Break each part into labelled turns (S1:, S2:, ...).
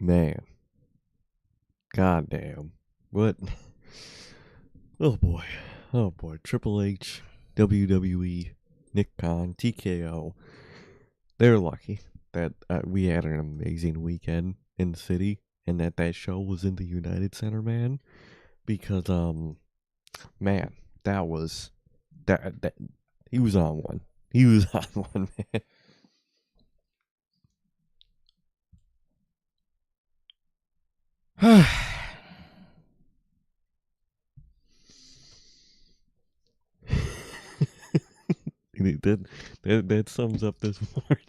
S1: Man. Goddamn. What? Oh boy. Oh boy. Triple H, WWE, Nick Khan, TKO. They're lucky that we had an amazing weekend in the city and that show was in the United Center, man. Because, man, that he was on one. He was on one, man. that sums up this morning.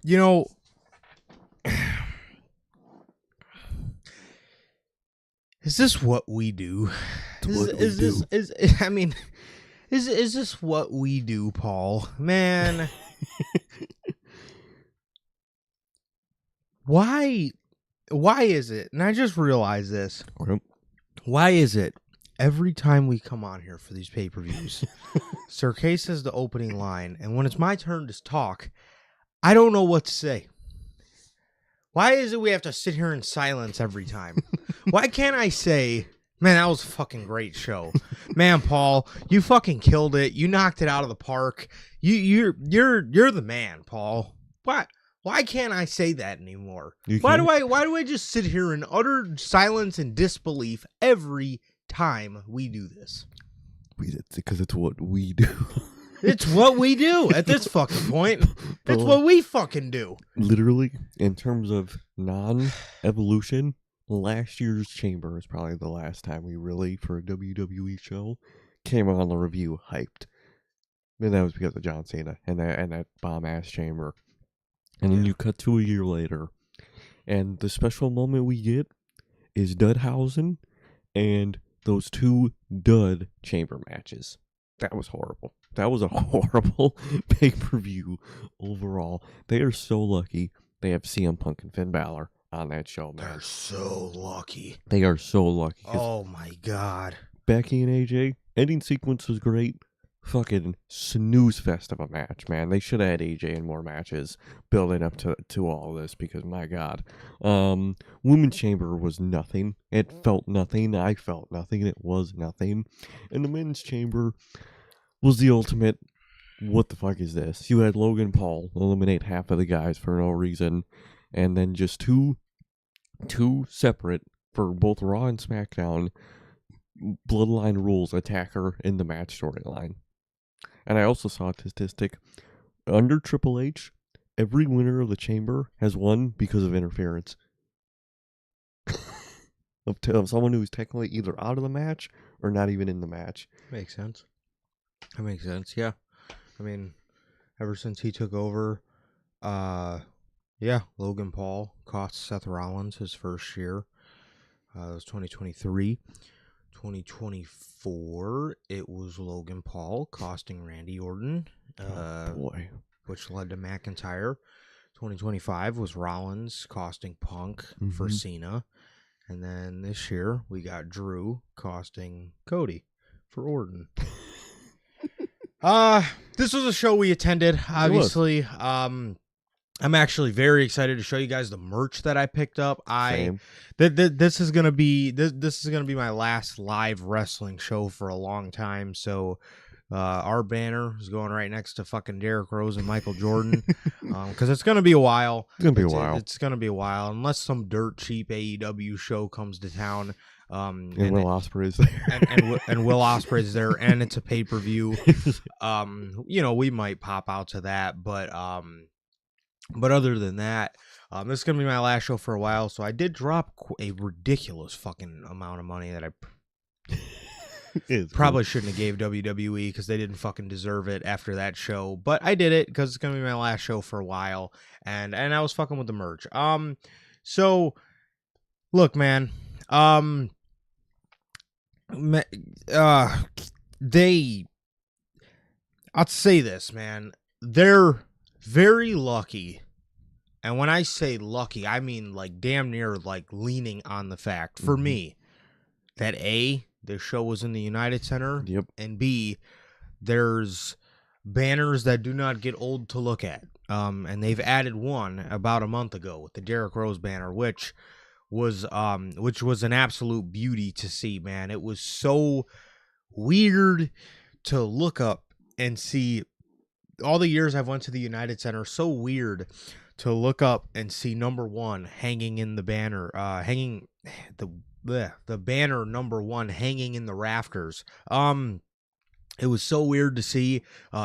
S2: You know, is this what we do? Is this what we do, Paul? Man, why is it? And I just realized this. Why is it every time we come on here for these pay-per-views, Sir K says the opening line, and when it's my turn to talk, I don't know what to say. Why is it we have to sit here in silence every time? Why can't I say, man, that was a fucking great show. Man, Paul, you fucking killed it. You knocked it out of the park. You're the man, Paul. Why can't I say that anymore? Why do I just sit here in utter silence and disbelief every time we do this?
S1: Because it's what we do.
S2: It's what we do at this fucking point. It's what we fucking do.
S1: Literally, in terms of non-evolution, last year's Chamber is probably the last time we really, for a WWE show, came on the review hyped. And that was because of John Cena and that bomb-ass Chamber. And then you cut to a year later, and the special moment we get is Danhausen and those two dud Chamber matches. That was horrible. That was a horrible pay-per-view overall. They are so lucky they have CM Punk and Finn Balor on that show, man.
S2: They're so lucky.
S1: They are so lucky.
S2: Oh, my God.
S1: Becky and AJ, ending sequence was great. Fucking snooze fest of a match, man. They should have had AJ in more matches building up to all this because, my God. Women's Chamber was nothing. It felt nothing. I felt nothing. It was nothing. And the Men's Chamber was the ultimate, what the fuck is this? You had Logan Paul eliminate half of the guys for no reason, and then just two separate, for both Raw and SmackDown, Bloodline Rules attacker in the match storyline. And I also saw a statistic, under Triple H, every winner of the Chamber has won because of interference. of someone who's technically either out of the match or not even in the match.
S2: Makes sense. That makes sense, yeah. I mean, ever since he took over, Logan Paul cost Seth Rollins his first year. It was 2023. 2024, it was Logan Paul costing Randy Orton, which led to McIntyre. 2025 was Rollins costing Punk for Cena. And then this year, we got Drew costing Cody for Orton. This was a show we attended, obviously. I'm actually very excited to show you guys the merch that I picked up. This is gonna be my last live wrestling show for a long time. So, our banner is going right next to fucking Derrick Rose and Michael Jordan, because it's gonna be a while. It's gonna be a while unless some dirt cheap AEW show comes to town.
S1: And Will Ospreay's there,
S2: and Will Ospreay's there, and it's a pay-per-view. We might pop out to that, but other than that, this is going to be my last show for a while, so I did drop a ridiculous fucking amount of money that I probably shouldn't have gave WWE because they didn't fucking deserve it after that show, but I did it because it's going to be my last show for a while, and I was fucking with the merch. So, look, man, I'll say this, man, they're very lucky, and when I say lucky, I mean like damn near like leaning on the fact for me that A, the show was in the United Center,
S1: yep,
S2: and B, there's banners that do not get old to look at. And they've added one about a month ago with the Derrick Rose banner, which was an absolute beauty to see, man. It was so weird to look up and see. All the years I've went to the United Center, so weird to look up and see number one hanging in the banner, the banner number one hanging in the rafters. It was so weird to see,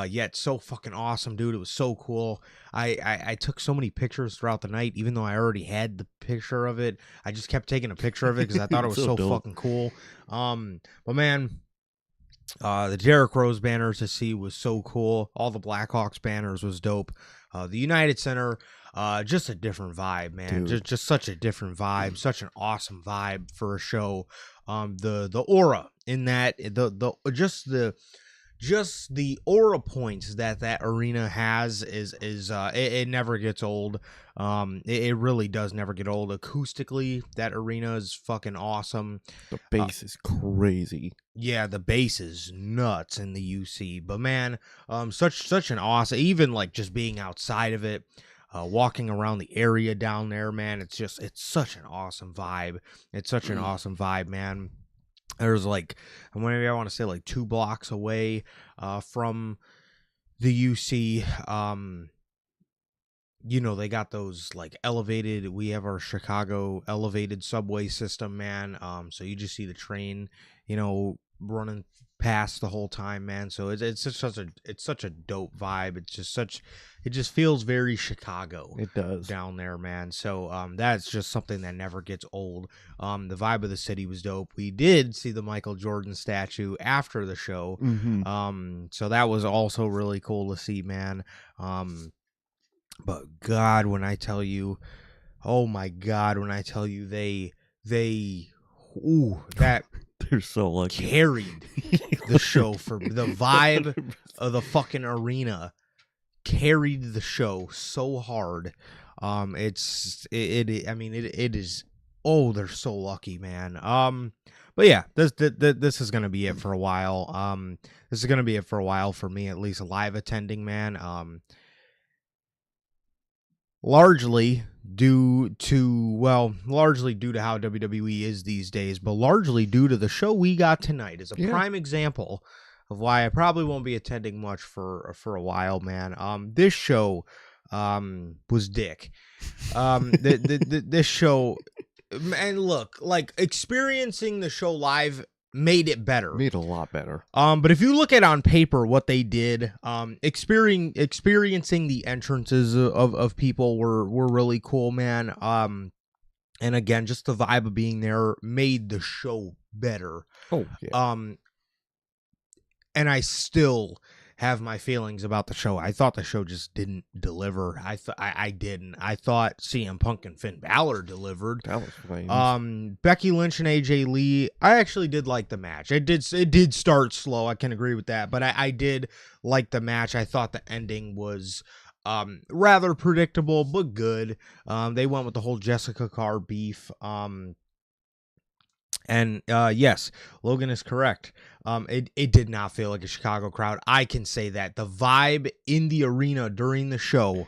S2: yet so fucking awesome, dude. It was so cool. I took so many pictures throughout the night, even though I already had the picture of it. I just kept taking a picture of it because I thought it was so fucking cool. But man, the Derrick Rose banners to see was so cool. All the Blackhawks banners was dope. The United Center, just a different vibe, man. Just such a different vibe. Such an awesome vibe for a show. The aura in that, just the aura points that arena has is it never gets old. It really does never get old. Acoustically, that arena is fucking awesome.
S1: The bass is crazy.
S2: Yeah, the bass is nuts in the UC. But man, such an awesome, even like just being outside of it, walking around the area down there, man, it's such an awesome vibe. It's such an awesome vibe, man. There's like, maybe I want to say like 2 blocks away from the UC. You know, they got those like elevated, we have our Chicago elevated subway system, man. So you just see the train, you know, running past the whole time, man. So it's such a dope vibe. It just feels very Chicago.
S1: It does
S2: down there, man. So that's just something that never gets old. The vibe of the city was dope. We did see the Michael Jordan statue after the show. So that was also really cool to see, man. But God, when I tell you, oh my God, when I tell you that
S1: they're so lucky.
S2: Carried the show for the vibe of the fucking arena. Carried the show so hard. It is. Oh, they're so lucky, man. But yeah, this is gonna be it for a while. This is gonna be it for a while for me, at least live attending, man. Largely due to how WWE is these days, but largely due to the show we got tonight is a prime example of why I probably won't be attending much for a while, man. This show was dick. This show, and look, like experiencing the show live made it better.
S1: Made it a lot better.
S2: But if you look at on paper what they did, experiencing the entrances of people were really cool, man. And again, just the vibe of being there made the show better.
S1: Oh, yeah.
S2: And I still have my feelings about the show. I thought the show just didn't deliver. I didn't. I thought CM Punk and Finn Balor delivered.
S1: That was flames.
S2: Becky Lynch and AJ Lee, I actually did like the match. It did start slow. I can agree with that, but I did like the match. I thought the ending was rather predictable, but good. They went with the whole Jessica Carr beef. And yes, Logan is correct. It did not feel like a Chicago crowd. I can say that. The vibe in the arena during the show,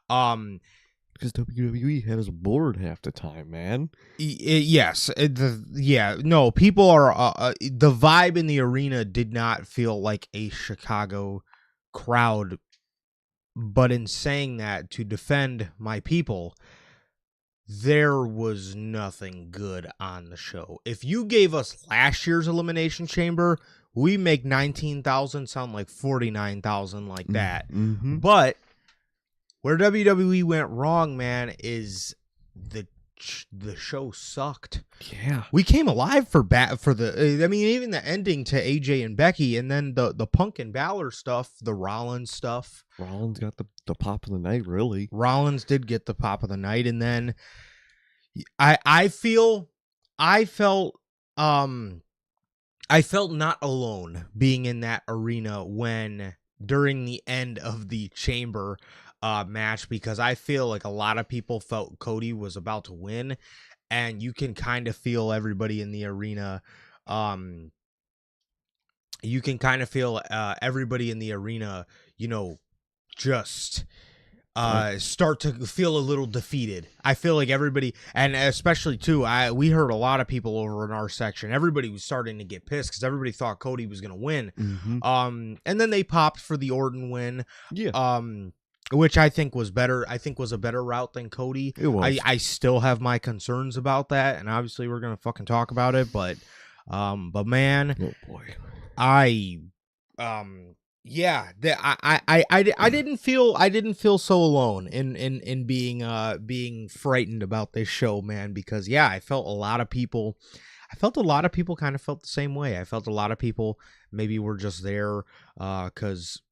S1: because WWE had us bored half the time, man.
S2: People are the vibe in the arena did not feel like a Chicago crowd. But in saying that, to defend my people, there was nothing good on the show. If you gave us last year's Elimination Chamber, we make 19,000 sound like 49,000 like that.
S1: Mm-hmm.
S2: But where WWE went wrong, man, is the show sucked.
S1: Yeah.
S2: We came alive for the, I mean, even the ending to AJ and Becky, and then the Punk and Balor stuff, the Rollins stuff.
S1: Rollins got the pop of the night, really.
S2: Rollins did get the pop of the night, and then I felt not alone being in that arena when during the end of the Chamber match, because I feel like a lot of people felt Cody was about to win, and you can kind of feel everybody in the arena. You can kind of feel everybody in the arena, just start to feel a little defeated. I feel like everybody, and especially too, we heard a lot of people over in our section. Everybody was starting to get pissed because everybody thought Cody was gonna win. And then they popped for the Orton win.
S1: Yeah.
S2: Which I think was better. I think was a better route than Cody.
S1: It was.
S2: I still have my concerns about that, and obviously we're gonna fucking talk about it. But man,
S1: oh boy,
S2: I didn't feel so alone in being frightened about this show, man, because I felt a lot of people kind of felt the same way. I felt a lot of people maybe were just there because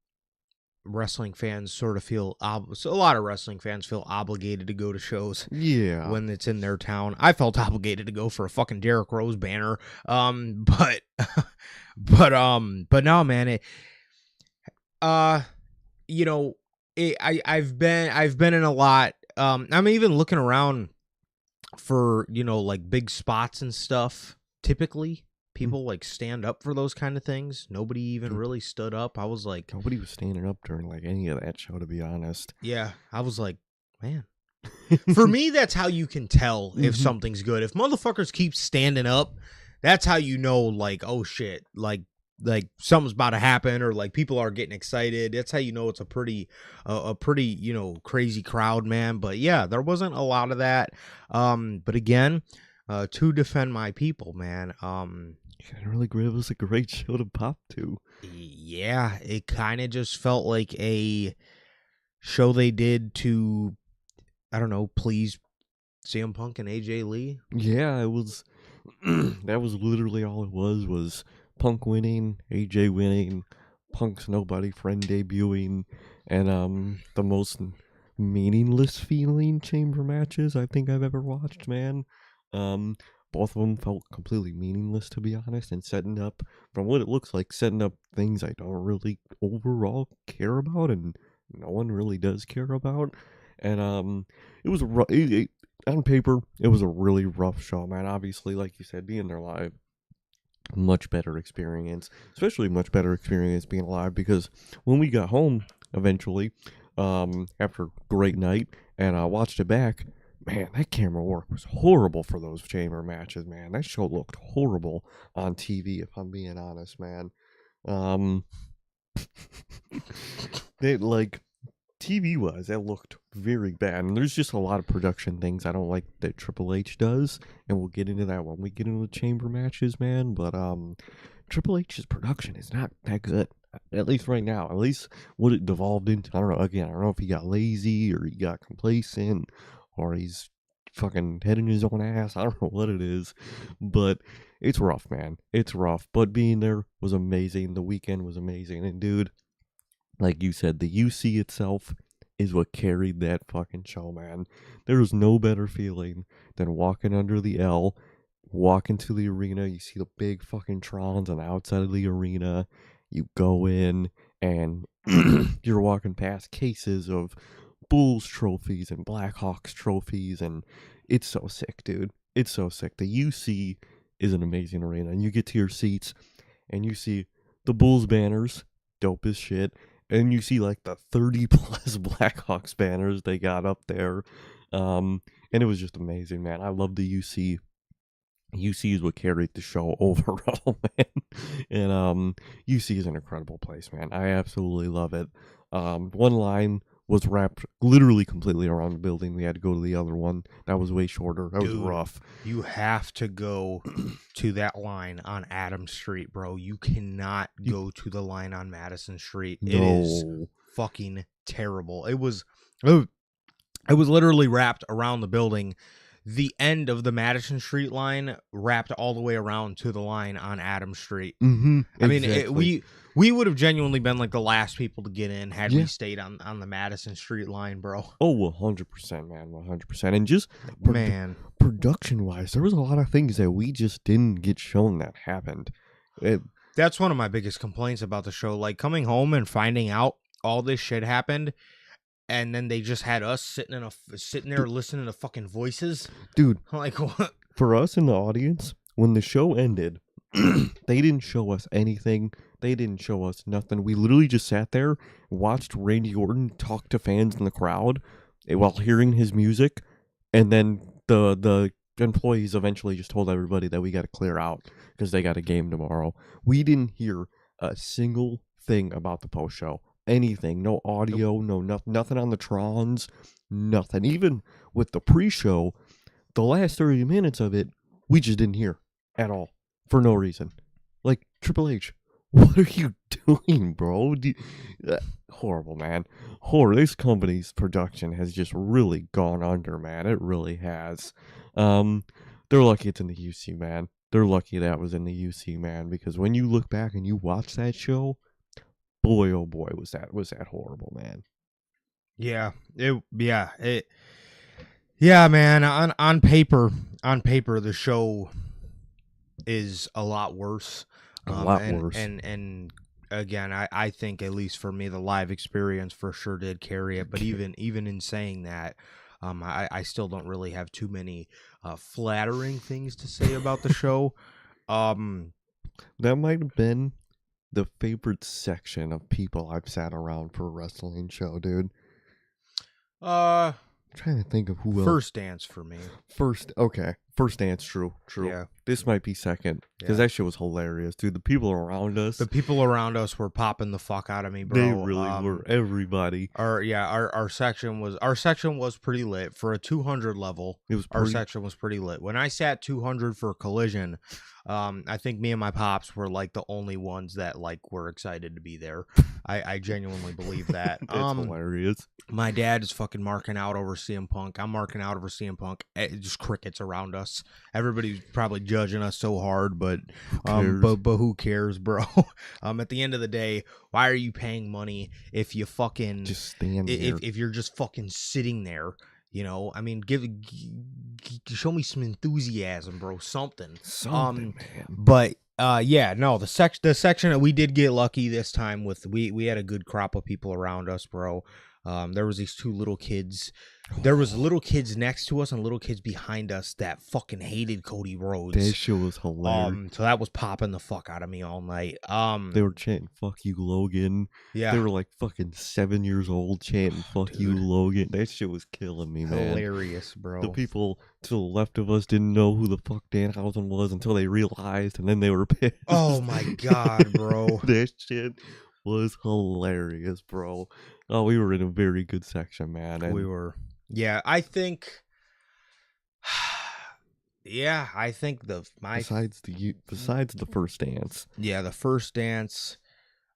S2: wrestling fans sort of feel a lot of wrestling fans feel obligated to go to shows when it's in their town. I felt obligated to go for a fucking Derrick Rose banner, but no, man, I've been in a lot. I'm even looking around for like big spots and stuff. Typically people like stand up for those kind of things. Nobody even really stood up. I was like,
S1: nobody was standing up during like any of that show, to be honest.
S2: Yeah, I was like, man. For me, that's how you can tell if something's good. If motherfuckers keep standing up, that's how you know, like, oh shit, like something's about to happen, or like people are getting excited. That's how you know it's a pretty crazy crowd, man. But yeah, there wasn't a lot of that. But again, to defend my people, man.
S1: It was a great show to pop to.
S2: Yeah, it kind of just felt like a show they did to, I don't know, please CM Punk and AJ Lee.
S1: Yeah, it was. That was literally all it was Punk winning, AJ winning, Punk's nobody friend debuting, and the most meaningless feeling chamber matches I think I've ever watched, man. Both of them felt completely meaningless, to be honest, and setting up, from what it looks like, setting up things I don't really overall care about, and no one really does care about. And it was on paper, it was a really rough show, man. Obviously, like you said, being there live, much better experience, especially much better experience being live, because when we got home eventually, after a great night, and I watched it back, man, that camera work was horrible for those chamber matches, man. That show looked horrible on TV, if I'm being honest, man. They, like, TV-wise, that looked very bad. And there's just a lot of production things I don't like that Triple H does, and we'll get into that when we get into the chamber matches, man. But Triple H's production is not that good, at least right now. At least what it devolved into. I don't know. Again, I don't know if he got lazy or he got complacent, or he's fucking head in his own ass. I don't know what it is, but it's rough, man. It's rough. But being there was amazing. The weekend was amazing. And dude, like you said, the UC itself is what carried that fucking show, man. There was no better feeling than walking under the L, walking to the arena. You see the big fucking Trons on the outside of the arena. You go in, and you're walking past cases of Bulls trophies and Blackhawks trophies, and it's so sick, dude. It's so sick. The UC is an amazing arena, and you get to your seats, and you see the Bulls banners, dope as shit, and you see like the 30 plus Blackhawks banners they got up there, and it was just amazing, man. I love the UC. UC is what carried the show overall, man. And UC is an incredible place, man. I absolutely love it. One line was wrapped literally completely around the building. We had to go to the other one. That was way shorter. That was rough.
S2: You have to go to that line on Adams Street, bro. You cannot go to the line on Madison Street. No. It is fucking terrible. It was literally wrapped around the building. The end of the Madison Street line wrapped all the way around to the line on Adams Street.
S1: Mm-hmm,
S2: I mean, we would have genuinely been like the last people to get in had we stayed on the Madison Street line, bro.
S1: Oh, 100%, man, 100%. And just production-wise, there was a lot of things that we just didn't get shown that happened.
S2: That's one of my biggest complaints about the show. Like, coming home and finding out all this shit happened, and then they just had us sitting there listening to fucking voices.
S1: Dude,
S2: like, what?
S1: For us in the audience, when the show ended, they didn't show us anything They didn't show us nothing. We literally just sat there, watched Randy Orton talk to fans in the crowd while hearing his music, and then the employees eventually just told everybody that we got to clear out because they got a game tomorrow. We didn't hear a single thing about the post show. Anything. No audio, nothing on the Trons, nothing. Even with the pre-show, the last 30 minutes of it, we just didn't hear at all for no reason. Like, Triple H, what are you doing, bro? Horrible, man. This company's production has just really gone under, man. It really has. They're lucky it's in the UC, man. They're lucky that was in the UC, man, because when you look back and you watch that show, boy, oh boy, was that horrible, man.
S2: Yeah, man. On paper, the show is a lot worse.
S1: Worse.
S2: And again, I think, at least for me, the live experience for sure did carry it. But even in saying that, I still don't really have too many flattering things to say about the show.
S1: That might have been the favorite section of people I've sat around for a wrestling show, dude. I'm trying to think of who else.
S2: First Dance for me.
S1: First Dance, true.
S2: Yeah.
S1: This might be second, because that shit was hilarious, dude. The people around us
S2: were popping the fuck out of me, bro.
S1: They really were. Everybody.
S2: Our section was pretty lit for a 200 level. Our section was pretty lit. When I sat 200 for Collision, I think me and my pops were like the only ones that like were excited to be there. I genuinely believe that.
S1: That's hilarious.
S2: My dad is fucking marking out over CM Punk. I'm marking out over CM Punk. Just crickets around us. Everybody's probably judging us so hard, but who cares, bro? At the end of the day, why are you paying money if you fucking
S1: just stand there?
S2: If you're just fucking sitting there? You know, I mean, show me some enthusiasm, bro. Something,
S1: man.
S2: But the section that we did get lucky this time with, we had a good crop of people around us, bro. There was these two little kids. There was little kids next to us and little kids behind us that fucking hated Cody Rhodes.
S1: That shit was hilarious.
S2: So that was popping the fuck out of me all night.
S1: They were chanting "Fuck you, Logan."
S2: Yeah,
S1: they were like fucking 7 years old chanting "Fuck you, Logan." That shit was killing me, man.
S2: Hilarious, bro.
S1: The people to the left of us didn't know who the fuck Danhausen was until they realized, and then they were pissed.
S2: Oh my god, bro.
S1: That shit was hilarious, bro. Oh, we were in a very good section, man.
S2: We were. Yeah, I think.
S1: Besides the First Dance.
S2: Yeah, the First Dance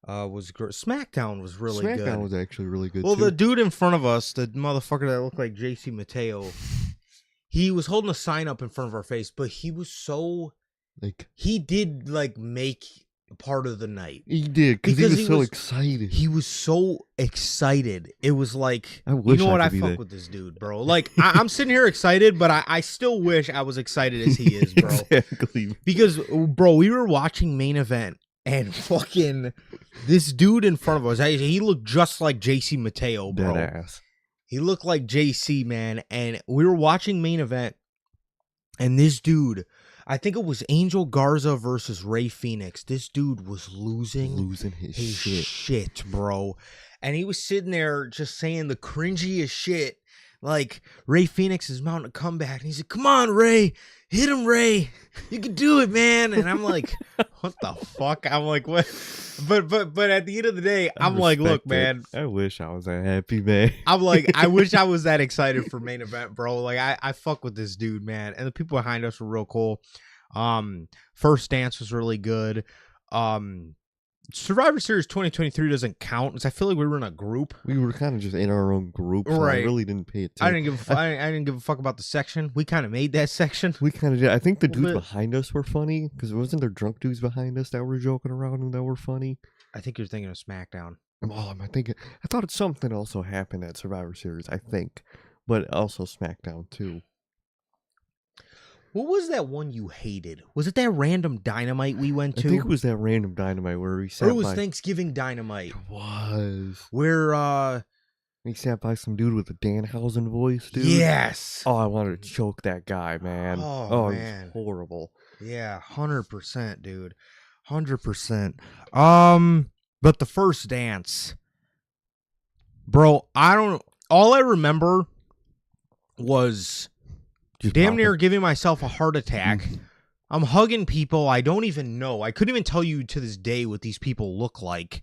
S2: was great. SmackDown was really good.
S1: SmackDown was actually really good.
S2: Well,
S1: too.
S2: the dude in front of us, the motherfucker that looked like JC Mateo, he was holding a sign up in front of our face, but he was so he did like make part of the night.
S1: He did because he was so excited.
S2: He was so excited. It was like,
S1: I wish
S2: I fuck with this dude, bro. Like I'm sitting here excited, but I still wish I was excited as he is, bro.
S1: Exactly.
S2: Because, bro, we were watching Main Event and fucking this dude in front of us, he looked just like JC Mateo, bro.
S1: Dead ass.
S2: He looked like JC, man. And we were watching Main Event, and this dude, I think it was Angel Garza versus Ray Phoenix. This dude was losing
S1: his
S2: shit, bro. And he was sitting there just saying the cringiest shit. Like, Ray Phoenix is mounting a comeback. And he said, "Come on, Ray. Hit him, Ray. You can do it, man." And I'm like, what the fuck? I'm like, what? But at the end of the day, I'm like, look, man.
S1: I wish I was that happy, man.
S2: I'm like, I wish I was that excited for Main Event, bro. Like, I fuck with this dude, man. And the people behind us were real cool. First Dance was really good. Survivor Series 2023 doesn't count because I feel like we were in a group.
S1: We were kind of just in our own group, so
S2: right?
S1: I really didn't pay attention.
S2: I didn't give a fuck about the section. We kind of made that section.
S1: We kind of did. I think the dudes behind us were funny because wasn't there drunk dudes behind us that were joking around and that were funny?
S2: I think you're thinking of SmackDown.
S1: Oh, I thought something also happened at Survivor Series. I think, but also SmackDown too.
S2: What was that one you hated? Was it that random Dynamite we went to?
S1: I think it was that random Dynamite where we sat.
S2: Or it was Thanksgiving Dynamite.
S1: It was.
S2: Where
S1: we sat by some dude with a Danhausen voice, dude.
S2: Yes.
S1: Oh, I wanted to choke that guy, man.
S2: Oh man.
S1: It was horrible.
S2: Yeah, 100%, dude. 100%. But the first dance, bro, all I remember was
S1: Just
S2: damn
S1: popping.
S2: near giving myself a heart attack. I'm hugging people I don't even know. I couldn't even tell you to this day what these people look like.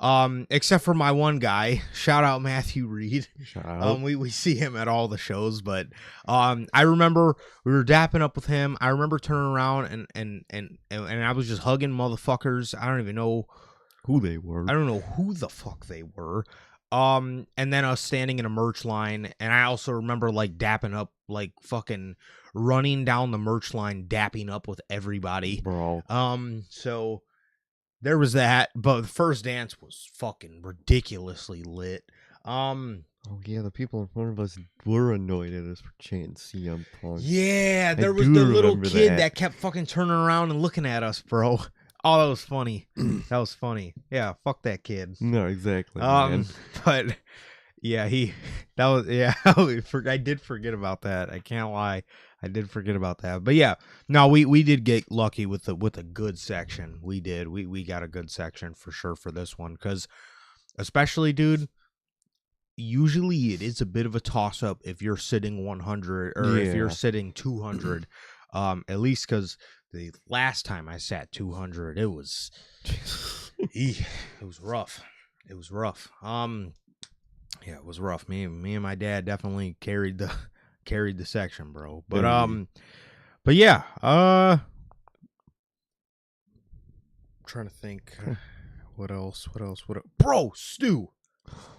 S2: Except for my one guy. Shout out Matthew Reed.
S1: Shout out.
S2: We see him at all the shows, but I remember we were dapping up with him. I remember turning around and I was just hugging motherfuckers. I don't even know
S1: who they were.
S2: I don't know who the fuck they were. And then us standing in a merch line, and I also remember like dapping up, like fucking running down the merch line, dapping up with everybody.
S1: Bro.
S2: So there was that, but the first dance was fucking ridiculously lit.
S1: Oh yeah, the people in front of us were annoyed at us for chanting CM Punk.
S2: Yeah, there was the little kid that kept fucking turning around and looking at us, bro. Oh, that was funny. That was funny. Yeah, fuck that kid.
S1: No, exactly. Man.
S2: But yeah, I did forget about that. I can't lie. I did forget about that. But yeah, no, we did get lucky with a good section. We did. We got a good section for sure for this one, because especially, dude, usually it is a bit of a toss up if you're sitting 100 or if you're sitting 200. At least because the last time I sat 200, it was rough. It was rough. Yeah, it was rough. Me and my dad definitely carried the section, bro. But yeah, trying to think what else, bro. Stu,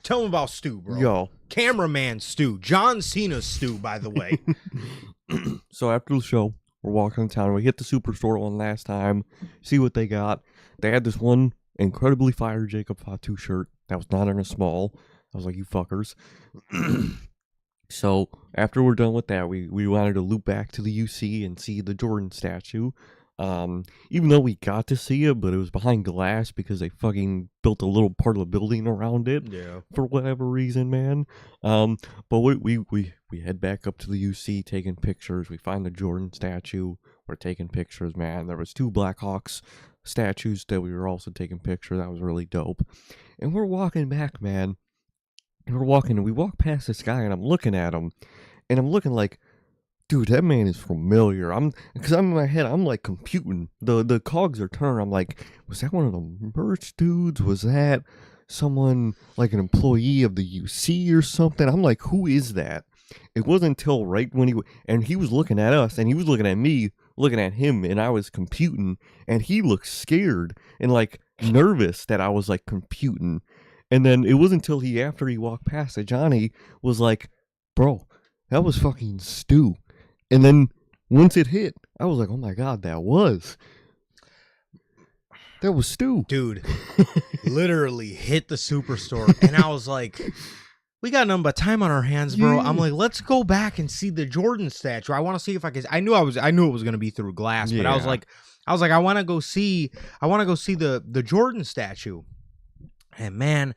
S2: tell him about Stu, bro.
S1: Yo,
S2: cameraman Stu, John Cena's Stu, by the way.
S1: So after the show, we're walking in town. We hit the Superstore one last time, see what they got. They had this one incredibly fire Jacob Fatu shirt that was not in a small. I was like, you fuckers. So after we're done with that, we wanted to loop back to the UC and see the Jordan statue. Even though we got to see it, but it was behind glass because they fucking built a little part of the building around it.
S2: Yeah.
S1: For whatever reason, man. But we head back up to the UC, taking pictures. We find the Jordan statue. We're taking pictures, man. There was 2 Blackhawks statues that we were also taking pictures. That was really dope. And we're walking back, man. And we walk past this guy, and I'm looking at him, and I'm looking like, dude, that man is familiar. Because I'm in my head, I'm like computing. The cogs are turning. I'm like, was that one of the merch dudes? Was that someone like an employee of the UC or something? I'm like, who is that? It wasn't until right when he was looking at us, and he was looking at me, looking at him, and I was computing, and he looked scared and like nervous that I was like computing. And then it wasn't until after he walked past it, Johnny was like, bro, that was fucking Stu. And then once it hit, I was like, oh my God, that was Stu.
S2: Dude, literally hit the Superstore. And I was like, we got nothing but time on our hands, bro.
S1: Yeah.
S2: I'm like, let's go back and see the Jordan statue. I want to see if I could. I knew it was going to be through glass, but I was like, I want to go see the Jordan statue. And man,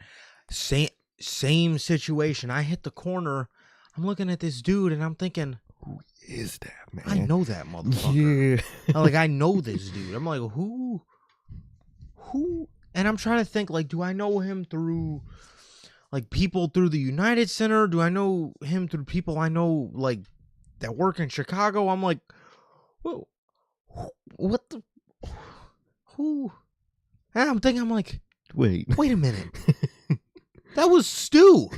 S2: same situation. I hit the corner. I'm looking at this dude, and I'm thinking,
S1: who is that, man?
S2: I know that motherfucker.
S1: Yeah.
S2: Like, I know this dude. I'm like, who? And I'm trying to think, like, do I know him through, like, people through the United Center? Do I know him through people I know, like, that work in Chicago? I'm like, whoa, what the, who? And I'm thinking, I'm like, wait a minute. That was Stu.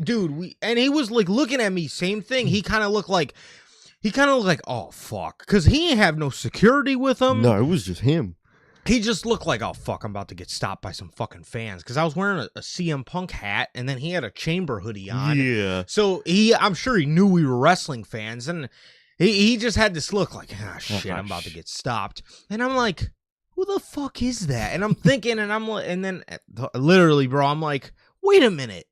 S2: Dude, and he was like looking at me, same thing. He kind of looked like, oh fuck, because he didn't have no security with him.
S1: No, it was just him.
S2: He just looked like, oh fuck, I'm about to get stopped by some fucking fans, because I was wearing a CM Punk hat, and then he had a Chamber hoodie on.
S1: Yeah.
S2: So I'm sure he knew we were wrestling fans, and he just had this look like, shit, I'm about to get stopped, and I'm like, who the fuck is that? And I'm thinking, and I'm like, and then literally, bro, I'm like, wait a minute.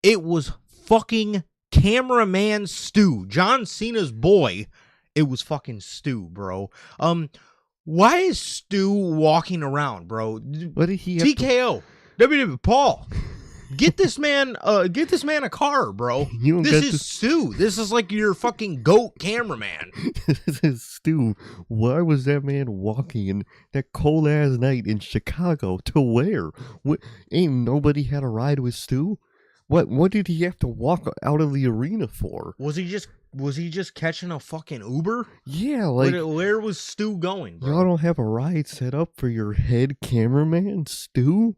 S2: It was fucking cameraman Stu, John Cena's boy. It was fucking Stu, bro. Why is Stu walking around, bro?
S1: What did he
S2: TKO, WWE Paul. Get this man a car, bro. This is Stu. This is like your fucking GOAT cameraman.
S1: This is Stu. Why was that man walking in that cold ass night in Chicago to where? What, ain't nobody had a ride with Stu? What did he have to walk out of the arena for?
S2: Was he just catching a fucking Uber?
S1: Yeah, like
S2: where was Stu going, bro?
S1: Y'all don't have a ride set up for your head cameraman, Stu?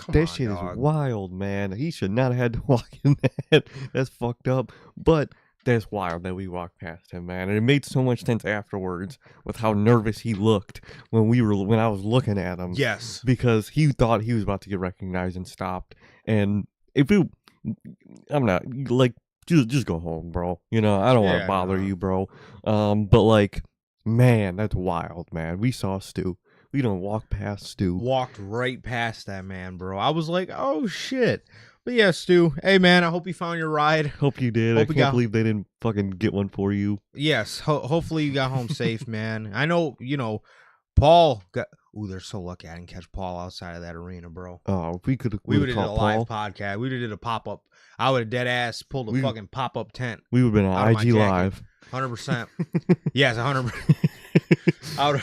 S1: That shit
S2: dog.
S1: Is wild, man. He should not have had to walk in that. That's fucked up. But that's wild that we walked past him, man. And it made so much sense afterwards with how nervous he looked when I was looking at him.
S2: Yes.
S1: Because he thought he was about to get recognized and stopped. And I'm not like just go home, bro. You know, I don't want to bother you, bro. But like, man, that's wild, man. We saw Stu. We don't walk past Stu.
S2: Walked right past that man, bro. I was like, oh shit. But yeah, Stu. Hey man, I hope you found your ride.
S1: Hope you did. I can't believe they didn't fucking get one for you.
S2: Yes. Hopefully you got home safe, man. I know, Paul got. Ooh, they're so lucky I didn't catch Paul outside of that arena, bro.
S1: Oh, if we would have
S2: did a live podcast. We would have did a pop up. I would have dead ass pulled a fucking pop up tent.
S1: We would have been on IG Live.
S2: 100%. Yes, 100%.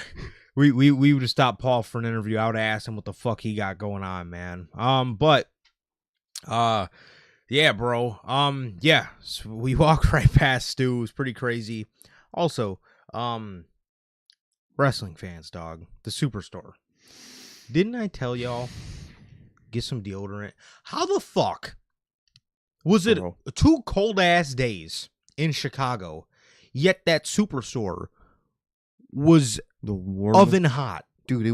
S2: We would have stopped Paul for an interview. I would have asked him what the fuck he got going on, man. Yeah, bro. Yeah. So we walked right past Stu. It was pretty crazy. Also, wrestling fans, dog. The Superstore. Didn't I tell y'all? Get some deodorant. How the fuck was it 2 cold ass days in Chicago, yet that Superstore was
S1: the warmest,
S2: oven hot?
S1: Dude, it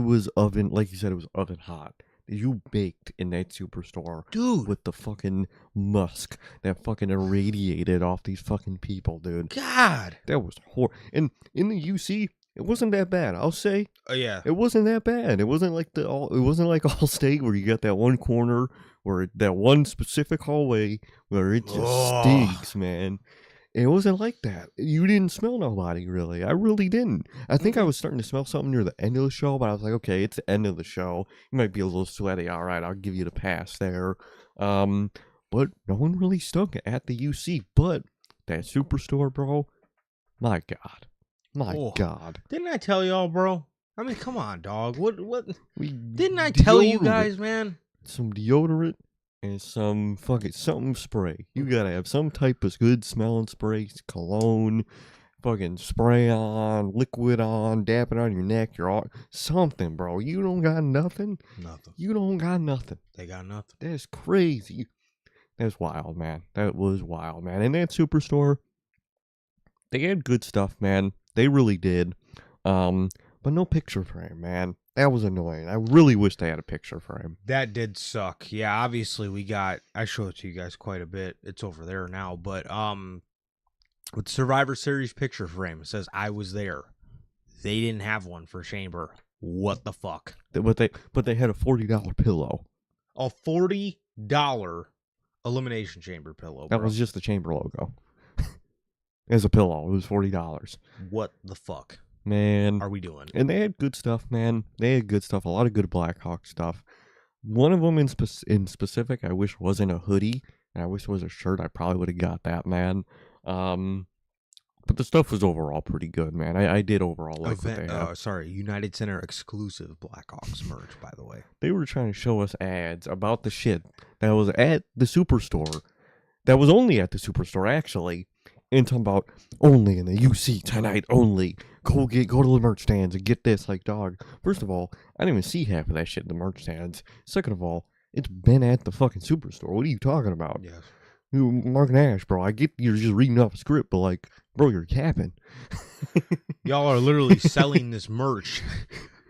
S1: was oven, like you said, it was oven hot. You baked in that Superstore,
S2: dude,
S1: with the fucking musk that fucking irradiated off these fucking people, dude.
S2: God,
S1: that was horrible. And in the UC, it wasn't that bad. I'll say.
S2: Yeah,
S1: it wasn't that bad. It wasn't like Allstate where you got that one corner where that one specific hallway where it just stinks, man. It wasn't like that. You didn't smell nobody, really. I really didn't. I think I was starting to smell something near the end of the show, but I was like, okay, it's the end of the show. You might be a little sweaty. All right, I'll give you the pass there. But no one really stunk at the UC. But that Superstore, bro, my God. My God.
S2: Didn't I tell y'all, bro? I mean, come on, dog. What? Didn't I tell you guys, man?
S1: Some deodorant. And some fucking something spray. You gotta have some type of good smelling spray, cologne, fucking spray on, liquid on, dab it on your neck, something, bro. You don't got nothing?
S2: Nothing.
S1: You don't got nothing.
S2: They got nothing.
S1: That's crazy. That's wild, man. That was wild, man. And that Superstore, they had good stuff, man. They really did. But no picture frame, man. That was annoying. I really wish they had a picture frame.
S2: That did suck. Yeah, obviously I showed it to you guys quite a bit. It's over there now. But with Survivor Series picture frame, it says I was there. They didn't have one for Chamber. What the fuck?
S1: But they had a $40 pillow.
S2: A $40 Elimination Chamber pillow, bro.
S1: That was just the Chamber logo. As a pillow. It was $40.
S2: What the fuck?
S1: Man,
S2: are we doing?
S1: And they had good stuff, man. They had good stuff. A lot of good Blackhawk stuff. One of them in specific, I wish wasn't a hoodie. And I wish it was a shirt. I probably would have got that, man. But the stuff was overall pretty good, man. I did overall like what they had.
S2: United Center exclusive Blackhawks merch, by the way.
S1: They were trying to show us ads about the shit that was at the Superstore. That was only at the Superstore, actually. And talking about only in the UC tonight only. Go to the merch stands and get this. Like, dog, first of all, I didn't even see half of that shit in the merch stands. Second of all, it's been at the fucking Superstore. What are you talking about?
S2: Yes.
S1: You Mark Nash, bro. I get you're just reading off a script, but like, bro, you're capping.
S2: Y'all are literally selling this merch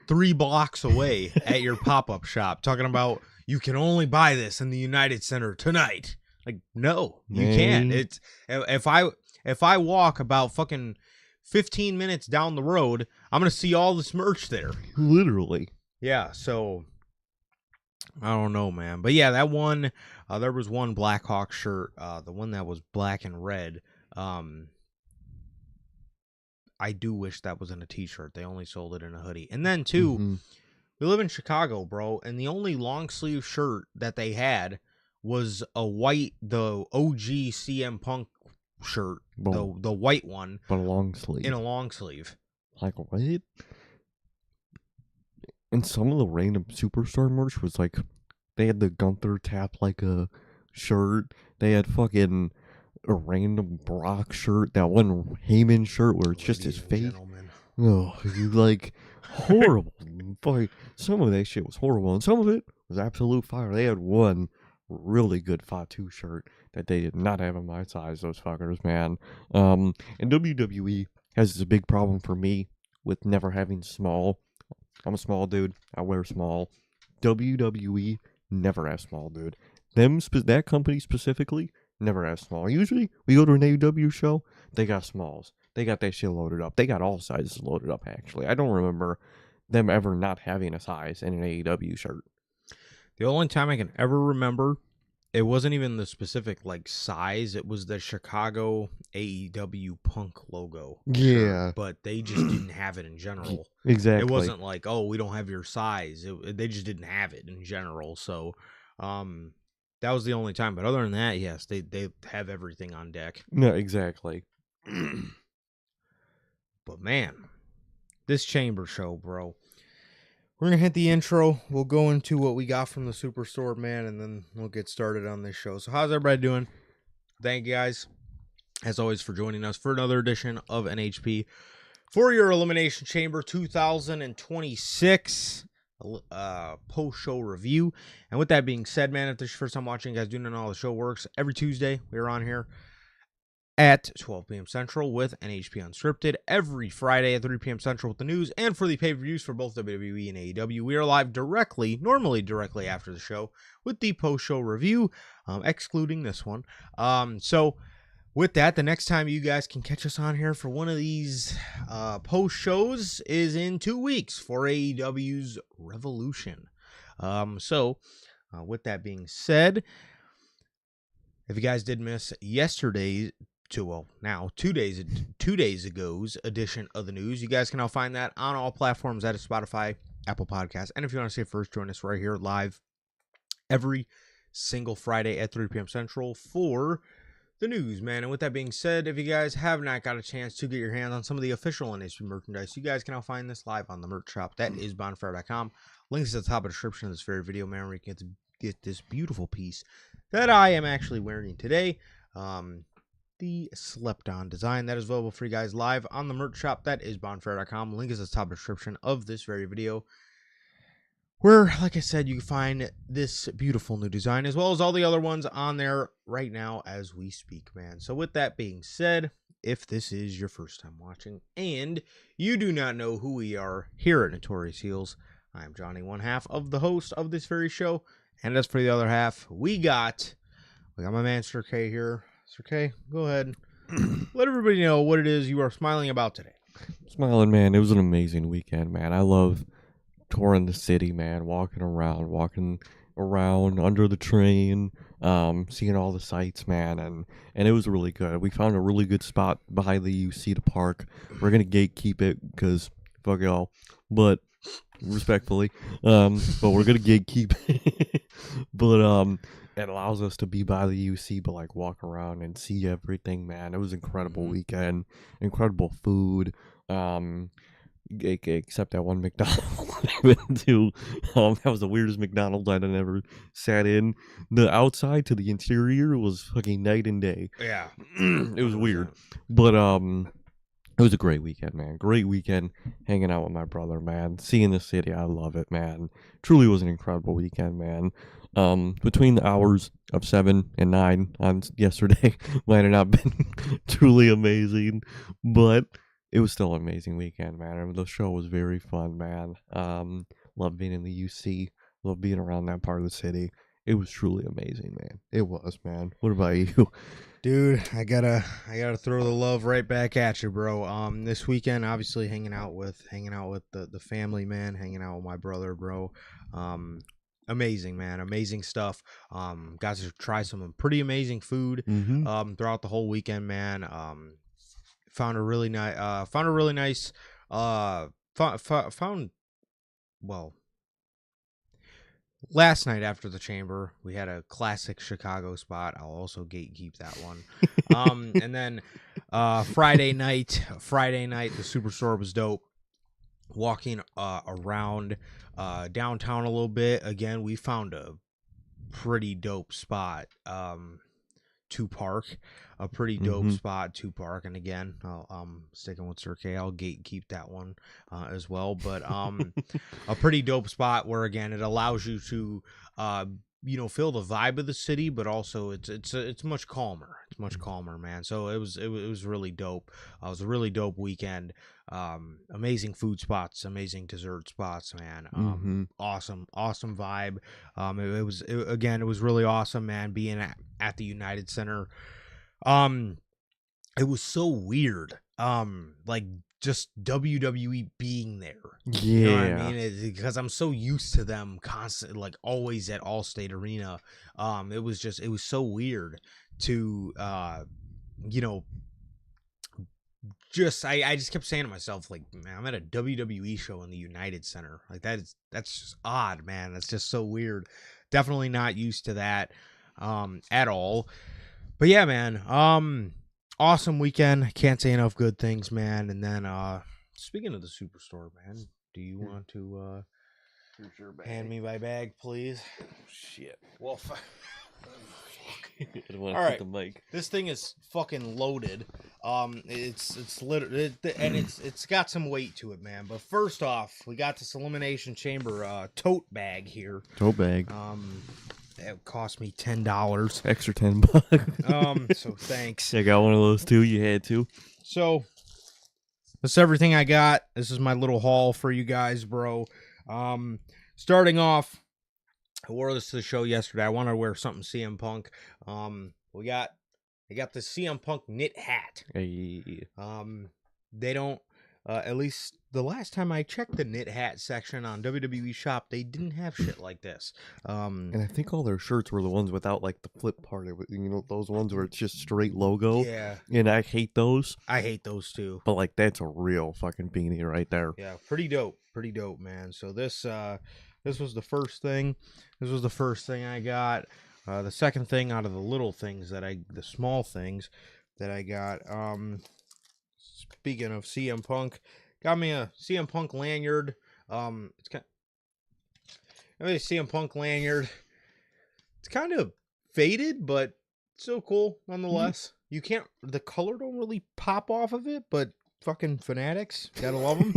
S2: 3 blocks away at your pop-up shop. Talking about you can only buy this in the United Center tonight. Like, no, you can't. It's if I walk about fucking 15 minutes down the road, I'm going to see all this merch there.
S1: Literally.
S2: Yeah, so I don't know, man. But yeah, that one, there was one Blackhawk shirt, the one that was black and red. I do wish that was in a t-shirt. They only sold it in a hoodie. And then, too, We live in Chicago, bro, and the only long sleeve shirt that they had was the OG CM Punk shirt,
S1: Boom.
S2: the white one,
S1: But a long sleeve.
S2: in a long sleeve.
S1: Like, what? And some of the random Superstar merch was like, they had the Gunther tap like a shirt. They had fucking a random Brock shirt. That one Heyman shirt where it's just his face.
S2: Gentlemen.
S1: Oh, like horrible. Like, some of that shit was horrible, and some of it was absolute fire. They had one really good Fatu shirt that they did not have in my size. Those fuckers, man. And WWE has this big problem for me with never having small. I'm a small dude. I wear small. WWE never has small, dude. That company specifically never has small. Usually, we go to an AEW show, they got smalls. They got that shit loaded up. They got all sizes loaded up, actually. I don't remember them ever not having a size in an AEW shirt.
S2: The only time I can ever remember, it wasn't even the specific like size. It was the Chicago AEW Punk logo.
S1: Yeah.
S2: Shirt, but they just didn't have it in general.
S1: Exactly.
S2: It wasn't like, oh, we don't have your size. They just didn't have it in general. So, that was the only time. But other than that, yes, they have everything on deck.
S1: No, exactly.
S2: But man, this chamber show, bro. We're going to hit the intro. We'll go into what we got from the Superstore, man, and then we'll get started on this show. So how's everybody doing? Thank you guys, as always, for joining us for another edition of NHP for your Elimination Chamber 2026 post-show review. And with that being said, man, if this is your first time watching, you guys do know how the show works. Every Tuesday, we're on here at 12 p.m. Central with NHP Unscripted. Every Friday at 3 p.m. Central with the news. And for the pay-per-views for both WWE and AEW, we are live normally directly after the show with the post-show review, excluding this one. So with that, the next time you guys can catch us on here for one of these post-shows is in 2 weeks for AEW's Revolution. With that being said, if you guys did miss yesterday's 2 days ago's edition of the news, you guys can now find that on all platforms, that is Spotify, Apple Podcasts, and if you want to say first, join us right here live every single Friday at 3 p.m. Central for the news, man. And with that being said, if you guys have not got a chance to get your hands on some of the official NHP merchandise, you guys can now find this live on the merch shop. That is bonfire.com. Links at the top of the description of this very video, man, where you can get this beautiful piece that I am actually wearing today. The slept on design that is available for you guys live on the merch shop. That is bonfire.com. Link is at the top of the description of this very video, where, like I said, you can find this beautiful new design as well as all the other ones on there right now as we speak, man. So with that being said, if this is your first time watching and you do not know who we are here at Notorious Heels, I am Johnny, one half of the host of this very show. And as for the other half, we got my man Sir K here. Sir K, go ahead. Let everybody know what it is you are smiling about today.
S1: Smiling, man. It was an amazing weekend, man. I love touring the city, man. Walking around under the train, seeing all the sights, man. And it was really good. We found a really good spot behind the UC to park. We're going to gatekeep it because fuck y'all. But respectfully, but we're going to gatekeep it. But, it allows us to be by the UC, but like walk around and see everything, man. It was an incredible weekend, incredible food. Except that one McDonald's I went to. That was the weirdest McDonald's I'd ever sat in. The outside to the interior was fucking night and day.
S2: Yeah,
S1: it was weird, but it was a great weekend, man. Great weekend hanging out with my brother, man. Seeing the city, I love it, man. Truly was an incredible weekend, man. Between the hours of 7 and 9 on yesterday might have not been truly amazing, but it was still an amazing weekend, man. I mean, the show was very fun, man. Loved being in the UC. Loved being around that part of the city. It was truly amazing, man. It was, man. What about you?
S2: Dude, I gotta throw the love right back at you, bro. This weekend, obviously hanging out with the family, man. Hanging out with my brother, bro. Amazing, man. Amazing stuff. Got to try some pretty amazing food. Throughout the whole weekend, man. Found a really nice. last night after the chamber, we had a classic Chicago spot. I'll also gatekeep that one. And then Friday night, the Superstore was dope. Walking around downtown a little bit. Again, we found a pretty dope spot to park. A pretty dope spot to park. And again, I'm sticking with Sir K. I'll gatekeep that one as well. But a pretty dope spot where, again, it allows you to feel the vibe of the city, but also it's much calmer. It's much calmer, man. So it was really dope. It was a really dope weekend. Amazing food spots, amazing dessert spots, man. Awesome vibe. It was really awesome, man, being at the United Center. It was so weird. Like just WWE being there.
S1: Yeah.
S2: You know what I mean? Because I'm so used to them constantly, like always at Allstate Arena. It was so weird to I just kept saying to myself, like, man, I'm at a WWE show in the United Center. Like that's just odd, man. That's just so weird. Definitely not used to that at all. But yeah, man. Awesome weekend. Can't say enough good things, man. And then speaking of the Superstore, man, do you want to hand me my bag, please?
S1: Oh, shit.
S2: Well,
S1: I don't want
S2: all
S1: to
S2: right.
S1: the mic.
S2: This thing is fucking loaded. It's literally and it's got some weight to it, man. But first off, we got this Elimination Chamber tote bag here.
S1: Tote bag.
S2: It cost me $10.
S1: Extra $10.
S2: So thanks.
S1: I got one of those too. You had to.
S2: So that's everything I got. This is my little haul for you guys, bro. Starting off, I wore this to the show yesterday. I wanted to wear something CM Punk. I got the CM Punk knit hat.
S1: Hey.
S2: They don't. At least the last time I checked the knit hat section on WWE Shop, they didn't have shit like this.
S1: And I think all their shirts were the ones without like the flip part of it. You know, those ones where it's just straight logo.
S2: Yeah.
S1: And I hate those.
S2: I hate those too.
S1: But like that's a real fucking beanie right there.
S2: Yeah, pretty dope. Pretty dope, man. So this was the first thing. This was the first thing I got. The second thing out of the small things that I got. Speaking of CM Punk, got me a CM Punk lanyard. It's kind of a CM Punk lanyard. It's kind of faded, but still cool nonetheless. You can't. The color don't really pop off of it, but fucking fanatics, gotta love them.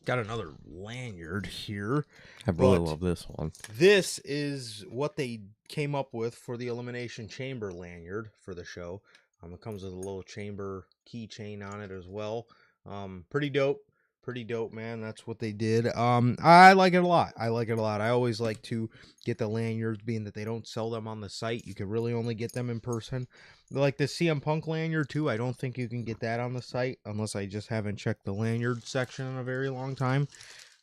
S2: Got another lanyard here.
S1: I really love this one.
S2: This is what they came up with for the Elimination Chamber lanyard for the show. It comes with a little chamber keychain on it as well. Pretty dope. Pretty dope, man. That's what they did. I like it a lot. I always like to get the lanyards, being that they don't sell them on the site. You can really only get them in person. Like the CM Punk lanyard, too. I don't think you can get that on the site, unless I just haven't checked the lanyard section in a very long time.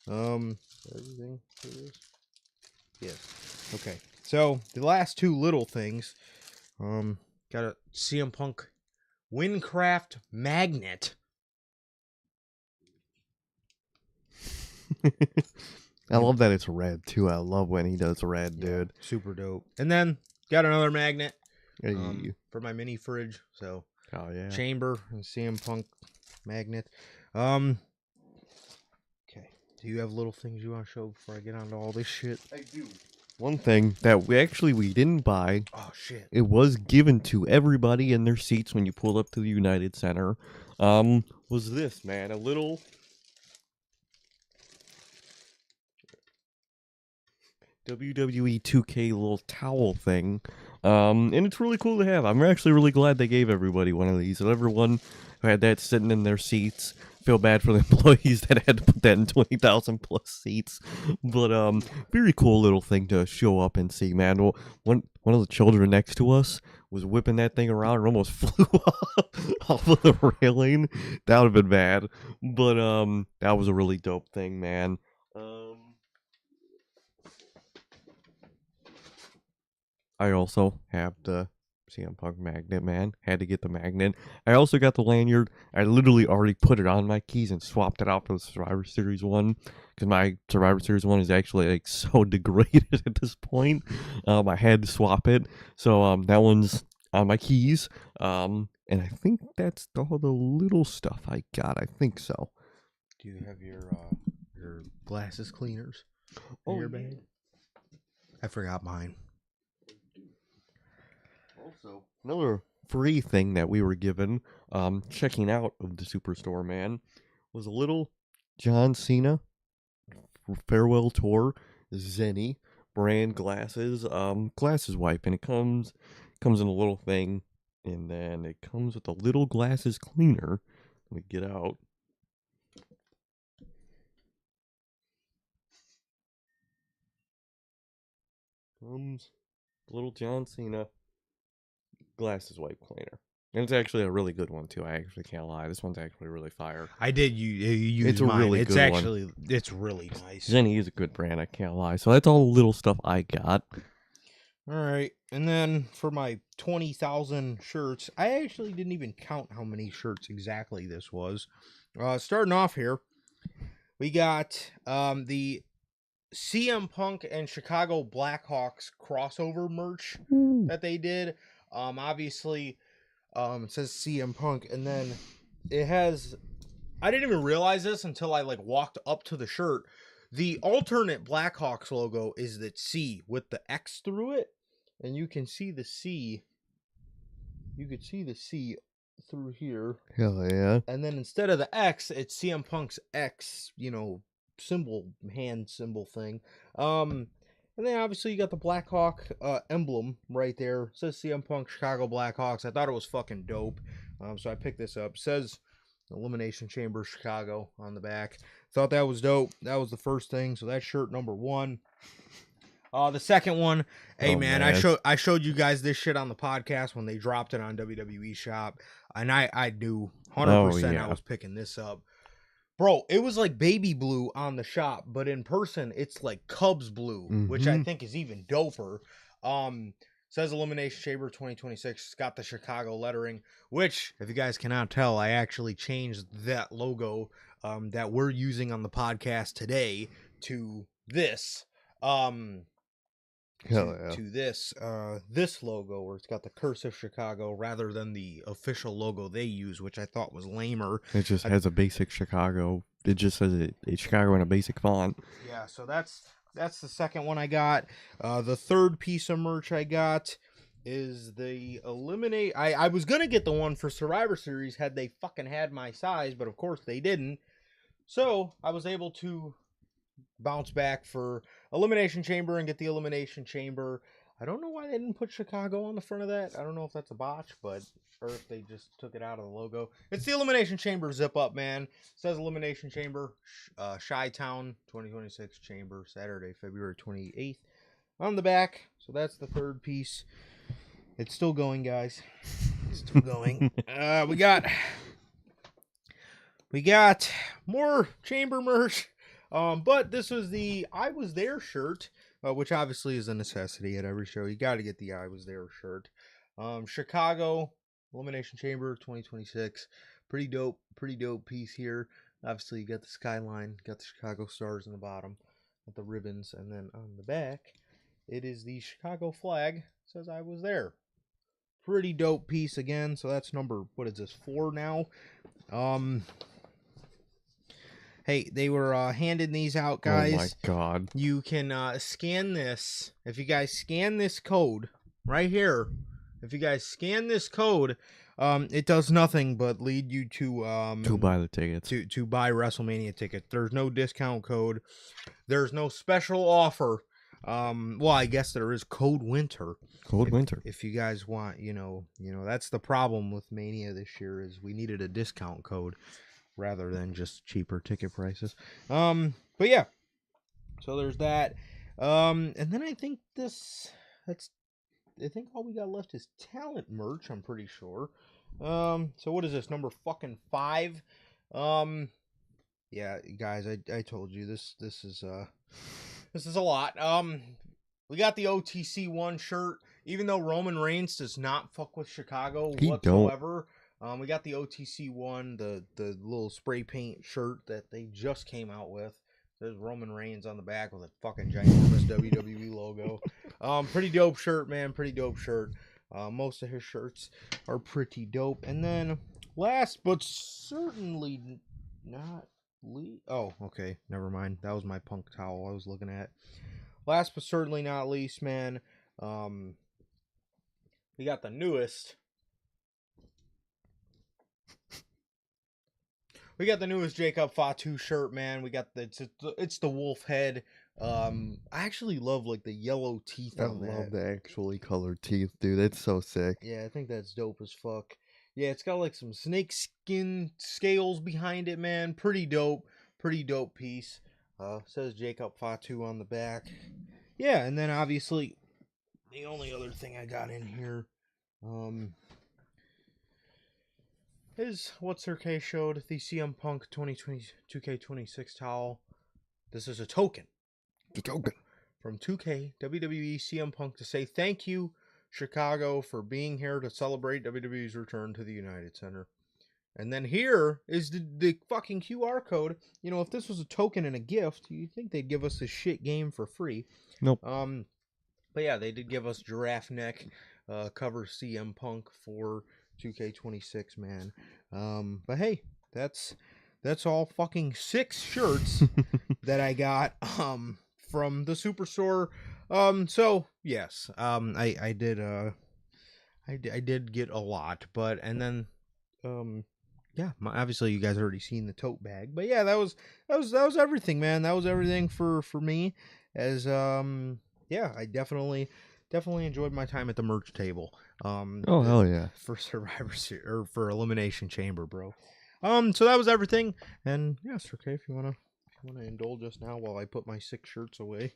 S2: Everything is... Yes. Okay. So, the last two little things... Got a CM Punk Windcraft magnet.
S1: I love that it's red too. I love when he does red, dude.
S2: Super dope. And then got another magnet
S1: Hey.
S2: for my mini fridge. So
S1: yeah.
S2: Chamber and CM Punk magnet. Okay. Do you have little things you want to show before I get onto all this shit?
S1: I do. One thing that we didn't buy.
S2: Oh shit!
S1: It was given to everybody in their seats when you pulled up to the United Center. Was this, man, a little WWE 2K little towel thing. And it's really cool to have. I'm actually really glad they gave everybody one of these. And everyone who had that sitting in their seats, feel bad for the employees that had to put that in 20,000 plus seats. But very cool little thing to show up and see, man. Well, one of the children next to us was whipping that thing around and almost flew off of the railing. That would have been bad. But that was a really dope thing, man. I also have the CM Punk magnet, man. Had to get the magnet. I also got the lanyard. I literally already put it on my keys and swapped it out for the Survivor Series one, because my Survivor Series one is actually like so degraded at this point. I had to swap it, so that one's on my keys. And I think that's all the little stuff I got. I think so.
S2: Do you have your glasses cleaners in your bag? I forgot mine.
S1: Also, another free thing that we were given, checking out of the Superstore, man, was a little John Cena farewell tour Zenny brand glasses, glasses wipe, and it comes in a little thing, and then it comes with a little glasses cleaner. Let me get out. Comes little John Cena glasses wipe cleaner. And it's actually a really good one too. I actually can't lie. This one's actually really fire.
S2: I did use
S1: it's a
S2: mine.
S1: really
S2: it's
S1: good
S2: actually
S1: one.
S2: It's really nice.
S1: Zenny is a good brand, I can't lie. So that's all the little stuff I got.
S2: All right. And then for my 20,000 shirts, I actually didn't even count how many shirts exactly this was. Starting off here, we got the CM Punk and Chicago Blackhawks crossover merch that they did. Obviously, it says CM Punk, and then it has. I didn't even realize this until I walked up to the shirt. The alternate Blackhawks logo is the C with the X through it, and you can see the C. You could see the C through here.
S1: Hell yeah!
S2: And then instead of the X, it's CM Punk's X. Symbol, hand symbol thing. And then obviously you got the Blackhawk emblem right there. It says CM Punk Chicago Blackhawks. I thought it was fucking dope. So I picked this up. It says Elimination Chamber Chicago on the back. Thought that was dope. That was the first thing. So that's shirt number 1. The second one, hey man, I showed you guys this shit on the podcast when they dropped it on WWE Shop, and I knew 100% I was picking this up. Bro, it was like baby blue on the shop, but in person, it's like Cubs blue, which I think is even doper. Says Elimination Chamber 2026. It's got the Chicago lettering, which, if you guys cannot tell, I actually changed that logo that we're using on the podcast today to this. To this logo where it's got the cursive Chicago rather than the official logo they use, which I thought was lamer.
S1: It just has a basic Chicago. It just says it's Chicago in a basic font.
S2: Yeah, so that's the second one I got. The third piece of merch I got is the Eliminate. I was gonna get the one for Survivor Series had they fucking had my size, but of course they didn't. So I was able to bounce back for Elimination Chamber and get the Elimination Chamber. I don't know why they didn't put Chicago on the front of that. I don't know if that's a botch, or if they just took it out of the logo. It's the Elimination Chamber zip up, man. It says Elimination Chamber, Chi-Town 2026 Chamber, Saturday, February 28th on the back. So that's the third piece. It's still going, guys. It's still going. We got more chamber merch. But this was the I Was There shirt, which obviously is a necessity at every show. You got to get the I Was There shirt. Chicago Elimination Chamber 2026. Pretty dope piece here. Obviously, you got the skyline, got the Chicago stars in the bottom, with the ribbons, and then on the back, it is the Chicago flag. It says I Was There. Pretty dope piece again. So that's number, what is this, 4 now? Hey, they were handing these out, guys.
S1: Oh my god.
S2: You can scan this. If you guys scan this code right here, if you guys scan this code, it does nothing but lead you to
S1: buy the tickets.
S2: To buy WrestleMania tickets. There's no discount code. There's no special offer. Well, I guess there is Code Winter.
S1: Winter.
S2: If you guys want, that's the problem with Mania this year is we needed a discount code rather than just cheaper ticket prices. But yeah. So there's that. And then I think I think all we got left is talent merch, I'm pretty sure. So what is this, number fucking 5? Yeah, guys, I told you this is a lot. We got the OTC1 shirt. Even though Roman Reigns does not fuck with Chicago
S1: He
S2: whatsoever, we got the OTC one, the little spray paint shirt that they just came out with. There's Roman Reigns on the back with a fucking ginormous WWE logo. Pretty dope shirt, man. Pretty dope shirt. Most of his shirts are pretty dope. And then last but certainly not least. Oh, okay. Never mind. That was my Punk towel I was looking at. Last but certainly not least, man. We got the newest. We got the newest Jacob Fatu shirt, man. We got it's the wolf head. I actually love like the yellow teeth on that. I love
S1: the actually colored teeth, dude. It's so sick.
S2: Yeah, I think that's dope as fuck. Yeah, it's got like some snake skin scales behind it, man. Pretty dope. Pretty dope piece. Says Jacob Fatu on the back. Yeah, and then obviously the only other thing I got in here is what Sir K showed, the CM Punk 2020 2K26 towel. This is a token.
S1: The token.
S2: From 2K WWE CM Punk to say thank you, Chicago, for being here to celebrate WWE's return to the United Center. And then here is the fucking QR code. You know, if this was a token and a gift, you'd think they'd give us this shit game for free.
S1: Nope.
S2: But yeah, they did give us giraffe neck cover CM Punk for 2K26, man. But hey, that's all fucking 6 shirts that I got from the Superstore. So yes, I did get a lot, but and then yeah, obviously you guys already seen the tote bag, but yeah, that was everything, man. That was everything for me. As yeah, I definitely enjoyed my time at the merch table.
S1: Oh hell yeah,
S2: for Survivor Series or for Elimination Chamber, bro. So that was everything, and yeah, Sir K, if you wanna indulge us now while I put my 6 shirts away.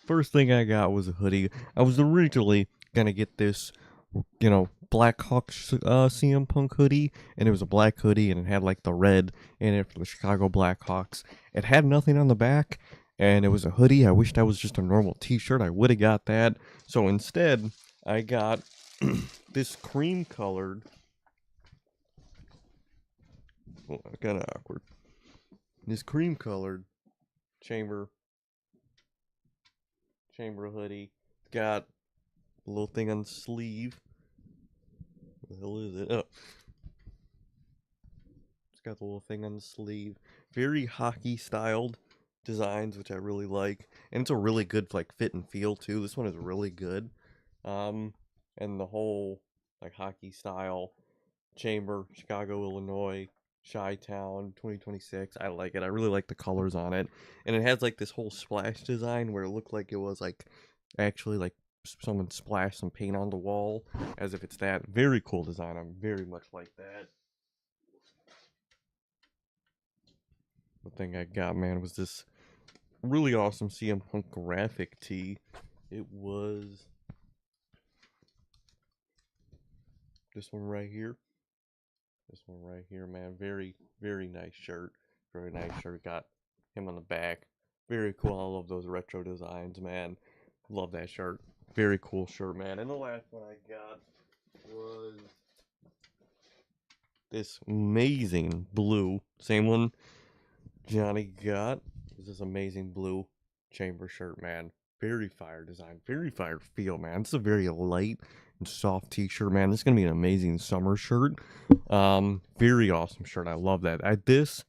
S1: First thing I got was a hoodie. I was originally gonna get this, you know, Blackhawks CM Punk hoodie, and it was a black hoodie, and it had like the red in it for the Chicago Blackhawks. It had nothing on the back, and it was a hoodie. I wish that was just a normal t-shirt. I would have got that. So instead, I got this cream colored. Oh, kind of awkward. This cream colored chamber hoodie. Got a little thing on the sleeve. What the hell is it? Oh. It's got the little thing on the sleeve. Very hockey styled designs, which I really like. And it's a really good like fit and feel too. This one is really good. And the whole like hockey style chamber, Chicago, Illinois, Chi-Town 2026. I like it. I really like the colors on it. And it has like this whole splash design where it looked like it was like actually like someone splashed some paint on the wall, as if it's that. Very cool design. I'm very much like that. The thing I got, man, was this really awesome CM Punk graphic tee. It was this one right here. This one right here, man. Very, very nice shirt. Very nice shirt. Got him on the back. Very cool. I love those retro designs, man. Love that shirt. Very cool shirt, man. And the last one I got was this amazing blue. Same one Johnny got. This amazing blue chamber shirt, man. Very fire design. Very fire feel, man. It's a very light and soft t-shirt, man. This is gonna be an amazing summer shirt. Very awesome shirt. I love that. This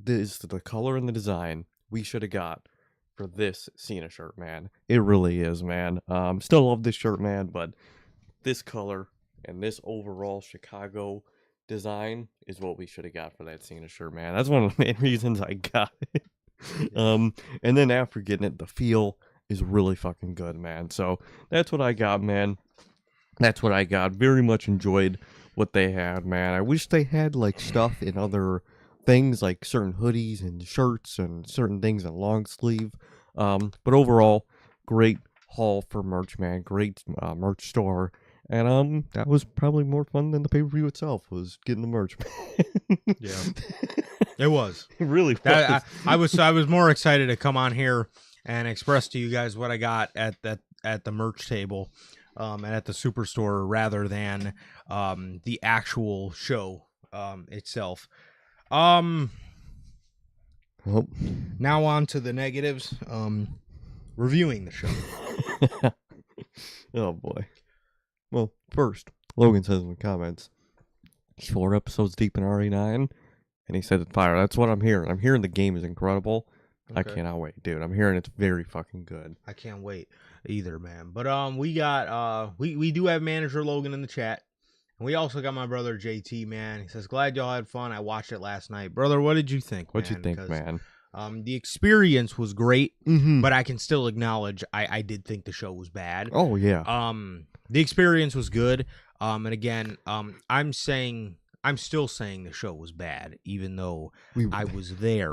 S1: is the color and the design we should have got for this Cena shirt, man. It really is, man. Still love this shirt, man, but this color and this overall Chicago design is what we should have got for that Cena shirt, man. That's one of the main reasons I got it. Yeah. And then after getting it, the feel is really fucking good, man. So that's what I got, man. That's what I got. Very much enjoyed what they had, man. I wish they had like stuff in other things, like certain hoodies and shirts and certain things in long sleeve. But overall, great haul for merch, man. Great merch store. And that was probably more fun than the pay-per-view itself, was getting the merch.
S2: Yeah. It was.
S1: It really was.
S2: I was more excited to come on here and express to you guys what I got at at the merch table and at the Superstore rather than the actual show itself. Now on to the negatives. Reviewing the show.
S1: Oh boy. Well, first, Logan says in the comments, 4 episodes deep in RE9, and he said it's fire. That's what I'm hearing. I'm hearing the game is incredible. Okay. I cannot wait, dude. I'm hearing it's very fucking good.
S2: I can't wait either, man. But we got we do have manager Logan in the chat. And we also got my brother JT, man. He says, glad y'all had fun. I watched it last night. Brother, what did you think,
S1: What'd you think, man?
S2: The experience was great, but I can still acknowledge I did think the show was bad.
S1: Oh, yeah.
S2: The experience was good. And again, I'm still saying the show was bad, even though I was there.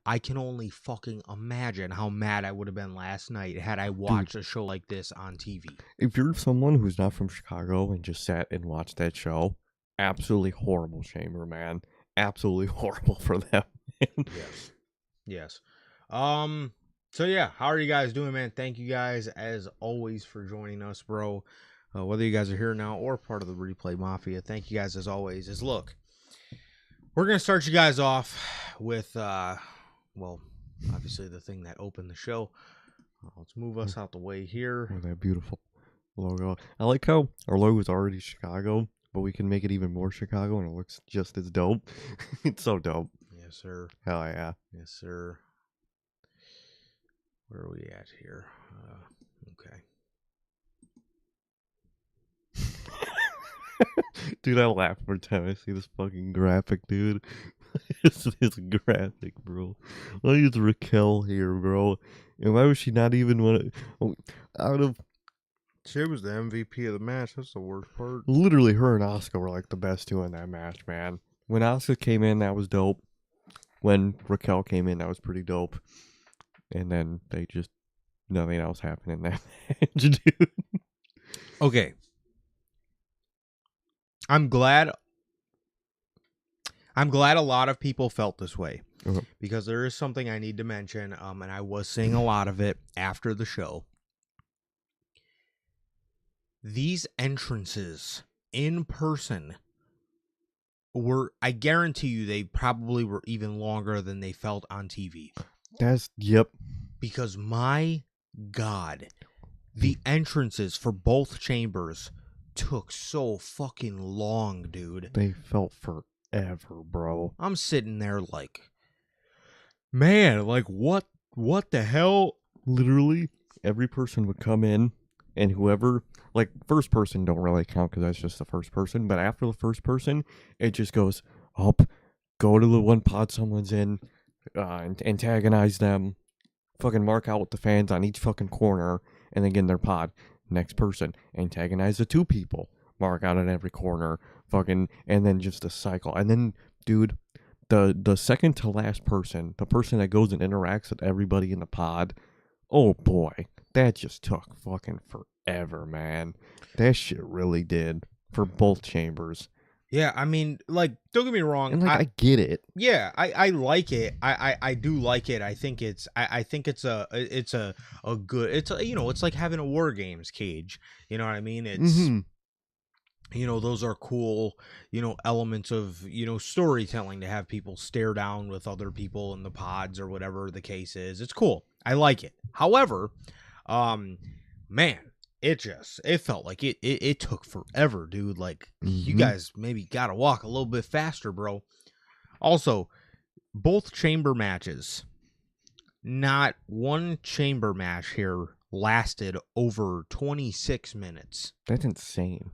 S2: I can only fucking imagine how mad I would have been last night had I watched a show like this on TV.
S1: If you're someone who's not from Chicago and just sat and watched that show, absolutely horrible chamber, man. Absolutely horrible for them.
S2: Yes. So yeah, how are you guys doing, man? Thank you guys as always for joining us, bro. Whether you guys are here now or part of the Replay Mafia, thank you guys as always. Look, we're gonna start you guys off with well, obviously the thing that opened the show. Let's move us out the way here.
S1: Oh, that beautiful logo. I like how our logo is already Chicago, but we can make it even more Chicago and it looks just as dope. It's so dope.
S2: Yes, sir.
S1: Hell yeah.
S2: Yes, sir. Where are we at here? Okay.
S1: Dude, I laugh every time I see this fucking graphic, dude. It's graphic, bro. Why is Raquel here, bro? And why was she not even one of... out of...
S2: She was the MVP of the match. That's the worst part.
S1: Literally, her and Asuka were like the best two in that match, man. When Asuka came in, that was dope. When Raquel came in, that was pretty dope. And then they just... nothing else happened in that match, dude.
S2: Okay. I'm glad a lot of people felt this way because there is something I need to mention, and I was seeing a lot of it after the show. These entrances in person were, I guarantee you, they probably were even longer than they felt on TV.
S1: Yep.
S2: Because my God, the entrances for both chambers took so fucking long, dude.
S1: They felt forever, bro.
S2: I'm sitting there like, man, like what the hell?
S1: Literally, every person would come in, and whoever, like, first person don't really count because that's just the first person, but after the first person, it just goes up, go to the one pod someone's in, antagonize them, fucking mark out with the fans on each fucking corner, and then get in their pod. Next person, antagonize the 2 people, mark out at every corner, fucking, and then just a cycle. And then, dude, the second to last person, the person that goes and interacts with everybody in the pod, oh boy, that just took fucking forever, man. That shit really did for both chambers.
S2: Yeah, I mean, like, don't get me wrong.
S1: And like, I get it.
S2: Yeah, I like it. I do like it. I think it's a good. It's you know, it's like having a War Games cage. You know what I mean? It's you know, those are cool, you know, elements of, you know, storytelling to have people stare down with other people in the pods or whatever the case is. It's cool. I like it. However, man, it felt like it took forever, dude. Like, you guys maybe gotta walk a little bit faster, bro. Also, both chamber matches, not one chamber match here lasted over 26 minutes.
S1: That's insane.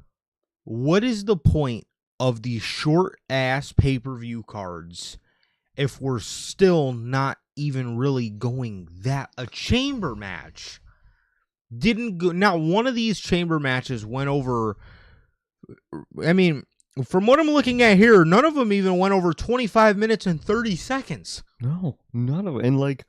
S2: What is the point of these short-ass pay-per-view cards if we're still not even really going that... A chamber match didn't go... Now, one of these chamber matches went over... I mean, from what I'm looking at here, none of them even went over 25 minutes and 30 seconds.
S1: No, none of it. And, like,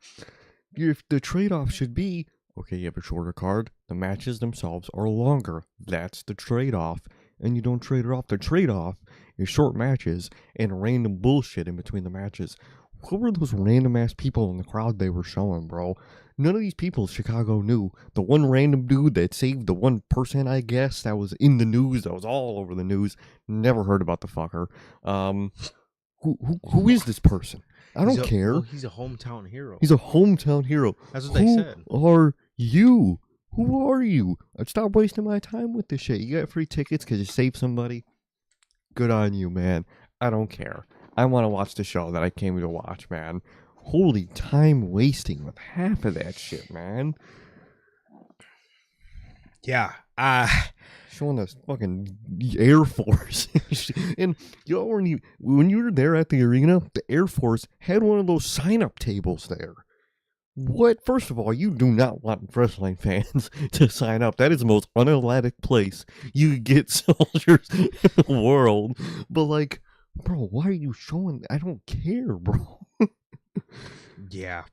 S1: if the trade-off should be, okay, you have a shorter card, the matches themselves are longer. That's the trade-off. And you don't trade it off. The trade-off is short matches and random bullshit in between the matches. who were those random ass people in the crowd they were showing, bro? None of these people Chicago knew. The one random dude that saved the one person, I guess, that was in the news, that was all over the news. Never heard about the fucker. Who is this person? I don't care.
S2: Well, he's a hometown hero.
S1: He's a hometown hero.
S2: That's what they said.
S1: Who are you? Who are you? Stop wasting my time with this shit. You got free tickets because you saved somebody? Good on you, man. I don't care. I want to watch the show that I came to watch, man. Holy time wasting with half of that shit, man.
S2: Yeah.
S1: Showing us fucking Air Force. And y'all weren't even, when you were there at the arena, the Air Force had one of those sign-up tables there. What? First of all, you do not want wrestling fans to sign up. That is the most unathletic place you could get soldiers in the world. But like, bro, why are you showing? I don't care, bro.
S2: Yeah.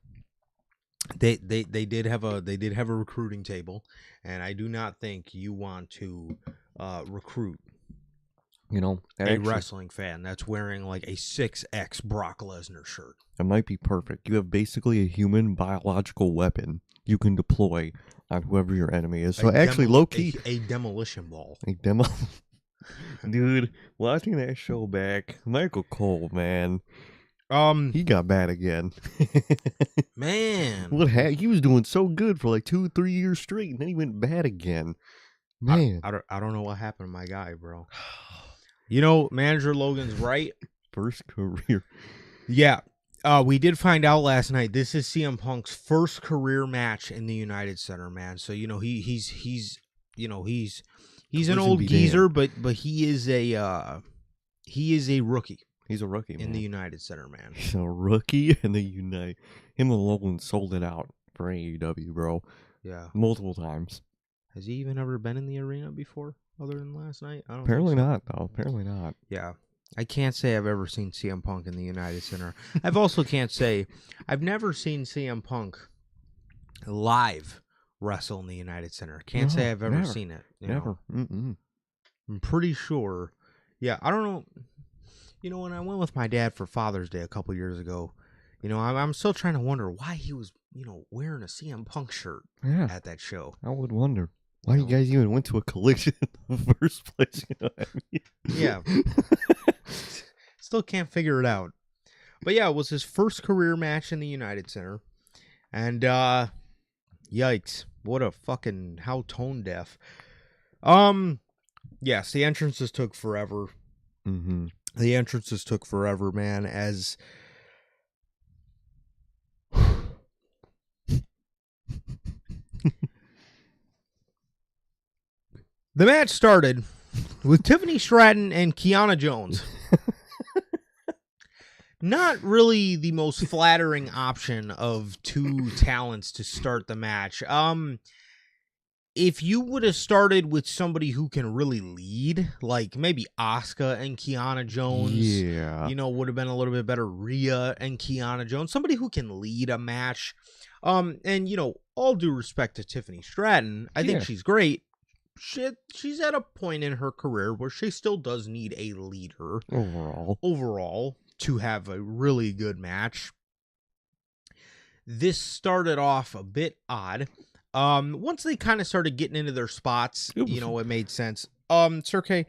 S2: They did have a recruiting table, and I do not think you want to recruit a wrestling fan that's wearing like a 6X Brock Lesnar shirt.
S1: It might be perfect. You have basically a human biological weapon you can deploy on whoever your enemy is. So actually, low key,
S2: a demolition ball.
S1: Dude, watching that show back, Michael Cole, man. He got bad again.
S2: Man.
S1: He was doing so good for like 2-3 years straight, and then he went bad again. Man.
S2: I don't know what happened to my guy, bro. You know, Manager Logan's right.
S1: First career.
S2: Yeah. We did find out last night this is CM Punk's first career match in the United Center, man. So, you know, he's an old geezer, but he is a rookie.
S1: He's a rookie, man.
S2: In the United Center, man.
S1: He's a rookie in the United. Him alone sold it out for AEW, bro.
S2: Yeah.
S1: Multiple times.
S2: Has he even ever been in the arena before, other than last night? I don't
S1: Apparently
S2: think so.
S1: not, though. Apparently not.
S2: Yeah. I can't say I've ever seen CM Punk in the United Center. I've also can't say I've never seen CM Punk live wrestle in the United Center. Can't say I've ever seen it.
S1: Never.
S2: I'm pretty sure. Yeah, I don't know. You know, when I went with my dad for Father's Day a couple years ago, you know, I'm still trying to wonder why he was, you know, wearing a CM Punk shirt at that show.
S1: I would wonder. Why you guys even went to a collision in the first place? You know what I mean?
S2: Yeah. Still can't figure it out. But yeah, it was his first career match in the United Center. And, yikes. What a fucking, how tone deaf. Yes, the entrances took forever.
S1: Mm-hmm.
S2: The entrances took forever, man, as... The match started with Tiffany Stratton and Kiana Jones. Not really the most flattering option of two talents to start the match. If you would have started with somebody who can really lead, like maybe Asuka and Kiana Jones, you know, would have been a little bit better. Rhea and Kiana Jones, somebody who can lead a match. And, you know, all due respect to Tiffany Stratton, I think she's great. She's at a point in her career where she still does need a leader overall to have a really good match. This started off a bit odd. Once they kind of started getting into their spots, you know, it made sense. Sir K,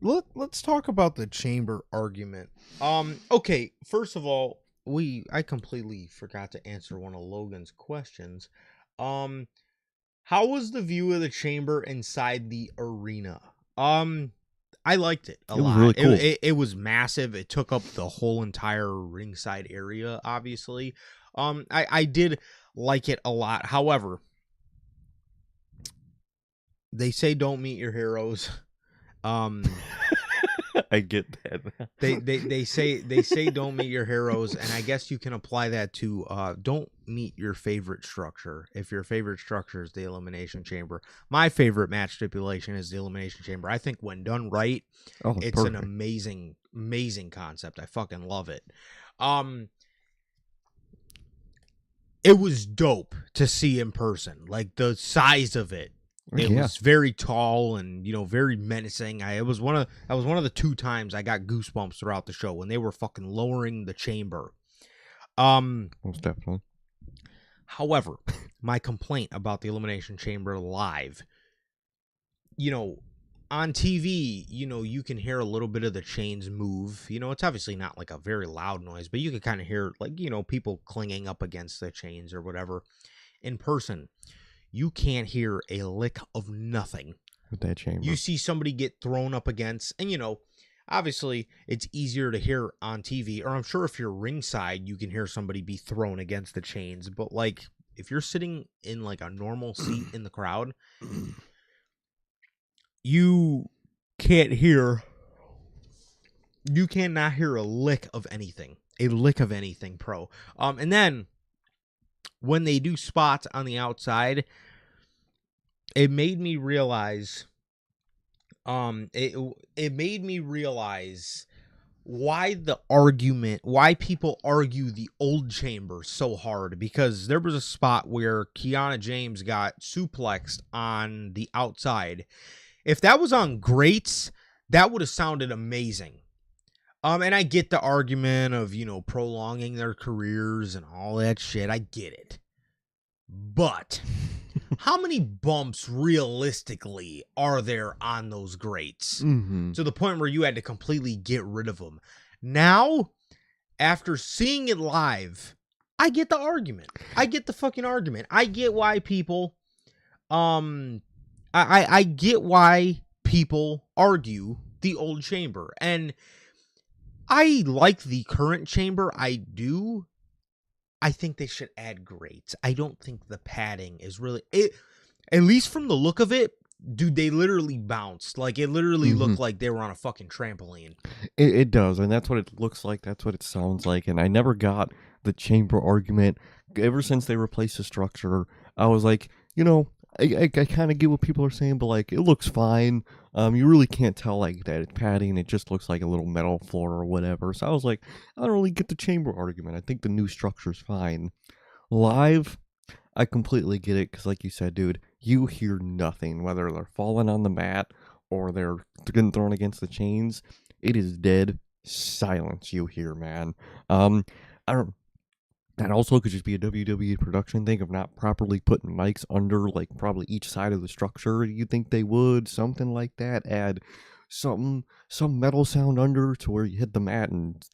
S2: let's talk about the chamber argument. Okay, first of all, I completely forgot to answer one of Logan's questions. How was the view of the chamber inside the arena? I liked it a lot.
S1: Was really cool.
S2: It was massive. It took up the whole entire ringside area, obviously. I did like it a lot. However, they say don't meet your heroes.
S1: I get that.
S2: They say don't meet your heroes, and I guess you can apply that to don't meet your favorite structure. If your favorite structure is the Elimination Chamber, my favorite match stipulation is the Elimination Chamber. I think when done right, it's perfect. An amazing concept. I fucking love it. It was dope to see in person, like the size of it. It was very tall and, you know, very menacing. That was one of the 2 times I got goosebumps throughout the show when they were fucking lowering the chamber.
S1: Most definitely.
S2: However, my complaint about the Elimination Chamber live, on TV, you can hear a little bit of the chains move. It's obviously not like a very loud noise, but you can kind of hear like, people clinging up against the chains or whatever. In person, you can't hear a lick of nothing
S1: with that chamber.
S2: You see somebody get thrown up against, and obviously it's easier to hear on TV, or I'm sure if you're ringside, you can hear somebody be thrown against the chains. But like if you're sitting in like a normal seat in the crowd, you cannot hear a lick of anything. Pro. And then when they do spots on the outside, it made me realize it made me realize why people argue the old chamber so hard, because there was a spot where Kiana James got suplexed on the outside. If that was on grates, that would have sounded amazing. And I get the argument of, prolonging their careers and all that shit. I get it. But how many bumps realistically are there on those grates to the point where you had to completely get rid of them? Now, after seeing it live, I get the argument. I get the fucking argument. I get why people, I get why people argue the old chamber. And I like the current chamber. I do. I think they should add grates. I don't think the padding is really it. At least from the look of it, dude, they literally bounced. Like it literally looked like they were on a fucking trampoline.
S1: It does, and that's what it looks like. That's what it sounds like. And I never got the chamber argument ever since they replaced the structure. I was like, I kind of get what people are saying, but like it looks fine. You really can't tell like that it's padding. It just looks like a little metal floor or whatever. So I was like, I don't really get the chamber argument. I think the new structure's fine. Live, I completely get it, because like you said, dude, you hear nothing, whether they're falling on the mat or they're getting thrown against the chains. It is dead silence you hear, man. That also could just be a WWE production thing of not properly putting mics under, like, probably each side of the structure. You think they would, something like that. Add some metal sound under to where you hit the mat and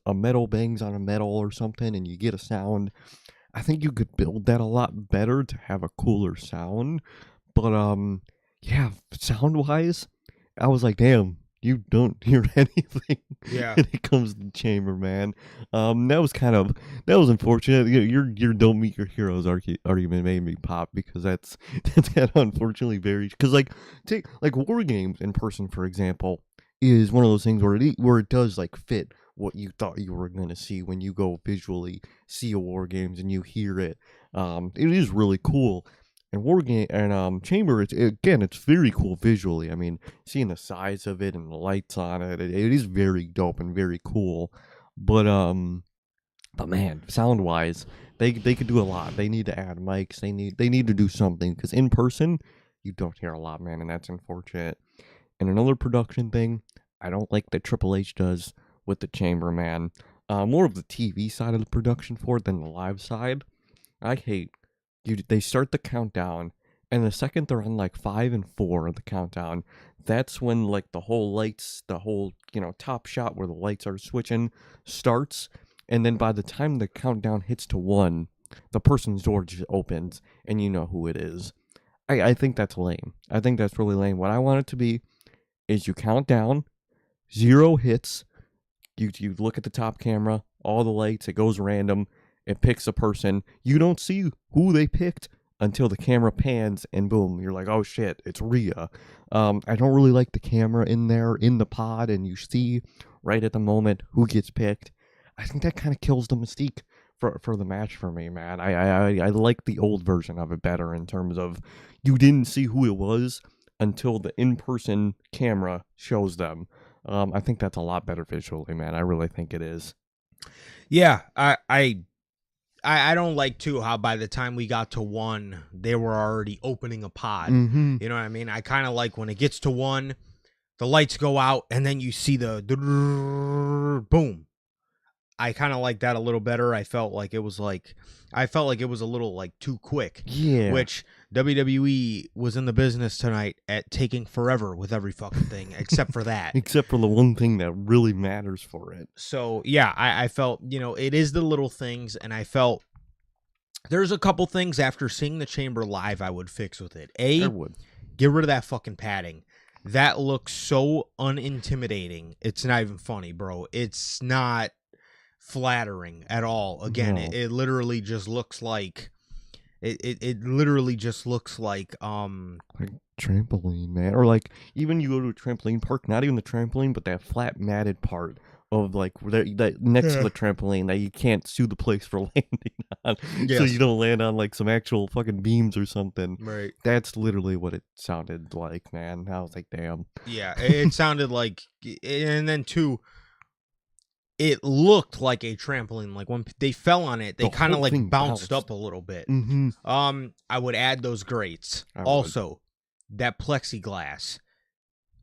S1: a metal bangs on a metal or something and you get a sound. I think you could build that a lot better to have a cooler sound. But, yeah, sound-wise, I was like, damn, you don't hear anything when it comes to the chamber, man. That was unfortunate. Your don't meet your heroes argument made me pop, because that's unfortunately very, because take War Games in person, for example, is one of those things where it does like fit what you thought you were going to see when you go visually see a War Games and you hear it. It is really cool. And War Game and Chamber, it's very cool visually. I mean, seeing the size of it and the lights on it, it is very dope and very cool. But man, sound wise, they could do a lot. They need to add mics. They need to do something, because in person you don't hear a lot, man, and that's unfortunate. And another production thing I don't like that Triple H does with the Chamber, man. More of the TV side of the production for it than the live side. I hate. They start the countdown, and the second they're on like 5 and 4 of the countdown, that's when like the whole lights, the whole top shot where the lights are switching starts, and then by the time the countdown hits to 1, the person's door just opens, and you know who it is. I think that's lame. I think that's really lame. What I want it to be is you count down, 0 hits, you look at the top camera, all the lights, it goes random. It picks a person. You don't see who they picked until the camera pans, and boom, you're like, oh shit, it's Rhea. I don't really like the camera in there, in the pod, and you see right at the moment who gets picked. I think that kind of kills the mystique for the match for me, man. I like the old version of it better, in terms of you didn't see who it was until the in-person camera shows them. I think that's a lot better visually, man. I really think it is.
S2: Yeah, I don't like, too, how by the time we got to 1, they were already opening a pod.
S1: Mm-hmm.
S2: You know what I mean? I kind of like when it gets to 1, the lights go out, and then you see the boom. I kind of like that a little better. I felt like it was a little like too quick.
S1: Yeah.
S2: Which WWE was in the business tonight at taking forever with every fucking thing, except for that.
S1: Except for the one thing that really matters for it.
S2: So yeah, I felt, it is the little things, and I felt there's a couple things after seeing the Chamber live I would fix with it.
S1: I would.
S2: Get rid of that fucking padding. That looks so unintimidating. It's not even funny, bro. It's not flattering at all. Again,
S1: No.
S2: it literally just looks like it literally just looks like
S1: trampoline, man. Or like even you go to a trampoline park, not even the trampoline, but that flat matted part of like that next to the trampoline that you can't sue the place for landing on.
S2: Yes.
S1: So you don't land on like some actual fucking beams or something.
S2: Right.
S1: That's literally what it sounded like, man. I was like, damn.
S2: Yeah, it sounded like, and then too, it looked like a trampoline. Like when they fell on it, they kind of like bounced up a little bit.
S1: Mm-hmm.
S2: I would add those grates.
S1: I
S2: Also, that plexiglass.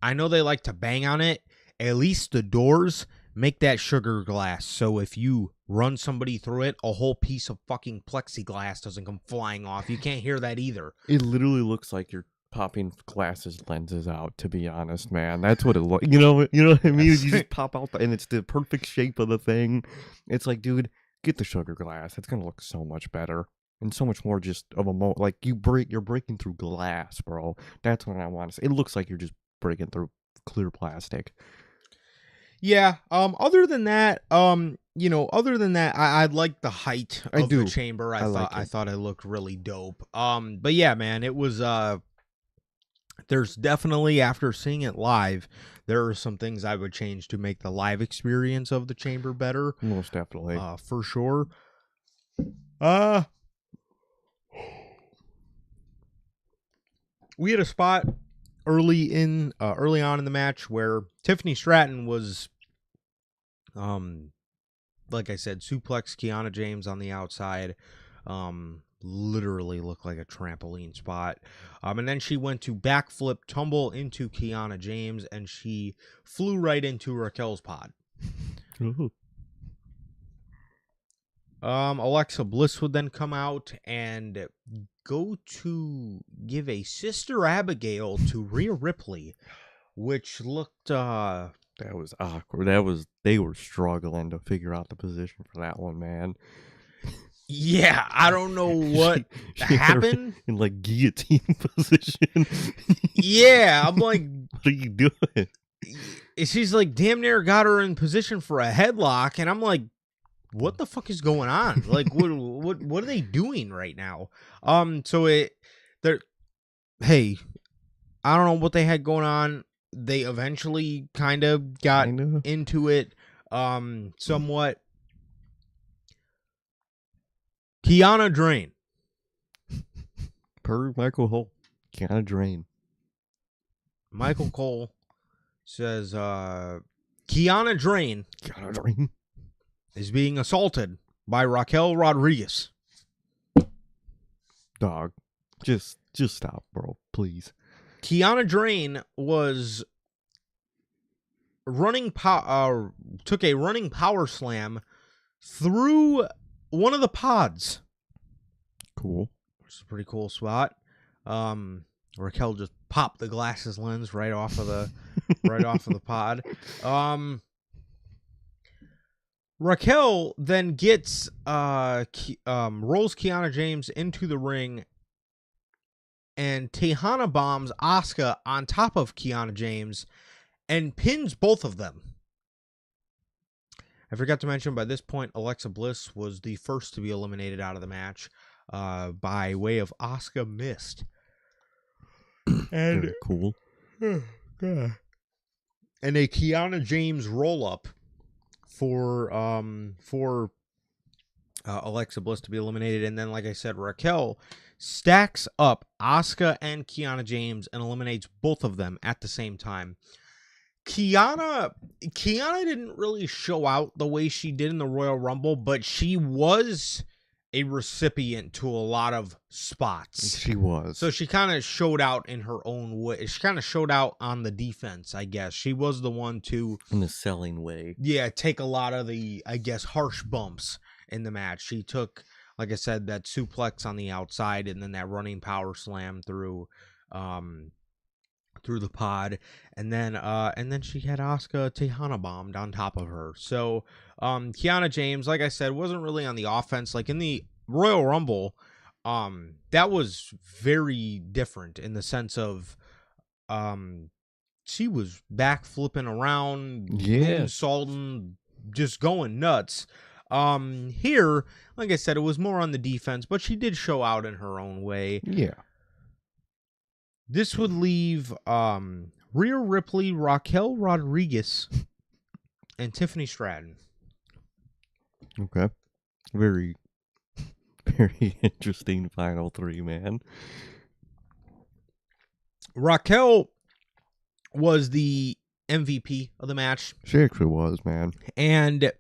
S2: I know they like to bang on it. At least the doors make that sugar glass. So if you run somebody through it, a whole piece of fucking plexiglass doesn't come flying off. You can't hear that either.
S1: It literally looks like you're popping glasses lenses out, to be honest, man. That's what it looks. You know what I mean? You just pop out and it's the perfect shape of the thing. It's like, dude, get the sugar glass. It's gonna look so much better and so much more just of a like you're breaking through glass, bro. That's what I want to say. It looks like you're just breaking through clear plastic.
S2: Yeah. Other than that, I like the height of the chamber. I thought it looked really dope. But yeah, man, it was there's definitely, after seeing it live, there are some things I would change to make the live experience of the chamber better.
S1: Most definitely.
S2: For sure. We had a spot early on in the match where Tiffany Stratton was, like I said, suplex Kiana James on the outside. Literally looked like a trampoline spot. And then she went to backflip tumble into Kiana James, and she flew right into Raquel's pod.
S1: Ooh.
S2: Alexa Bliss would then come out and go to give a Sister Abigail to Rhea Ripley, which looked
S1: that was awkward. They were struggling to figure out the position for that one, man.
S2: Yeah, I don't know what happened.
S1: In like guillotine position.
S2: Yeah, I'm like,
S1: what are you doing?
S2: She's like damn near got her in position for a headlock, and I'm like, what the fuck is going on? Like, what are they doing right now? Hey, I don't know what they had going on. They eventually kind of got into it, somewhat. Kiana Drain.
S1: Per Michael Cole, Kiana Drain.
S2: Michael Cole says, Kiana Drain is being assaulted by Raquel Rodriguez.
S1: Dog, just stop, bro, please.
S2: Kiana Drain was took a running power slam through one of the pods.
S1: Cool.
S2: Which is a pretty cool spot. Raquel just popped the glasses lens right off of the pod. Raquel then gets rolls Kiana James into the ring and Tejana bombs Asuka on top of Kiana James and pins both of them. I forgot to mention, by this point, Alexa Bliss was the first to be eliminated out of the match by way of Asuka missed. And
S1: very cool.
S2: And a Kiana James roll-up for Alexa Bliss to be eliminated. And then, like I said, Raquel stacks up Asuka and Kiana James and eliminates both of them at the same time. Kiana didn't really show out the way she did in the Royal Rumble, but she was a recipient to a lot of spots.
S1: She was.
S2: So she kind of showed out in her own way. She kind of showed out on the defense, I guess. She was the one to,
S1: in the selling way.
S2: Yeah, take a lot of the, I guess, harsh bumps in the match. She took, like I said, that suplex on the outside and then that running power slam through the pod, and then she had Asuka Tejana bombed on top of her. So Kiana James, like I said, wasn't really on the offense. Like in the Royal Rumble, that was very different in the sense of she was back flipping around, moonsaulting, just going nuts. Here, like I said, it was more on the defense, but she did show out in her own way.
S1: Yeah.
S2: This would leave Rhea Ripley, Raquel Rodriguez, and Tiffany Stratton.
S1: Okay. Very, very interesting final three, man.
S2: Raquel was the MVP of the match.
S1: She actually was, man.
S2: And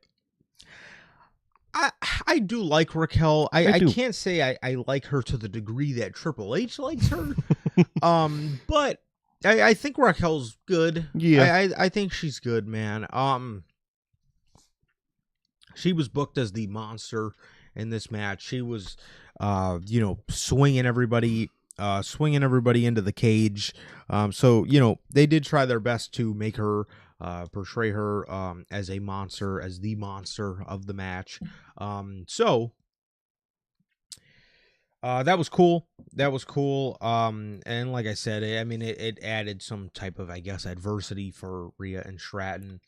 S2: I do like Raquel. I can't say I like her to the degree that Triple H likes her. But I think Raquel's good.
S1: Yeah.
S2: I think she's good, man. She was booked as the monster in this match. She was, swinging everybody into the cage. So, they did try their best to make her portray her as a monster, as the monster of the match. So that was cool. And like I said, I mean, it added some type of, I guess, adversity for Rhea and Stratton.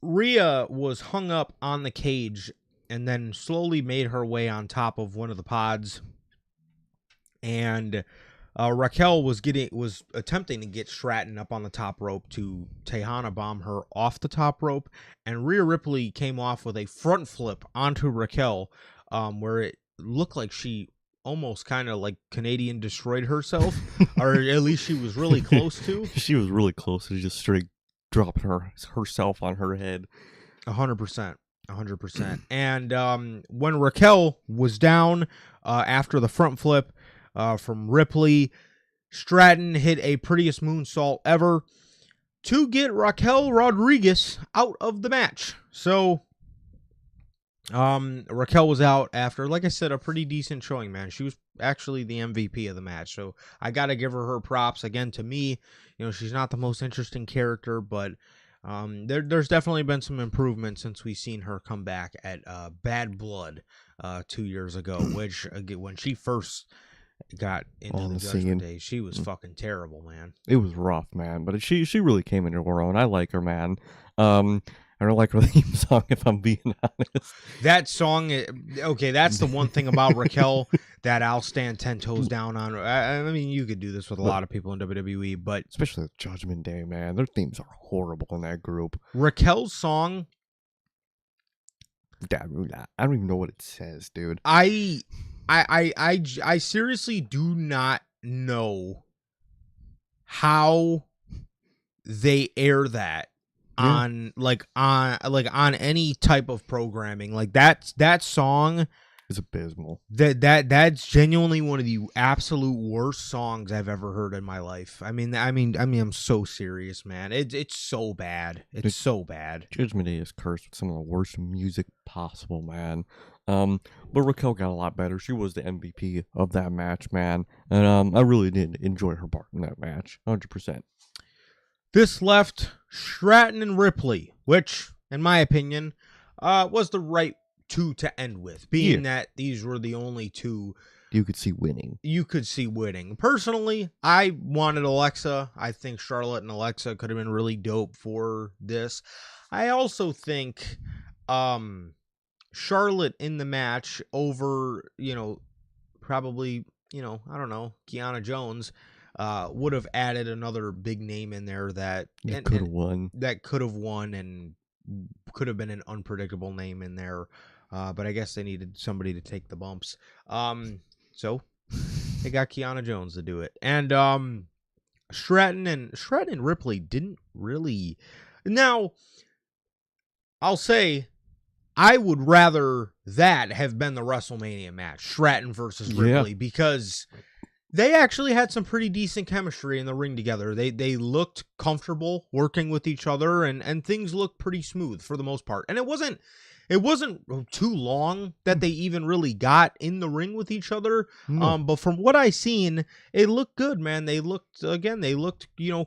S2: Rhea was hung up on the cage and then slowly made her way on top of one of the pods. And Raquel was attempting to get Stratton up on the top rope to Tejana bomb her off the top rope. And Rhea Ripley came off with a front flip onto Raquel, where it looked like she almost kind of like Canadian destroyed herself, or at least she was really close to.
S1: She was really close to just straight dropping herself on her head.
S2: 100%. And when Raquel was down after the front flip from Ripley, Stratton hit a prettiest moonsault ever to get Raquel Rodriguez out of the match. So Raquel was out after, like I said, a pretty decent showing, man. She was actually the MVP of the match. So I got to give her props. Again, to me, she's not the most interesting character, but there's definitely been some improvement since we've seen her come back at Bad Blood 2 years ago, which when she first got into the Judgment Day, she was fucking terrible, man.
S1: It was rough, man, but she really came into her own. I like her, man. I don't like her theme song, if I'm being honest.
S2: That song, okay, that's the one thing about Raquel that I'll stand 10 toes down on. I mean, you could do this with a lot of people in WWE, but
S1: especially the Judgment Day, man. Their themes are horrible in that group.
S2: Raquel's song,
S1: I don't even know what it says, dude.
S2: I seriously do not know how they air that on any type of programming. Like that song
S1: is abysmal.
S2: That's genuinely one of the absolute worst songs I've ever heard in my life. I mean I'm so serious, man. It's so bad. It's so bad.
S1: Judgment Day is cursed with some of the worst music possible, man. But Raquel got a lot better. She was the MVP of that match, man. And I really did enjoy her part in that match. 100%.
S2: This left Stratton and Ripley, which, in my opinion, was the right two to end with, being that these were the only two
S1: you could see winning. Personally, I wanted Alexa. I think Charlotte and Alexa could have been really dope for this. I also think Charlotte in the match over, probably, I don't know, Kiana Jones, would have added another big name in there that could have won.
S2: That could have won and could have been an unpredictable name in there. But I guess they needed somebody to take the bumps. So they got Kiana Jones to do it. And Stratton and Ripley didn't really. Now, I'll say I would rather that have been the WrestleMania match, Stratton versus Ripley, because they actually had some pretty decent chemistry in the ring together. They looked comfortable working with each other, and things looked pretty smooth for the most part. And it wasn't too long that they even really got in the ring with each other.
S1: No.
S2: But from what I seen, it looked good, man. They looked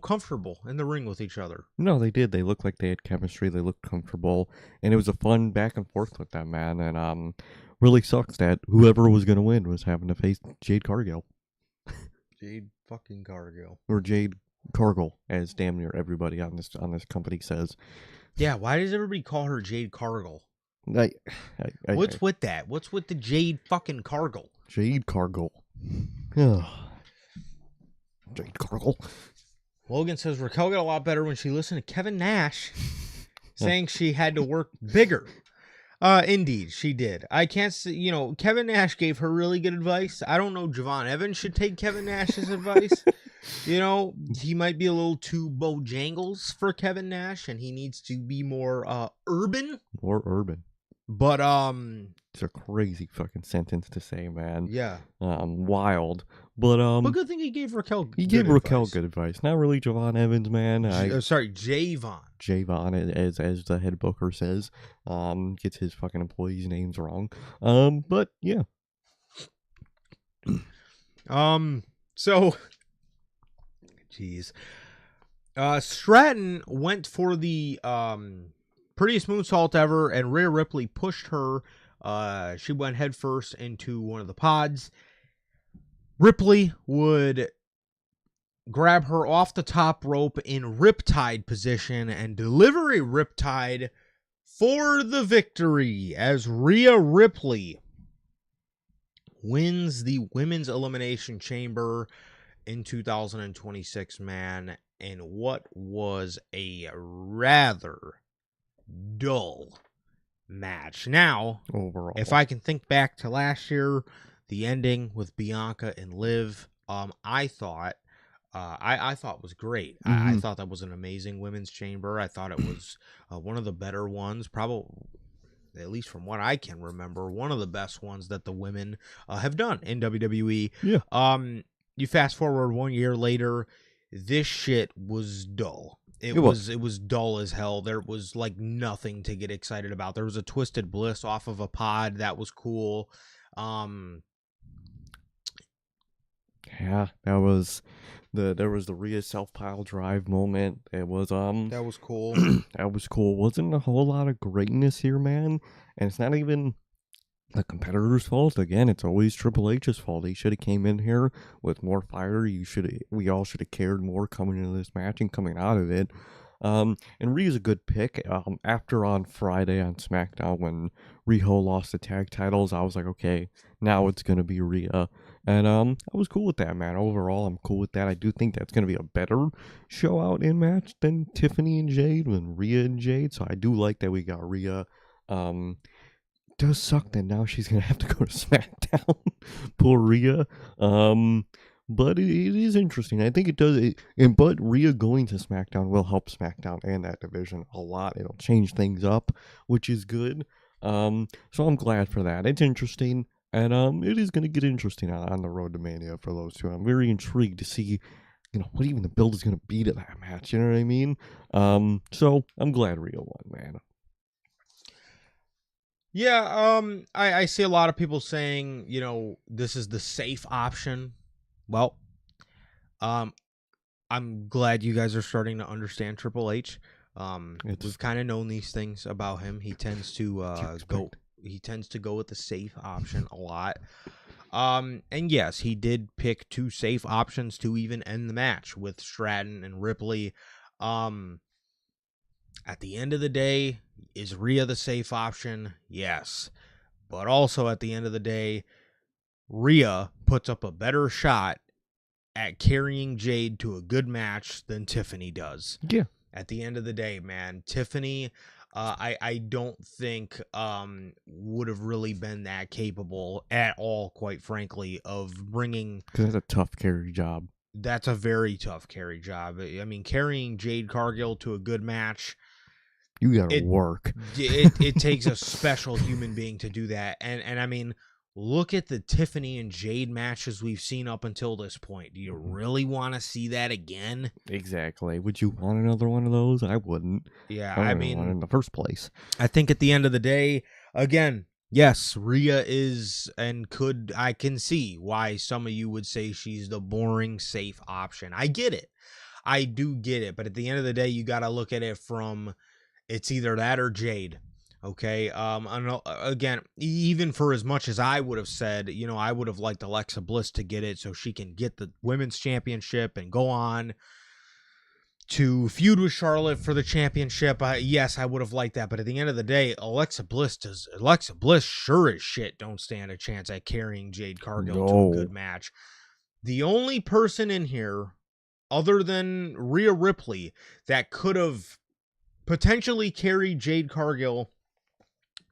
S2: comfortable in the ring with each other.
S1: No, they did. They looked like they had chemistry. They looked comfortable, and it was a fun back and forth with them, man. And really sucks that whoever was gonna win was having to face Jade Cargill.
S2: Jade fucking Cargill.
S1: Or Jade Cargill, as damn near everybody on this company says.
S2: Yeah, why does everybody call her Jade Cargill?
S1: What's
S2: with that? What's with the Jade fucking Cargill?
S1: Jade Cargill. Jade Cargill.
S2: Logan says Raquel got a lot better when she listened to Kevin Nash saying she had to work bigger. Indeed, she did. I can't see, Kevin Nash gave her really good advice. I don't know Javon Evans should take Kevin Nash's advice. He might be a little too Bojangles for Kevin Nash, and he needs to be more urban.
S1: More urban.
S2: But
S1: it's a crazy fucking sentence to say, man.
S2: Yeah.
S1: Wild. But
S2: good thing he gave Raquel.
S1: He gave Raquel good advice. Not really Javon Evans, man.
S2: Javon.
S1: Javon, as the head booker says, gets his fucking employees' names wrong. But yeah.
S2: So, jeez. Stratton went for the prettiest moonsault ever, and Rhea Ripley pushed her. She went headfirst into one of the pods. Ripley would grab her off the top rope in riptide position and deliver a riptide for the victory as Rhea Ripley wins the Women's Elimination Chamber in 2026, man, in what was a rather dull match. Now,
S1: overall,
S2: if I can think back to last year, the ending with Bianca and Liv, I thought was great.
S1: Mm-hmm.
S2: I thought that was an amazing women's chamber. I thought it was one of the better ones, probably, at least from what I can remember, one of the best ones that the women have done in WWE.
S1: Yeah.
S2: You fast forward 1 year later, this shit was dull. It was dull as hell. There was like nothing to get excited about. There was a Twisted Bliss off of a pod that was cool.
S1: Yeah, there was the Rhea self pile drive moment. It was
S2: that was cool.
S1: That was cool. Wasn't a whole lot of greatness here, man. And it's not even the competitor's fault. Again, it's always Triple H's fault. He should have came in here with more fire. We all should have cared more coming into this match and coming out of it. And Rhea's a good pick. After on Friday on SmackDown when Riho lost the tag titles, I was like, okay, now it's gonna be Rhea. And I was cool with that, man. Overall, I'm cool with that. I do think that's gonna be a better show out in match than Tiffany and Jade, than Rhea and Jade. So I do like that we got Rhea. Does suck that now she's gonna have to go to SmackDown. Poor Rhea. But it is interesting. I think it does. But Rhea going to SmackDown will help SmackDown and that division a lot. It'll change things up, which is good. So I'm glad for that. It's interesting, and it is gonna get interesting on the road to Mania for those two. I'm very intrigued to see, what even the build is gonna be to that match. You know what I mean? So I'm glad Rhea won, man.
S2: Yeah, I see a lot of people saying, this is the safe option. Well, I'm glad you guys are starting to understand Triple H. We've kind of known these things about him. He tends to go with the safe option a lot. And yes, he did pick two safe options to even end the match with Stratton and Ripley. At the end of the day, is Rhea the safe option? Yes. But also at the end of the day, Rhea puts up a better shot at carrying Jade to a good match than Tiffany does.
S1: Yeah.
S2: At the end of the day, man, Tiffany, I don't think would have really been that capable at all, quite frankly, of bringing...
S1: Because that's a tough carry job.
S2: That's a very tough carry job. I mean, carrying Jade Cargill to a good match,
S1: You gotta work.
S2: It takes a special human being to do that. And I mean, look at the Tiffany and Jade matches we've seen up until this point. Do you really want to see that again?
S1: Exactly. Would you want another one of those? I wouldn't.
S2: Yeah,
S1: I
S2: I
S1: wouldn't want it
S2: mean,
S1: in the first place.
S2: I think at the end of the day, again, yes, Rhea is I can see why some of you would say she's the boring, safe option. I get it. I do get it. But at the end of the day, you got to look at it from it's either that or Jade. Okay. Again, even for as much as I would have said, I would have liked Alexa Bliss to get it so she can get the women's championship and go on to feud with Charlotte for the championship. Yes, I would have liked that. But at the end of the day, Alexa Bliss sure as shit don't stand a chance at carrying Jade Cargill to a good match. The only person in here, other than Rhea Ripley, that could have potentially carried Jade Cargill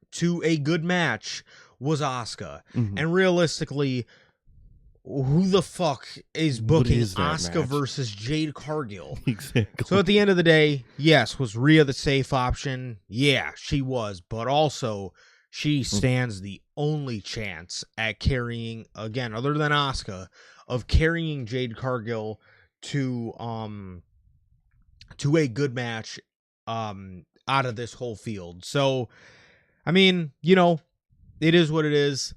S2: to a good match was Asuka.
S1: Mm-hmm.
S2: And realistically, who the fuck is booking Asuka versus Jade Cargill?
S1: Exactly.
S2: So at the end of the day, yes, was Rhea the safe option? Yeah, she was. But also, she stands the only chance at carrying, again, other than Asuka, of carrying Jade Cargill to a good match out of this whole field. So, I mean, it is what it is.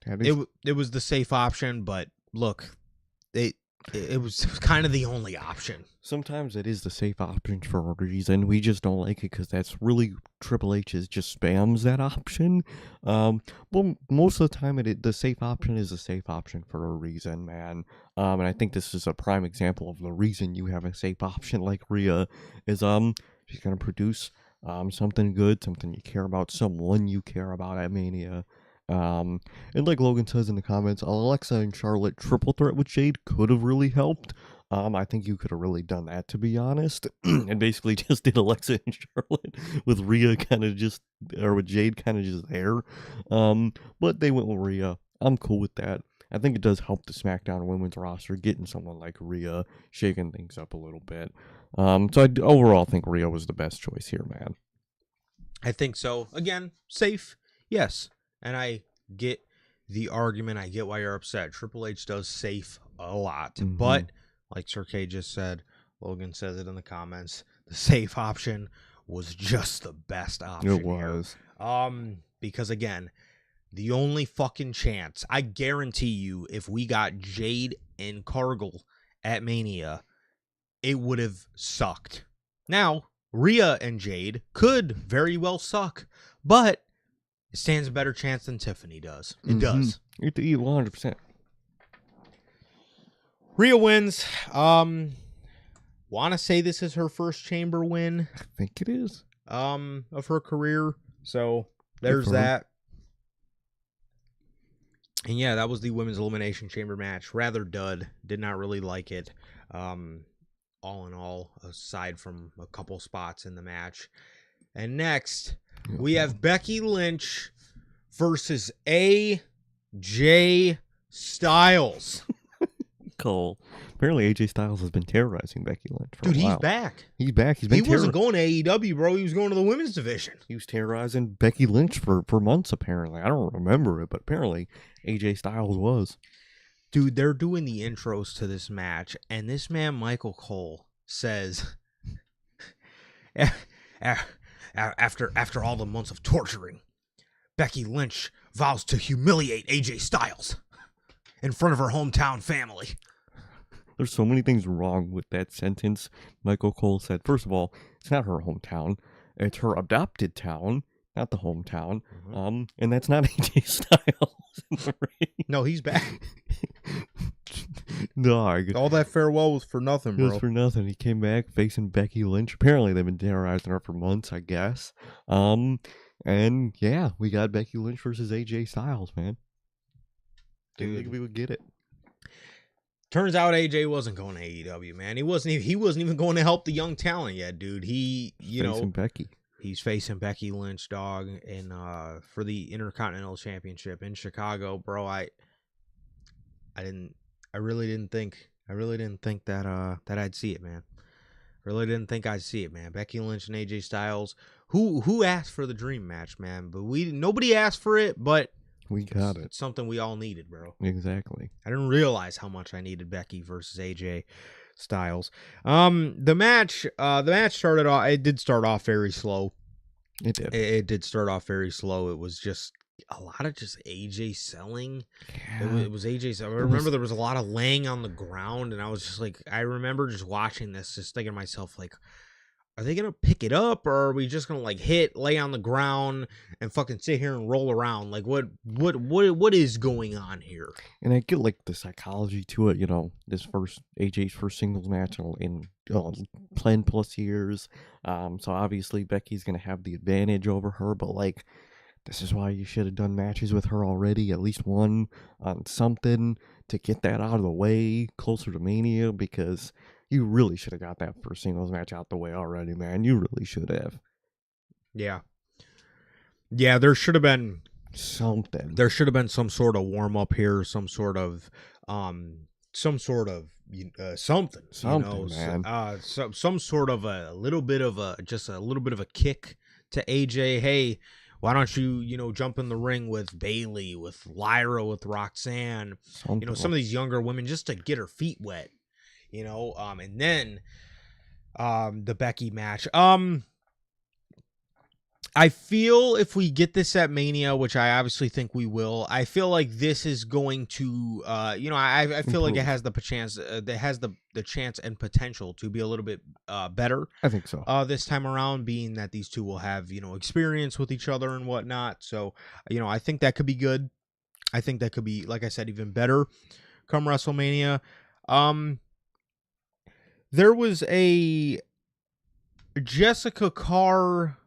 S2: It was the safe option, but look, it was kind of the only option.
S1: Sometimes it is the safe option for a reason. We just don't like it because that's really Triple H just spams that option. Well, most of the time, the safe option is a safe option for a reason, man. And I think this is a prime example of the reason you have a safe option like Rhea is she's gonna produce something good, something you care about, someone you care about at Mania. And like Logan says in the comments, Alexa and Charlotte triple threat with Jade could have really helped. I think you could have really done that, to be honest, and basically just did Alexa and Charlotte with Rhea with Jade kind of just there. But they went with Rhea. I'm cool with that. I think it does help the SmackDown women's roster getting someone like Rhea, shaking things up a little bit. So I overall think Rhea was the best choice here, man.
S2: I think so. Again, safe, yes. And I get the argument. I get why you're upset. Triple H does safe a lot. Mm-hmm. But, like Sir K just said, Logan says it in the comments, the safe option was just the best option.
S1: It was.
S2: Here. Because, again, the only fucking chance, I guarantee you, if we got Jade and Cargill at Mania, it would have sucked. Now, Rhea and Jade could very well suck, but it stands a better chance than Tiffany does. It does.
S1: 100%.
S2: Rhea wins. Want to say this is her first chamber win.
S1: I think it is.
S2: Of her career. So there's that. And yeah, that was the women's elimination chamber match. Rather dud. Did not really like it. All in all, aside from a couple spots in the match. And next, we have Becky Lynch versus AJ Styles.
S1: Cole. Apparently AJ Styles has been terrorizing Becky Lynch for a while.
S2: He's back.
S1: He's back.
S2: He wasn't going to AEW, bro. He was going to the women's division.
S1: He was terrorizing Becky Lynch for months, apparently. I don't remember it, but apparently AJ Styles was.
S2: Dude, they're doing the intros to this match, and this man, Michael Cole, says, after all the months of torturing, Becky Lynch vows to humiliate AJ Styles in front of her hometown family.
S1: There's so many things wrong with that sentence. Michael Cole said, first of all, it's not her hometown. It's her adopted town, not the hometown. Mm-hmm. And that's not AJ Styles.
S2: No, he's back.
S1: Dog.
S2: All that farewell was for nothing, bro.
S1: It was for nothing. He came back facing Becky Lynch. Apparently, they've been terrorizing her for months, I guess. And yeah, we got Becky Lynch versus AJ Styles, man. Didn't think we would get it.
S2: Turns out AJ wasn't going to AEW, man. He wasn't even going to help the young talent yet, dude. Facing
S1: Becky.
S2: He's facing Becky Lynch, dog, and for the Intercontinental Championship in Chicago, bro. I really didn't think that I'd see it, man. Really didn't think I'd see it, man. Becky Lynch and AJ Styles, Who asked for the dream match, man? But nobody asked for it, but
S1: we got it.
S2: It's something we all needed, bro.
S1: Exactly.
S2: I didn't realize how much I needed Becky versus AJ Styles. The match started off. It did start off very slow.
S1: It did.
S2: It did start off very slow. It was just a lot of just AJ selling.
S1: Yeah.
S2: It was AJ. I remember there was a lot of laying on the ground, and I was just like, I remember just watching this, just thinking to myself, like, are they gonna pick it up, or are we just gonna like lay on the ground and fucking sit here and roll around? Like, what is going on here?
S1: And I get like the psychology to it, this AJ's first singles match in 10+ years. So obviously Becky's gonna have the advantage over her, but like, this is why you should have done matches with her already, at least one on something to get that out of the way closer to Mania, because you really should have got that first singles match out the way already, man. You really should have.
S2: Yeah. Yeah, there should have been
S1: something.
S2: There should have been some sort of warm up here, some sort of something,
S1: man.
S2: Some sort of a little bit of a kick to AJ. Hey, why don't you, jump in the ring with Bayley, with Lyra, with Roxanne,
S1: Something.
S2: Some of these younger women, just to get her feet wet, and then the Becky match. I feel if we get this at Mania, which I obviously think we will, I feel like this is going to, I feel like it has the chance, the chance and potential to be a little bit better.
S1: I think so.
S2: This time around, being that these two will have, experience with each other and whatnot. So, I think that could be good. I think that could be, like I said, even better come WrestleMania. There was a Jessica Carr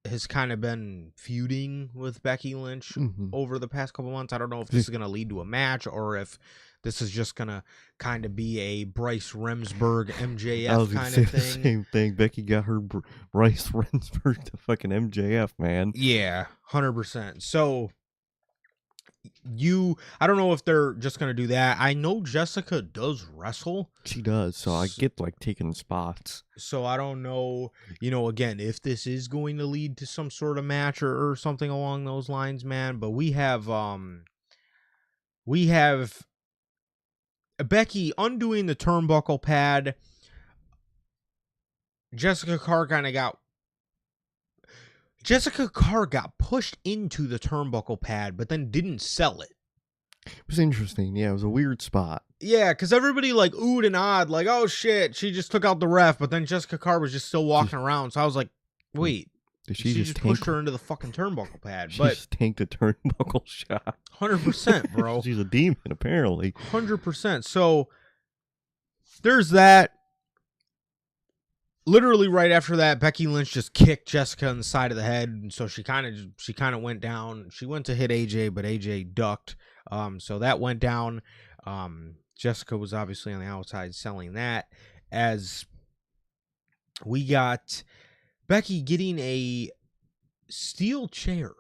S2: has kind of been feuding with Becky Lynch over the past couple months. I don't know if this is going to lead to a match or if this is just going to kind of be a Bryce Remsburg MJF kind of thing.
S1: Same thing. Becky got her Bryce Remsburg to fucking MJF, man.
S2: Yeah, 100%. So I don't know if they're just going to do that. I know Jessica does wrestle.
S1: She does, so I get like taking spots.
S2: So I don't know, again, if this is going to lead to some sort of match or something along those lines, man. But we have Becky undoing the turnbuckle pad. Jessica Carr got pushed into the turnbuckle pad, but then didn't sell it.
S1: It was interesting. Yeah, it was a weird spot.
S2: Yeah, because everybody like oohed and awed, like, oh shit, she just took out the ref, but then Jessica Carr was just still walking around. So I was like, wait,
S1: did
S2: she just pushed her into the fucking turnbuckle pad?
S1: She just tanked a turnbuckle shot.
S2: 100%, bro.
S1: She's a demon, apparently.
S2: 100%. So there's that. Literally right after that, Becky Lynch just kicked Jessica in the side of the head, and so she kind of went down. She went to hit AJ, but AJ ducked. So that went down. Jessica was obviously on the outside selling that, as we got Becky getting a steel chair,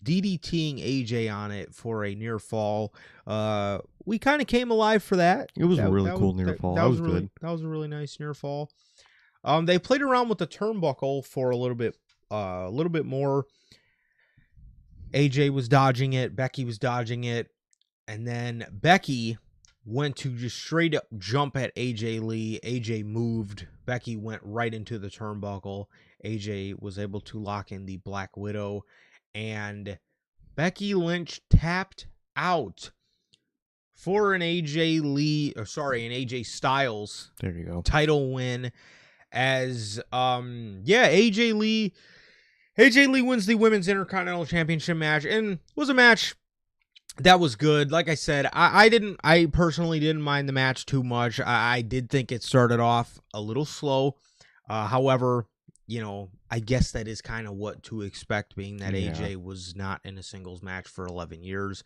S2: DDTing AJ on it for a near fall. We kind of came alive for that.
S1: It was a really cool near fall. That was good.
S2: That was a really nice near fall. They played around with the turnbuckle for a little bit more. AJ was dodging it, Becky was dodging it, and then Becky went to just straight up jump at AJ Lee. AJ moved. Becky went right into the turnbuckle. AJ was able to lock in the Black Widow, and Becky Lynch tapped out for an AJ Styles
S1: there you go
S2: title win. As AJ Lee wins the Women's Intercontinental Championship match, and it was a match that was good. Like I said, I personally didn't mind the match too much. I did think it started off a little slow. However, I guess that is kind of what to expect, being that AJ was not in a singles match for 11 years.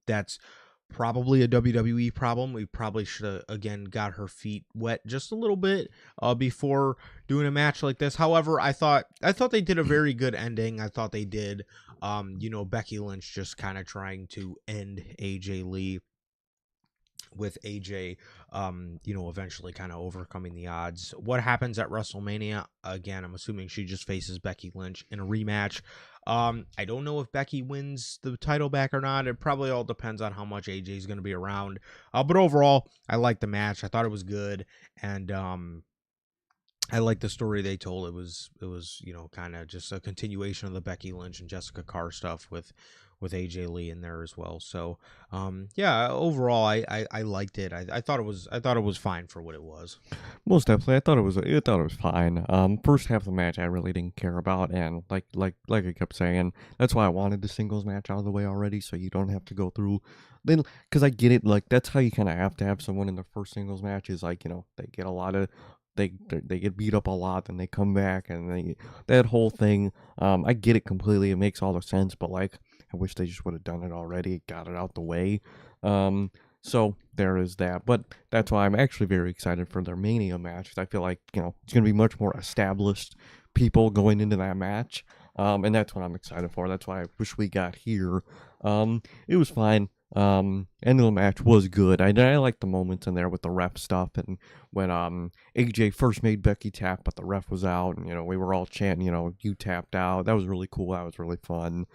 S2: That's probably a WWE problem. We probably should have, again, got her feet wet just a little bit before doing a match like this. However, I thought they did a very good ending. I thought they did, Becky Lynch just kind of trying to end AJ Lee with AJ, eventually kind of overcoming the odds. What happens at WrestleMania? Again, I'm assuming she just faces Becky Lynch in a rematch. I don't know if Becky wins the title back or not. It probably all depends on how much AJ is going to be around. But overall, I liked the match. I thought it was good, and I like the story they told. It was kind of just a continuation of the Becky Lynch and Jessica Carr stuff with AJ Lee in there as well. So overall I liked it. I thought it was fine for what it was.
S1: Most definitely, I thought it was fine. First half of the match I really didn't care about, and like I kept saying, that's why I wanted the singles match out of the way already, so you don't have to go through. Then, because I get it, like that's how you kind of have to have someone in the first singles match is like they get a lot of. They get beat up a lot, and they come back, and that whole thing. I get it completely. It makes all the sense, but like I wish they just would have done it already, got it out the way. So there is that. But that's why I'm actually very excited for their Mania match. I feel like it's going to be much more established people going into that match, and that's what I'm excited for. That's why I wish we got here. It was fine. End of the match was good. I like the moments in there with the ref stuff, and when AJ first made Becky tap, but the ref was out, and we were all chanting, you tapped out. That was really cool. That was really fun.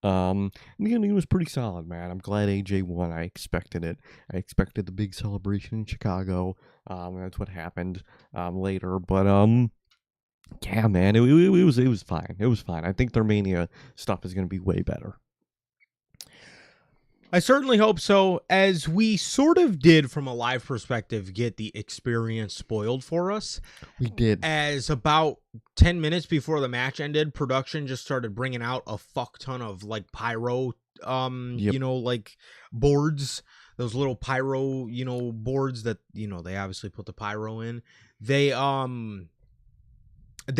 S1: He was pretty solid, man. I'm glad AJ won. I expected it. I expected the big celebration in Chicago. That's what happened later, but yeah, man, it was fine. It was fine. I think their Mania stuff is gonna be way better.
S2: I certainly hope so, as we sort of did from a live perspective get the experience spoiled for us.
S1: We did.
S2: As about 10 minutes before the match ended, production just started bringing out a fuck ton of like pyro, like boards, those little pyro, boards that, they obviously put the pyro in. They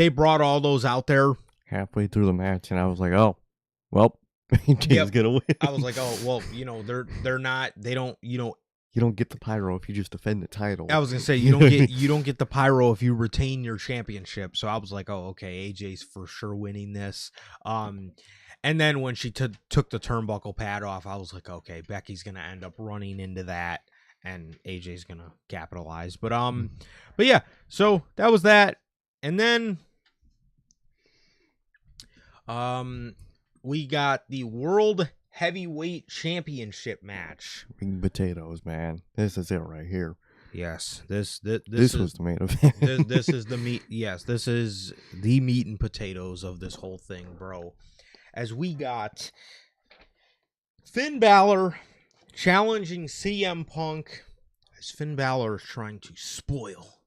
S2: brought all those out there
S1: Halfway through the match, and I was like, oh, well. AJ's gonna win.
S2: I was like, oh well, they're not. They don't.
S1: You don't get the pyro if you just defend the title.
S2: I was gonna say you don't get the pyro if you retain your championship. So I was like, oh okay, AJ's for sure winning this. And then when she took the turnbuckle pad off, I was like, okay, Becky's gonna end up running into that, and AJ's gonna capitalize. But yeah. So that was that, and then we got the World Heavyweight Championship match.
S1: Big potatoes, man. This is it right here.
S2: Yes, this
S1: was the main event.
S2: this is the meat. Yes, this is the meat and potatoes of this whole thing, bro. As we got Finn Balor challenging CM Punk, as Finn Balor is trying to spoil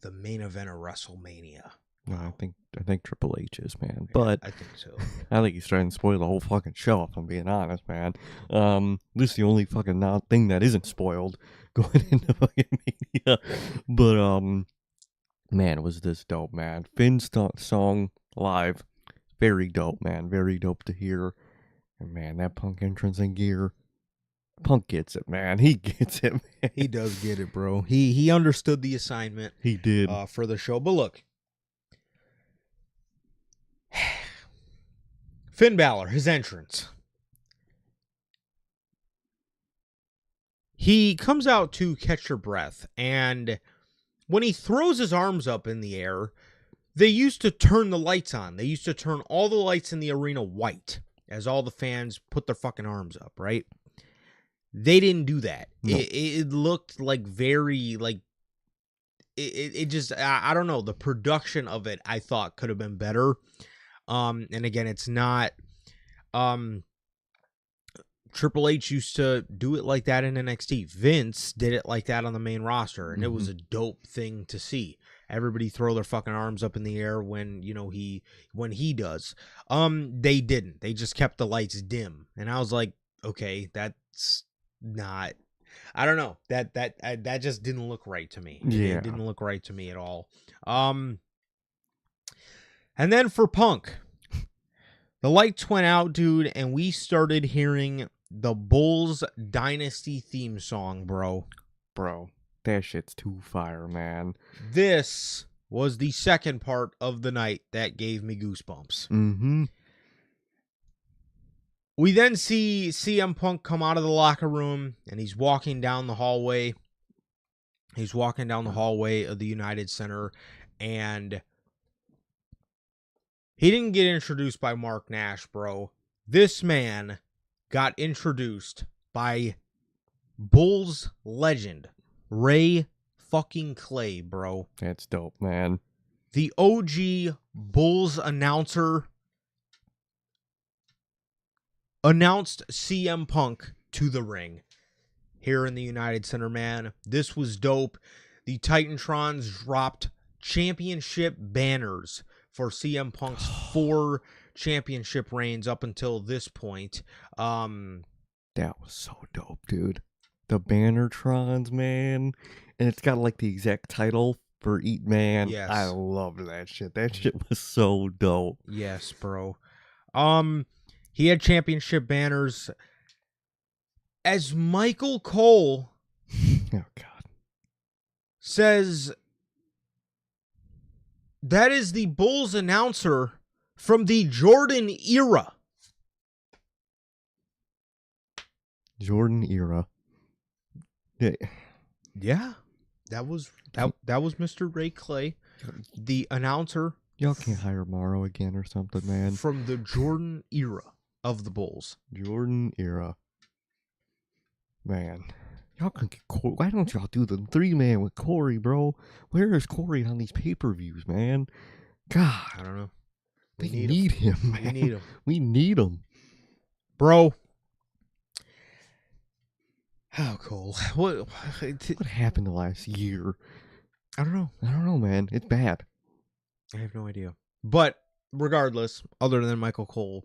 S2: the main event of WrestleMania.
S1: No, I think Triple H is, man. But
S2: I think so.
S1: I think he's trying to spoil the whole fucking show, if I'm being honest, man. This is the only fucking thing that isn't spoiled going into fucking Mania. But man, was this dope, man. Finn's song live, very dope, man. Very dope to hear. And man, that Punk entrance and gear. Punk gets it, man. He gets it, man.
S2: He does get it, bro. He understood the assignment.
S1: He did.
S2: For the show. But look, Finn Balor, his entrance. He comes out to catch your breath, and when he throws his arms up in the air, they used to turn the lights on. They used to turn all the lights in the arena white as all the fans put their fucking arms up, right? They didn't do that. No. It looked like very, like, it just, I don't know. The production of it, I thought, could have been better. And again, it's not, Triple H used to do it like that in NXT. Vince did it like that on the main roster, and it was a dope thing to see. Everybody throw their fucking arms up in the air when he does. They didn't. They just kept the lights dim, and I was like, okay, that's not. I don't know. That just didn't look right to me.
S1: Yeah,
S2: it didn't look right to me at all. And then for Punk, the lights went out, dude, and we started hearing the Bulls Dynasty theme song, bro.
S1: Bro, that shit's too fire, man.
S2: This was the second part of the night that gave me goosebumps.
S1: Mm-hmm.
S2: We then see CM Punk come out of the locker room, and he's walking down the hallway. He's walking down the hallway of the United Center, and he didn't get introduced by Mark Nash, bro. This man got introduced by Bulls legend, Ray fucking Clay, bro.
S1: That's dope, man.
S2: The OG Bulls announcer announced CM Punk to the ring here in the United Center, man. This was dope. The Titantrons dropped championship banners for CM Punk's 4 championship reigns up until this point.
S1: That was so dope, dude. The Bannertrons, man. And it's got like the exact title for each man.
S2: Yes.
S1: I love that shit. That shit was so dope.
S2: Yes, bro. He had championship banners. As Michael Cole
S1: Oh, God.
S2: says, that is the Bulls announcer from the Jordan era.
S1: Jordan era.
S2: Yeah. That was Mr. Ray Clay, the announcer.
S1: Y'all can't hire Morrow again or something, man.
S2: From the Jordan era of the Bulls.
S1: Jordan era. Man. Y'all can get Corey. Why don't y'all do the 3-man with Corey, bro? Where is Corey on these pay-per-views, man? God.
S2: I don't know.
S1: We need him, man.
S2: We need him.
S1: We need him.
S2: Bro. How cool. What
S1: happened the last year?
S2: I don't know.
S1: I don't know, man. It's bad.
S2: I have no idea. But regardless, other than Michael Cole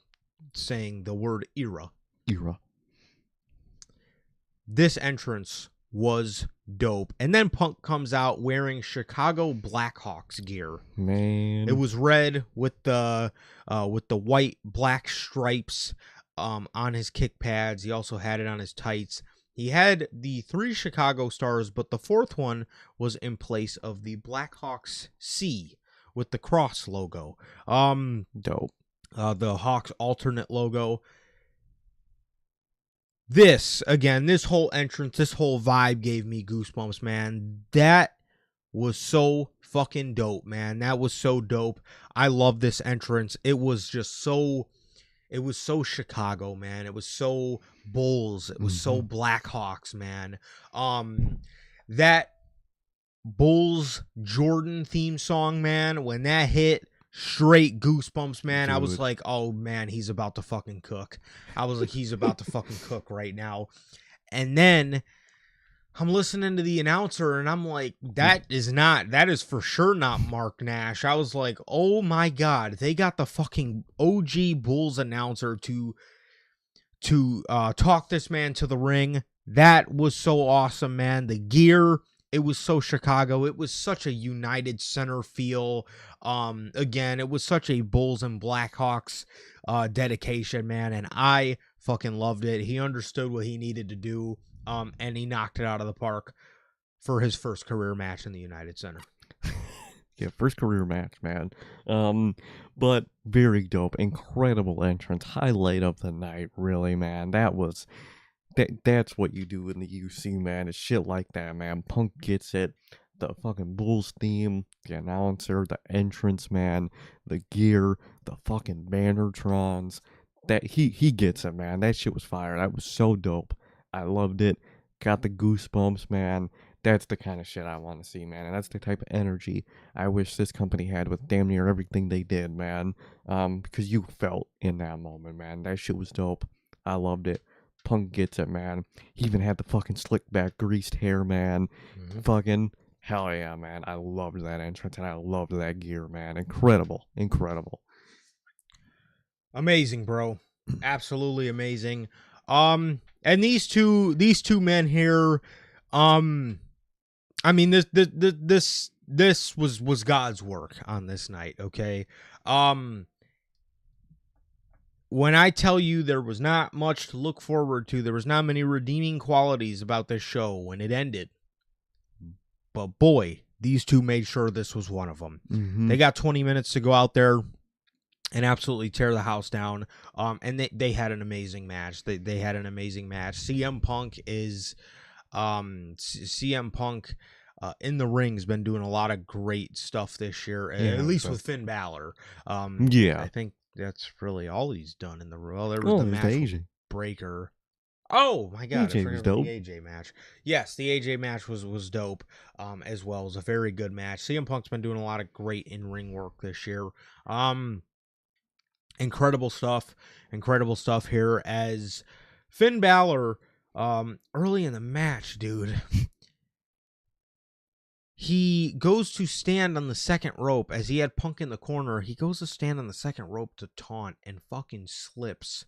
S2: saying the word era, this entrance was dope. And then Punk comes out wearing Chicago Blackhawks gear.
S1: Man,
S2: it was red with the white black stripes on his kick pads. He also had it on his tights. He had the 3 Chicago stars, but the 4th one was in place of the Blackhawks C with the cross logo.
S1: Dope.
S2: The Hawks alternate logo. This whole entrance, this whole vibe gave me goosebumps, man. That was so fucking dope, man. That was so dope. I love this entrance. It was so Chicago, man. It was so Bulls. It was so Blackhawks, man. That Bulls Jordan theme song, man, when that hit, straight goosebumps, man. Dude. I was like, oh, man, he's about to fucking cook. I was like, he's about to fucking cook right now. And then I'm listening to the announcer, and I'm like, that is for sure not Mark Nash. I was like, oh, my God. They got the fucking OG Bulls announcer to talk this man to the ring. That was so awesome, man. The gear, it was so Chicago. It was such a United Center feel. Again, it was such a Bulls and Blackhawks dedication, man, and I fucking loved it. He understood what he needed to do, and he knocked it out of the park for his first career match in the United Center.
S1: Yeah, first career match, man. But very dope, incredible entrance, highlight of the night, really, man. That's what you do in the UC, man. It's shit like that, man. Punk gets it. The fucking Bulls theme, the announcer, the entrance, man, the gear, the fucking Bannertrons. That he gets it, man. That shit was fire. That was so dope. I loved it. Got the goosebumps, man. That's the kind of shit I want to see, man. And that's the type of energy I wish this company had with damn near everything they did, man. Because you felt in that moment, man. That shit was dope. I loved it. Punk gets it, man. He even had the fucking slick back, greased hair, man. Fucking hell yeah, man. I loved that entrance, and I loved that gear, man. Incredible.
S2: Amazing, bro. Absolutely amazing. And these two men here, I mean, this was God's work on this night, okay? When I tell you there was not much to look forward to, there was not many redeeming qualities about this show when it ended. But boy, these two made sure this was one of them. They got 20 minutes to go out there and absolutely tear the house down. And they had an amazing match. They had an amazing match. CM Punk is CM Punk in the ring has been doing a lot of great stuff this year, at least with Finn Balor.
S1: Yeah.
S2: I think that's really all he's done in the Raw. There was
S1: Oh,
S2: the
S1: there's
S2: match
S1: the
S2: with
S1: AJ.
S2: Breaker. Oh my god,
S1: AJ
S2: I
S1: was
S2: forgot about
S1: dope.
S2: the AJ match. Yes, the AJ match was dope as well. It was a very good match. CM Punk's been doing a lot of great in-ring work this year. Incredible stuff here as Finn Balor early in the match, dude. He goes to stand on the second rope as he had Punk in the corner. He goes to stand on the second rope to taunt and fucking slips.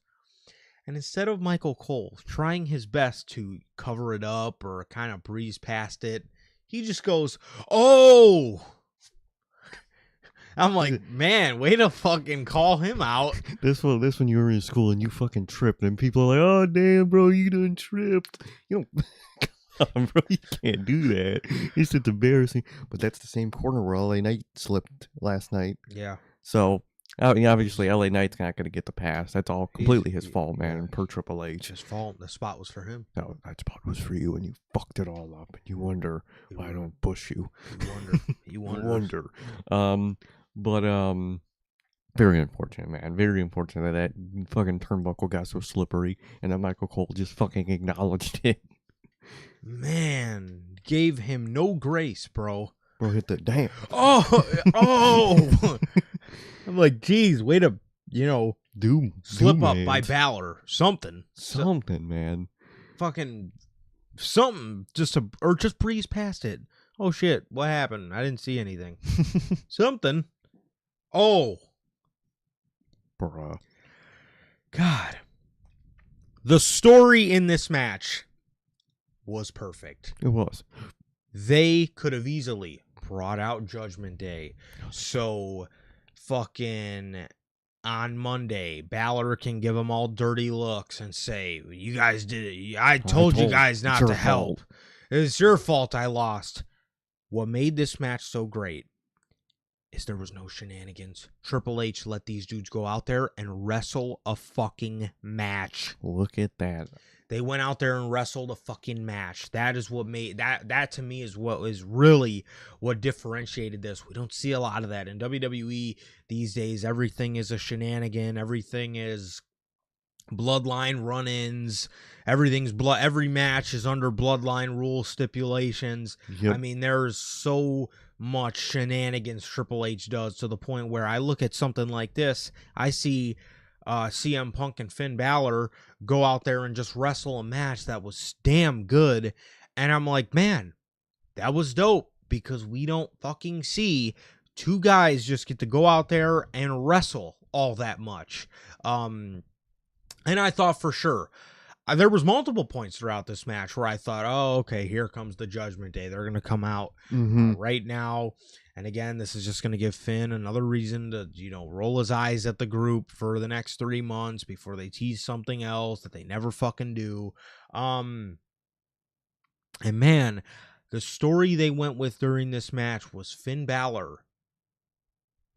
S2: And instead of Michael Cole trying his best to cover it up or kind of breeze past it, he just goes, "Oh!" I'm like, man, way to fucking call him out.
S1: This when you were in school and you fucking tripped and people are like, "Oh damn, bro, you done tripped." You don't. Come on, bro, you can't do that. It's just embarrassing. But that's the same corner where LA Knight slipped last night.
S2: Yeah.
S1: So obviously LA Knight's not going to get the pass. That's all completely his fault, man. And per Triple H,
S2: his fault. The spot was for him.
S1: No, that spot was for you, and you fucked it all up. And you wonder why I don't push you.
S2: You wonder.
S1: But very unfortunate, man. Very unfortunate that fucking turnbuckle got so slippery, and that Michael Cole just fucking acknowledged it.
S2: Man, gave him no grace, bro.
S1: Bro, hit the damn.
S2: Oh. I'm like, geez, way to, slip up by Balor. Something,
S1: man.
S2: Fucking something, just breeze past it. Oh shit, what happened? I didn't see anything. Something. Oh.
S1: Bruh.
S2: God. The story in this match was perfect.
S1: It was.
S2: They could have easily brought out Judgment Day. So fucking on Monday, Balor can give them all dirty looks and say, "You guys did it. I told you guys not to help. It's your fault I lost." What made this match so great is there was no shenanigans. Triple H let these dudes go out there and wrestle a fucking match.
S1: Look at that.
S2: They went out there and wrestled a fucking match. That is what made that to me is what is really what differentiated this. We don't see a lot of that in WWE these days. Everything is a shenanigan. Everything is bloodline run-ins. Every match is under bloodline rule stipulations.
S1: Yep.
S2: I mean, there's so much shenanigans Triple H does to the point where I look at something like this, I see CM Punk and Finn Balor go out there and just wrestle a match that was damn good, and I'm like, man, that was dope, because we don't fucking see two guys just get to go out there and wrestle all that much. And I thought for sure, there was multiple points throughout this match where I thought, oh, okay, here comes the Judgment Day. They're going to come out right now. And again, this is just going to give Finn another reason to, roll his eyes at the group for the next 3 months before they tease something else that they never fucking do. And man, the story they went with during this match was Finn Balor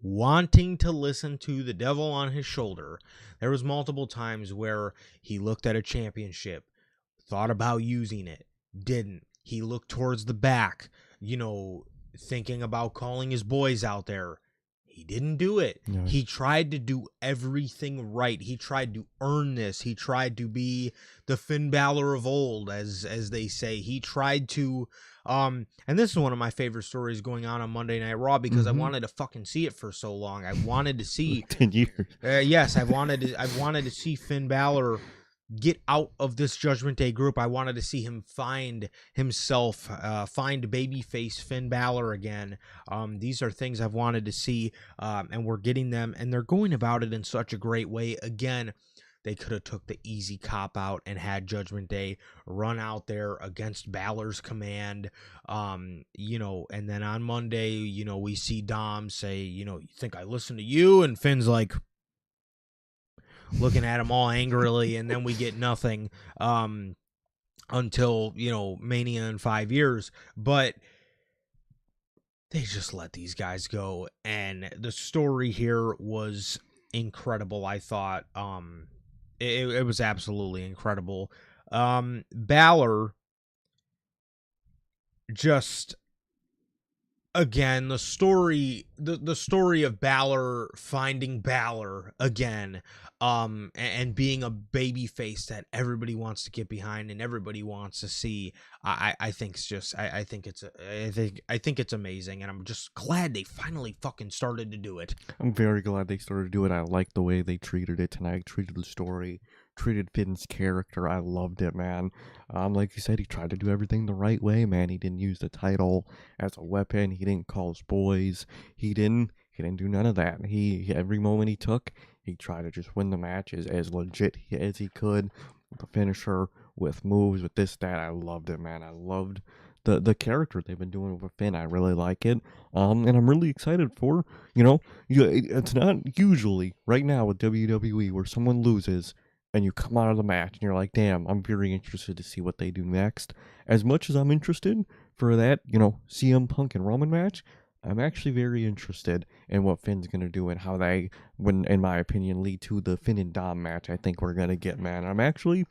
S2: wanting to listen to the devil on his shoulder. There was multiple times where he looked at a championship, thought about using it, didn't. He looked towards the back, thinking about calling his boys out there. He didn't do it. No. He tried to do everything right. He tried to earn this. He tried to be the Finn Balor of old, as they say. He tried to, and this is one of my favorite stories going on Monday Night Raw, because I wanted to fucking see it for so long. I wanted to see
S1: 10 years.
S2: Yes, I wanted to see Finn Balor get out of this Judgment Day group. I wanted to see him find himself, find babyface Finn Balor again. These are things I've wanted to see, and we're getting them, and they're going about it in such a great way. Again, they could have took the easy cop out and had Judgment Day run out there against Balor's command, and then on Monday, we see Dom say, you think I listen to you? And Finn's like, looking at him all angrily, and then we get nothing until Mania in 5 years. But they just let these guys go, and the story here was incredible. I thought it was absolutely incredible. Balor just, again, the story of Balor finding Balor again, and being a baby face that everybody wants to get behind and everybody wants to see. I think it's amazing, and I'm just glad they finally fucking started to do it.
S1: I'm very glad they started to do it. I like the way they treated it tonight, treated the story, treated Finn's character. I loved it, man. Like you said, he tried to do everything the right way, man. He didn't use the title as a weapon. He didn't call his boys. He didn't do none of that. Every moment he took, he tried to just win the match as legit as he could, with the finisher, with moves, with this, that. I loved it, man. I loved the character they've been doing with Finn. I really like it. And I'm really excited for, it's not usually right now with WWE where someone loses and you come out of the match and you're like, damn, I'm very interested to see what they do next. As much as I'm interested for that, CM Punk and Roman match, I'm actually very interested in what Finn's going to do and how they, in my opinion, lead to the Finn and Dom match I think we're going to get, man. I'm actually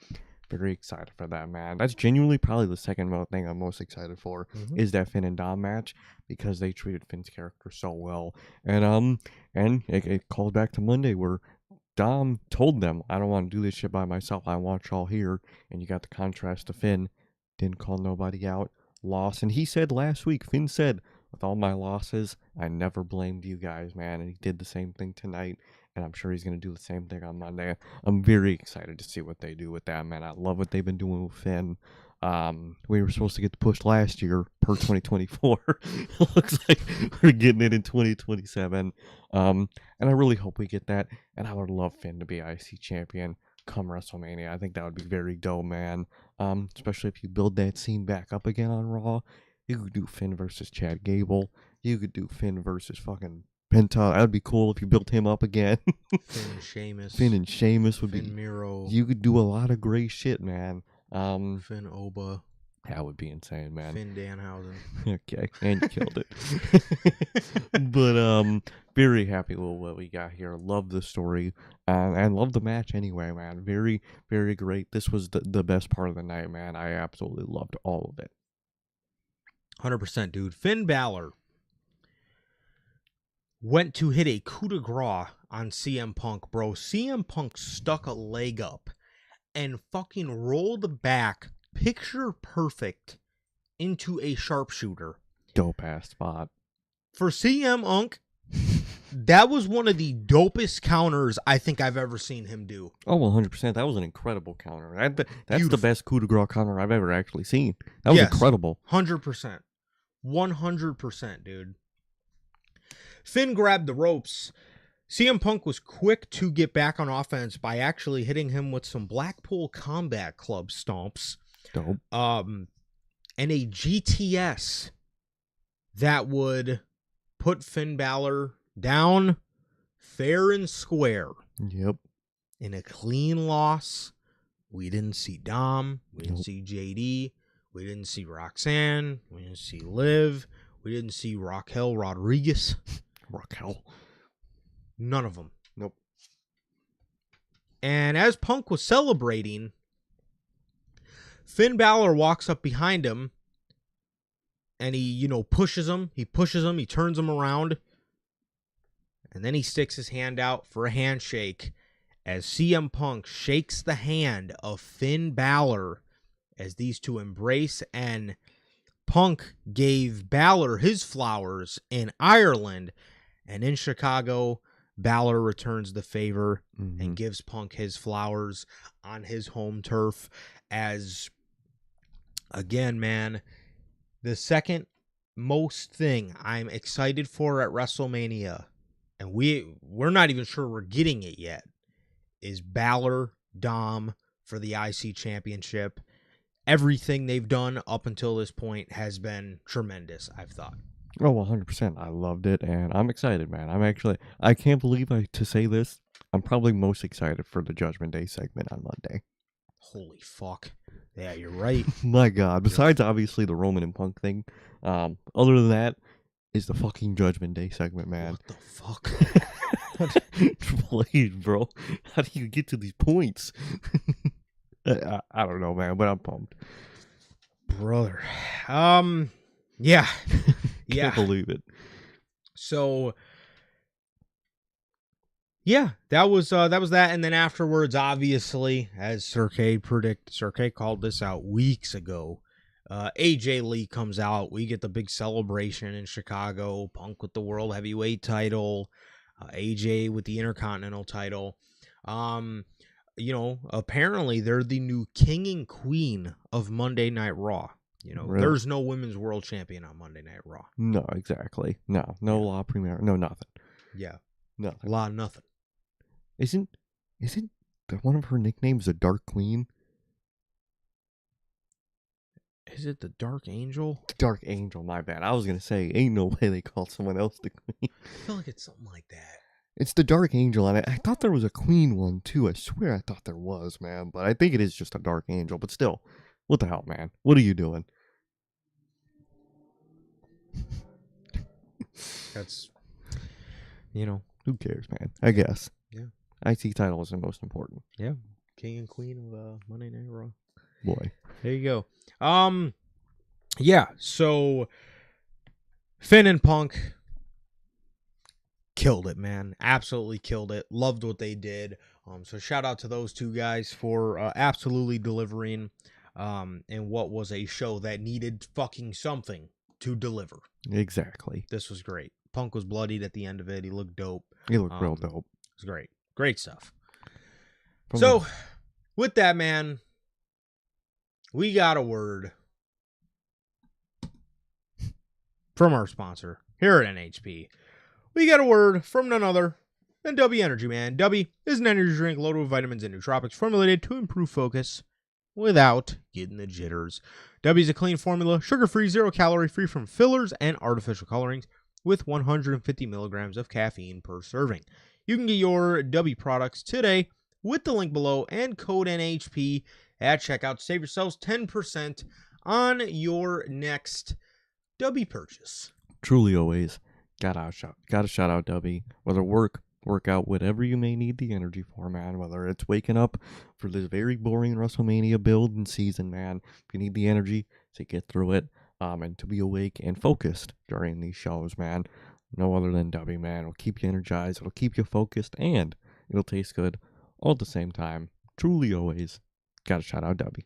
S1: very excited for that, man. That's genuinely probably the second thing I'm most excited for, is that Finn and Dom match, because they treated Finn's character so well. And it calls back to Monday where Dom told them, I don't want to do this shit by myself. I want y'all here. And you got the contrast to Finn. Didn't call nobody out. Lost. And he said last week, Finn said, with all my losses, I never blamed you guys, man. And he did the same thing tonight. And I'm sure he's going to do the same thing on Monday. I'm very excited to see what they do with that, man. I love what they've been doing with Finn. We were supposed to get the push last year per 2024. Looks like we're getting it in 2027. And I really hope we get that. And I would love Finn to be IC champion come WrestleMania. I think that would be very dope, man. Especially if you build that scene back up again on Raw. You could do Finn versus Chad Gable. You could do Finn versus fucking Penta. That would be cool if you built him up again.
S2: Finn
S1: and Sheamus would be.
S2: Finn Miro.
S1: You could do a lot of great shit, man.
S2: Finn Oba.
S1: That would be insane, man.
S2: Finn Danhausen.
S1: Okay, and you killed it. But very happy with what we got here. Love the story, and love the match anyway, man. Very, very great. This was the best part of the night, man. I absolutely loved all of it.
S2: 100%, dude. Finn Balor went to hit a coup de grace on CM Punk, bro. CM Punk stuck a leg up and fucking rolled back, picture perfect, into a sharpshooter.
S1: Dope ass spot.
S2: For CM Punk, that was one of the dopest counters I think I've ever seen him do.
S1: Oh, 100%. That was an incredible counter. That's beautiful. The best coup de grace counter I've ever actually seen. That was incredible.
S2: 100%. 100%, dude. Finn grabbed the ropes. CM Punk was quick to get back on offense by actually hitting him with some Blackpool Combat Club stomps.
S1: Dope.
S2: And a GTS that would put Finn Balor down fair and square.
S1: Yep.
S2: In a clean loss. We didn't see Dom. We didn't see JD. We didn't see Roxanne. We didn't see Liv. We didn't see Raquel Rodriguez.
S1: Raquel.
S2: None of them.
S1: Nope.
S2: And as Punk was celebrating, Finn Balor walks up behind him and he, pushes him. He pushes him. He turns him around. And then he sticks his hand out for a handshake as CM Punk shakes the hand of Finn Balor as these two embrace. And Punk gave Balor his flowers in Ireland. And in Chicago, Balor returns the favor and gives Punk his flowers on his home turf. As, again, man, the second most thing I'm excited for at WrestleMania, and we're not even sure we're getting it yet, is Balor Dom for the IC Championship. Everything they've done up until this point has been tremendous, I've thought.
S1: Oh, 100%. I loved it, and I'm excited, man. I can't believe to say this, I'm probably most excited for the Judgment Day segment on Monday.
S2: Holy fuck. Yeah, you're right.
S1: My God. Besides, obviously, the Roman and Punk thing, other than that, is the fucking Judgment Day segment, man.
S2: What the fuck?
S1: Triple H, bro. How do you get to these points? I don't know, man, but I'm pumped.
S2: Brother. Yeah.
S1: Can't believe it.
S2: So yeah, that was that. And then afterwards, obviously, as Sir K called this out weeks ago. AJ Lee comes out. We get the big celebration in Chicago. Punk with the World Heavyweight title. AJ with the Intercontinental title. Apparently they're the new king and queen of Monday Night Raw. Really? There's no women's world champion on Monday Night Raw.
S1: No, exactly. No La Primera. No, nothing.
S2: Yeah.
S1: Nothing.
S2: La nothing.
S1: Isn't one of her nicknames the Dark Queen?
S2: Is it the Dark Angel?
S1: Dark Angel, my bad. I was going to say, ain't no way they call someone else the Queen.
S2: I feel like it's something like that.
S1: It's the Dark Angel, and I thought there was a Queen one, too. I swear I thought there was, man. But I think it is just a Dark Angel. But still, what the hell, man? What are you doing?
S2: That's,
S1: Who cares, man? I guess.
S2: Yeah.
S1: IC title is the most important.
S2: Yeah. King and Queen of Monday Night Raw.
S1: Boy.
S2: There you go. Yeah, so Finn and Punk killed it, man. Absolutely killed it. Loved what they did. So shout out to those two guys for absolutely delivering in what was a show that needed fucking something to deliver.
S1: Exactly.
S2: This was great. Punk was bloodied at the end of it. He looked dope.
S1: He looked real dope.
S2: It was great. Great stuff. So, with that, man, we got a word from our sponsor here at NHP. We got a word from none other than W Energy, man. W is an energy drink loaded with vitamins and nootropics formulated to improve focus without getting the jitters. W is a clean formula, sugar-free, zero-calorie, free from fillers and artificial colorings, with 150 milligrams of caffeine per serving. You can get your W products today with the link below and code NHP at checkout to save yourselves 10% on your next W purchase.
S1: Truly always gotta shout out W. Whether workout, whatever you may need the energy for, man. Whether it's waking up for this very boring WrestleMania build and season, man. If you need the energy to get through it, and to be awake and focused during these shows, man. No other than W, man. It'll keep you energized, it'll keep you focused, and it'll taste good all at the same time. Truly always gotta shout out W.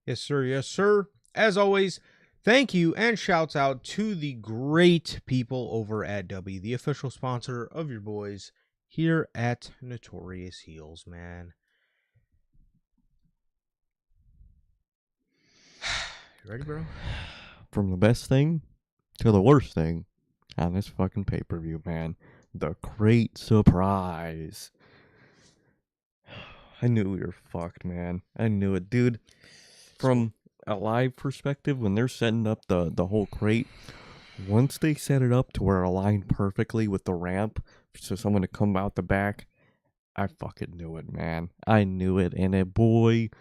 S2: Yes, sir. Yes, sir. As always, thank you and shouts out to the great people over at W, the official sponsor of your boys here at Notorious Heels, man. You ready, bro?
S1: From the best thing to the worst thing on this fucking pay-per-view, man. The great surprise. I knew we were fucked, man. I knew it, dude. From a live perspective, when they're setting up the whole crate, once they set it up to where it aligned perfectly with the ramp, so someone to come out the back, I fucking knew it, man. I knew it, and that boy,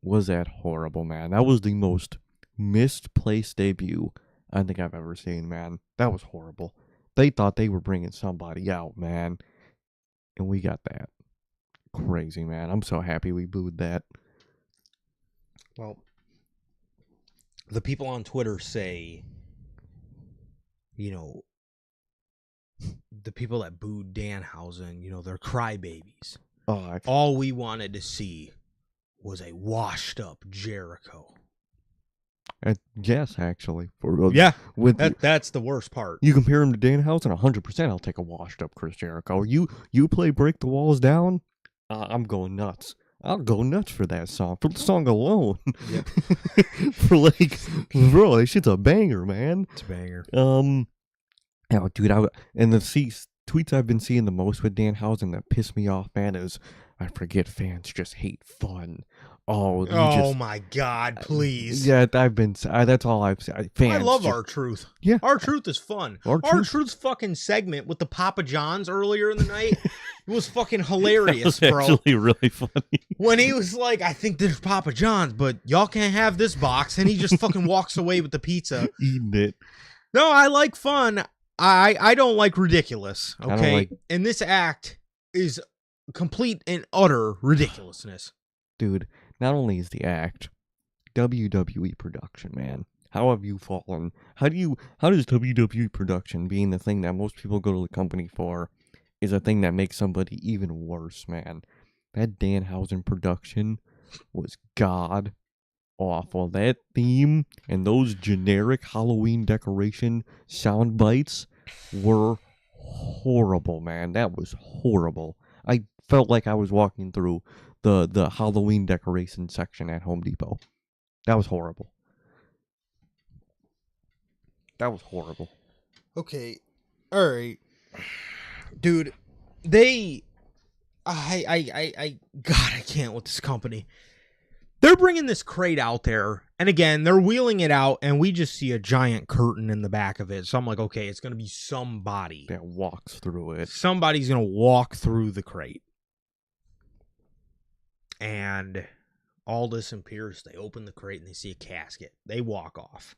S1: was that horrible, man. That was the most misplaced debut I think I've ever seen, man. That was horrible. They thought they were bringing somebody out, man, and we got that. Crazy, man. I'm so happy we booed that.
S2: Well, the people on Twitter say, the people that booed Danhausen, they're crybabies.
S1: Oh,
S2: all we wanted to see was a washed up Jericho.
S1: Yes, actually.
S2: That's the worst part.
S1: You compare him to Danhausen, 100%. I'll take a washed up Chris Jericho. You play Break the Walls Down, I'm going nuts. I'll go nuts for that song. For the song alone. Yep. Bro, that shit's a banger, man.
S2: It's a banger.
S1: Dude, and the tweets I've been seeing the most with Danhausen that piss me off, man, is I forget fans just hate fun. Oh
S2: my God, please.
S1: Yeah, that's all I've said. Fans,
S2: I love R-Truth.
S1: Yeah.
S2: R-Truth is fun. R-Truth's fucking segment with the Papa John's earlier in the night was fucking hilarious,
S1: that was
S2: bro.
S1: Actually really funny.
S2: When he was like, I think there's Papa John's, but y'all can't have this box, and he just fucking walks away with the pizza.
S1: Eating it.
S2: No, I like fun. I don't like ridiculous, okay?
S1: like...
S2: And this act is complete and utter ridiculousness.
S1: Dude, not only is the act, WWE production, man. How have you fallen? How does WWE production, being the thing that most people go to the company for, is a thing that makes somebody even worse, man? That Danhausen production was god awful. That theme and those generic Halloween decoration sound bites were horrible, man. That was horrible. I felt like I was walking through the Halloween decoration section at Home Depot. That was horrible. That was horrible.
S2: Okay. All right. Dude, God, I can't with this company. They're bringing this crate out there, and again, they're wheeling it out, and we just see a giant curtain in the back of it. So I'm like, okay, it's going to be somebody
S1: that walks through it.
S2: Somebody's going to walk through the crate. And Aldous and Pierce, they open the crate, and they see a casket. They walk off.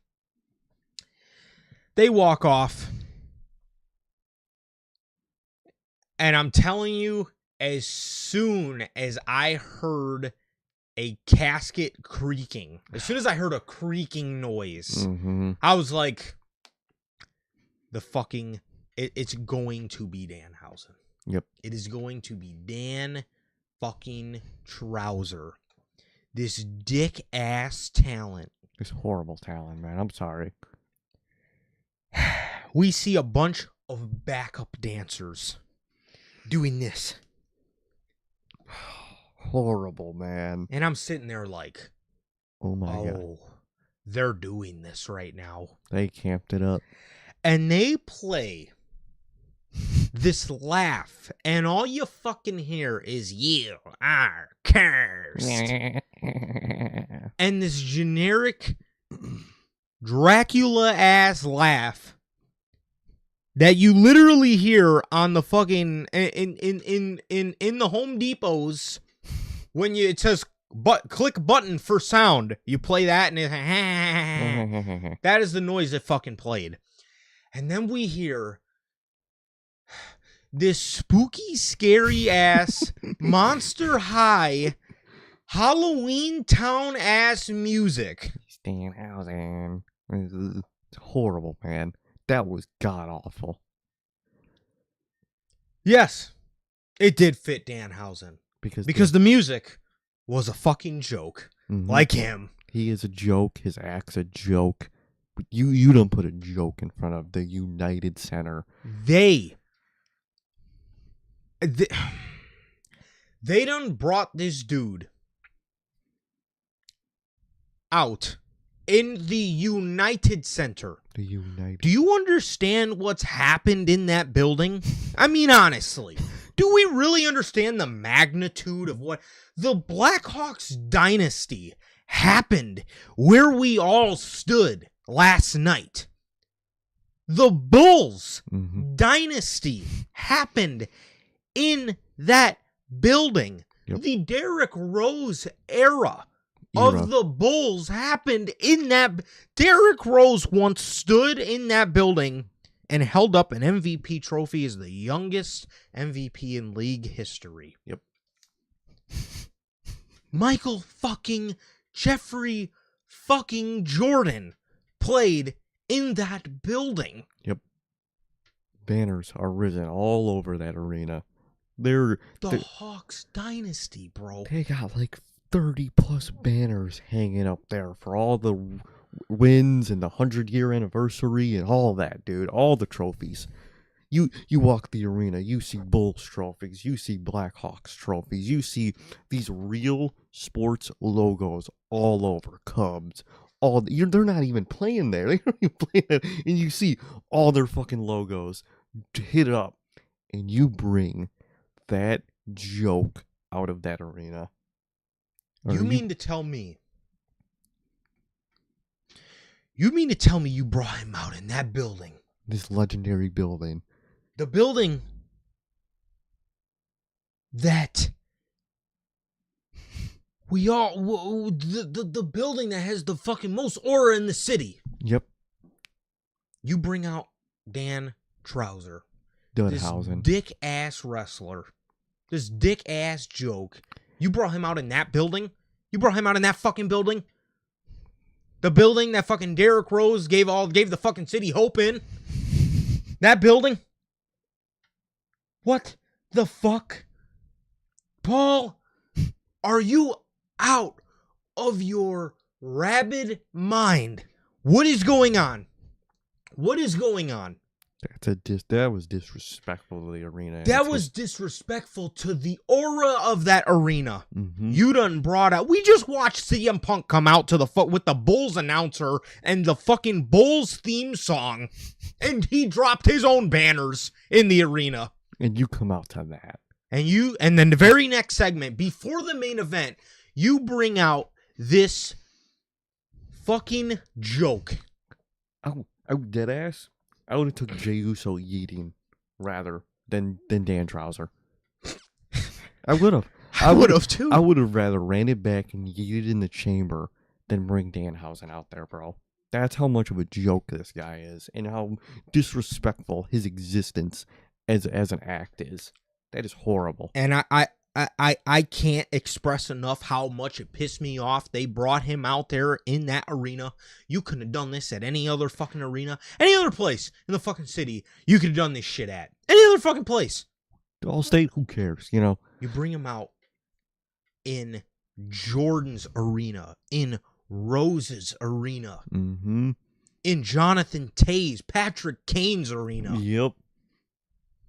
S2: And I'm telling you, as soon as I heard a casket creaking, as soon as I heard a creaking noise, I was like, it's going to be Danhausen.
S1: Yep.
S2: It is going to be Dan fucking Trouser. This dick ass talent.
S1: This horrible talent, man. I'm sorry.
S2: We see a bunch of backup dancers doing this.
S1: Horrible, man.
S2: And I'm sitting there like,
S1: oh my God.
S2: They're doing this right now.
S1: They camped it up.
S2: And they play this laugh, and all you fucking hear is, you are cursed. And this generic Dracula-ass laugh that you literally hear on the fucking in the Home Depots when it says click button for sound. You play that and that is the noise that fucking played. And then we hear this spooky, scary ass Monster High Halloween Town ass music.
S1: Danhausen. It's horrible, man. That was god awful.
S2: Yes, it did fit Danhausen. Because the music was a fucking joke. Like him.
S1: He is a joke. His act's a joke. But you don't put a joke in front of the United Center.
S2: They done brought this dude out in the United Center.
S1: The United.
S2: Do you understand what's happened in that building? I mean, honestly, do we really understand the magnitude of what the Blackhawks dynasty happened where we all stood last night? The Bulls dynasty happened in that building. Yep. The Derrick Rose era of the Bulls happened in that. Derrick Rose once stood in that building and held up an MVP trophy as the youngest MVP in league history.
S1: Yep.
S2: Michael fucking Jeffrey fucking Jordan played in that building.
S1: Yep. Banners are risen all over that arena. They're
S2: Hawks dynasty, bro.
S1: They got like 30 plus banners hanging up there for all the wins and the 100-year anniversary and all that, dude. All the trophies. You walk the arena, you see Bulls trophies, you see Blackhawks trophies, you see these real sports logos all over. Cubs. They're not even playing there. They don't even play that. And you see all their fucking logos hit up. And you bring that joke out of that arena.
S2: You mean to tell me you brought him out in that building?
S1: This legendary building.
S2: The building that the building that has the fucking most aura in the city.
S1: Yep.
S2: You bring out Dan Trouser.
S1: Danhausen.
S2: This dick-ass wrestler. This dick-ass joke. You brought him out in that building? You brought him out in that fucking building? The building that fucking Derrick Rose gave the fucking city hope in? That building? What the fuck? Paul, are you out of your rabid mind? What is going on? What is going on?
S1: That was disrespectful to the arena.
S2: That was disrespectful to the aura of that arena.
S1: Mm-hmm.
S2: You done brought out. We just watched CM Punk come out to the with the Bulls announcer and the fucking Bulls theme song, and he dropped his own banners in the arena.
S1: And you come out to that.
S2: And then the very next segment, before the main event, you bring out this fucking joke.
S1: Oh, dead ass. I would have took Jey Uso yeeting rather than Dan Trouser. I would have.
S2: I would have too.
S1: I would have rather ran it back and yeeted in the chamber than bring Danhausen out there, bro. That's how much of a joke this guy is, and how disrespectful his existence as an act is. That is horrible.
S2: And I can't express enough how much it pissed me off. They brought him out there in that arena. You couldn't have done this at any other fucking arena. Any other place in the fucking city you could have done this shit at. Any other fucking place.
S1: Allstate, who cares, you know?
S2: You bring him out in Jordan's arena, in Rose's arena,
S1: Mm-hmm.
S2: in Jonathan Tay's, Patrick Kane's arena.
S1: Yep.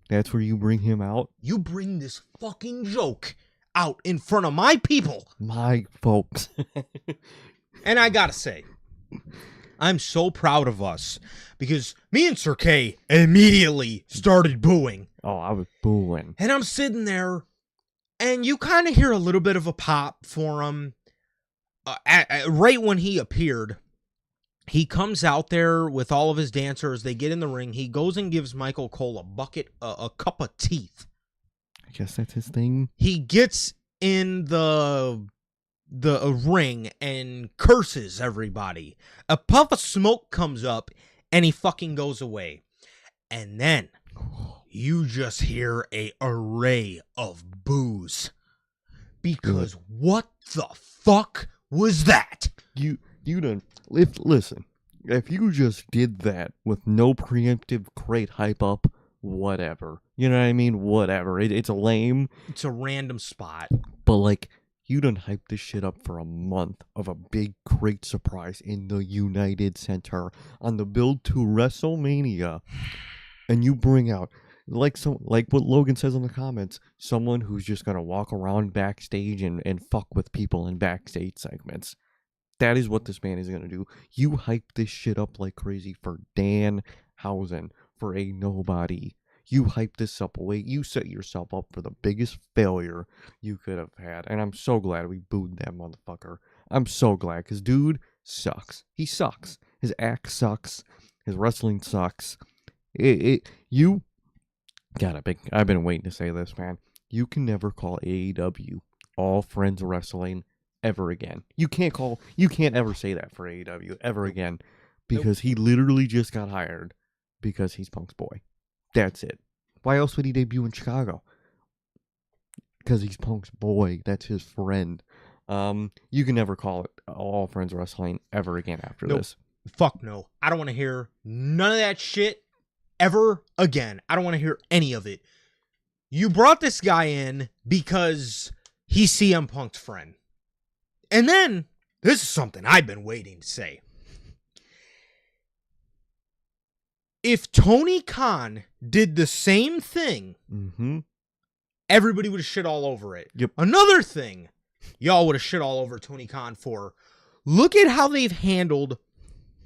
S1: That's where you bring him out?
S2: You bring this fucking joke out in front of my people.
S1: My folks.
S2: And I gotta say, I'm so proud of us because me and Sir K immediately started booing.
S1: Oh, I was booing.
S2: And I'm sitting there, and you kind of hear a little bit of a pop for him. Right when he appeared, he comes out there with all of his dancers. They get in the ring. He goes and gives Michael Cole a cup of teeth.
S1: I guess that's his thing.
S2: He gets in the ring and curses everybody. A puff of smoke comes up, and he fucking goes away. And then you just hear a array of boos. Because what the fuck was that?
S1: You done. Listen, if you just did that with no preemptive great hype up, whatever. You know what I mean? Whatever. It's a lame.
S2: It's a random spot.
S1: But like, you done hyped this shit up for a month of a big great surprise in the United Center on the build to WrestleMania. And you bring out, like what Logan says in the comments, someone who's just gonna walk around backstage and fuck with people in backstage segments. That is what this man is going to do. You hype this shit up like crazy for Danhausen, for a nobody. You hype this up away. You set yourself up for the biggest failure you could have had. And I'm so glad we booed that motherfucker. I'm so glad, because dude sucks. He sucks. His act sucks. His wrestling sucks. I've been waiting to say this, man. You can never call AEW All Friends Wrestling ever again. You can't ever say that for AEW ever again, because he literally just got hired because he's Punk's boy. That's it. Why else would he debut in Chicago? Because he's Punk's boy. That's his friend. You can never call it All Friends Wrestling ever again after this.
S2: Fuck no. I don't want to hear none of that shit ever again. I don't want to hear any of it. You brought this guy in because he's CM Punk's friend. And then, this is something I've been waiting to say. If Tony Khan did the same thing, everybody would have shit all over it.
S1: Yep.
S2: Another thing y'all would have shit all over Tony Khan for. Look at how they've handled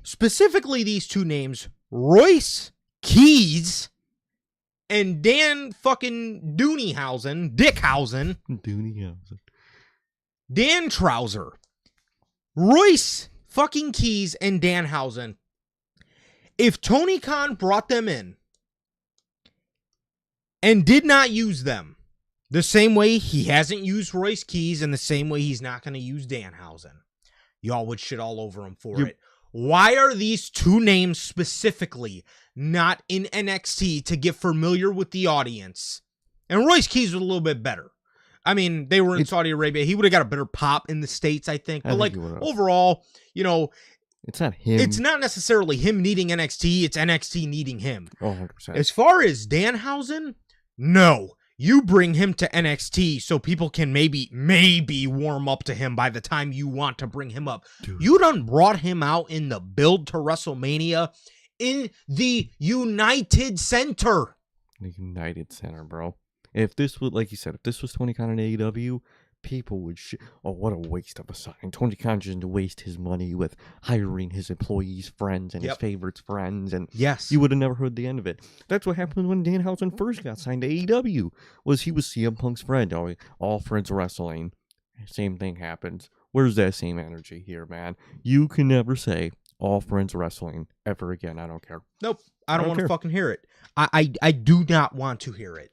S2: specifically these two names, Royce Keys and Dan fucking Dickhausen. Dan Trouser, Royce fucking Keys, and Danhausen. If Tony Khan brought them in and did not use them the same way he hasn't used Royce Keys and the same way he's not going to use Danhausen, y'all would shit all over him for it. Why are these two names specifically not in NXT to get familiar with the audience? And Royce Keys was a little bit better. I mean, they were in Saudi Arabia. He would have got a better pop in the States, I think. But, like, overall, you know,
S1: it's not him.
S2: It's not necessarily him needing NXT. It's NXT needing him.
S1: 100%.
S2: As far as Danhausen, no. You bring him to NXT so people can maybe warm up to him by the time you want to bring him up. Dude. You done brought him out in the build to WrestleMania in the United Center.
S1: The United Center, bro. If this was, like you said, if this was Tony Khan and AEW, people would oh, what a waste of a sign. Tony Khan just to waste his money with hiring his employees' friends and his favorites' friends, and you would have never heard the end of it. That's what happened when Danhausen first got signed to AEW, was he was CM Punk's friend. All friends wrestling. Same thing happens. Where's that same energy here, man? You can never say all friends wrestling ever again. I don't care.
S2: Nope. I don't want to fucking hear it. I do not want to hear it.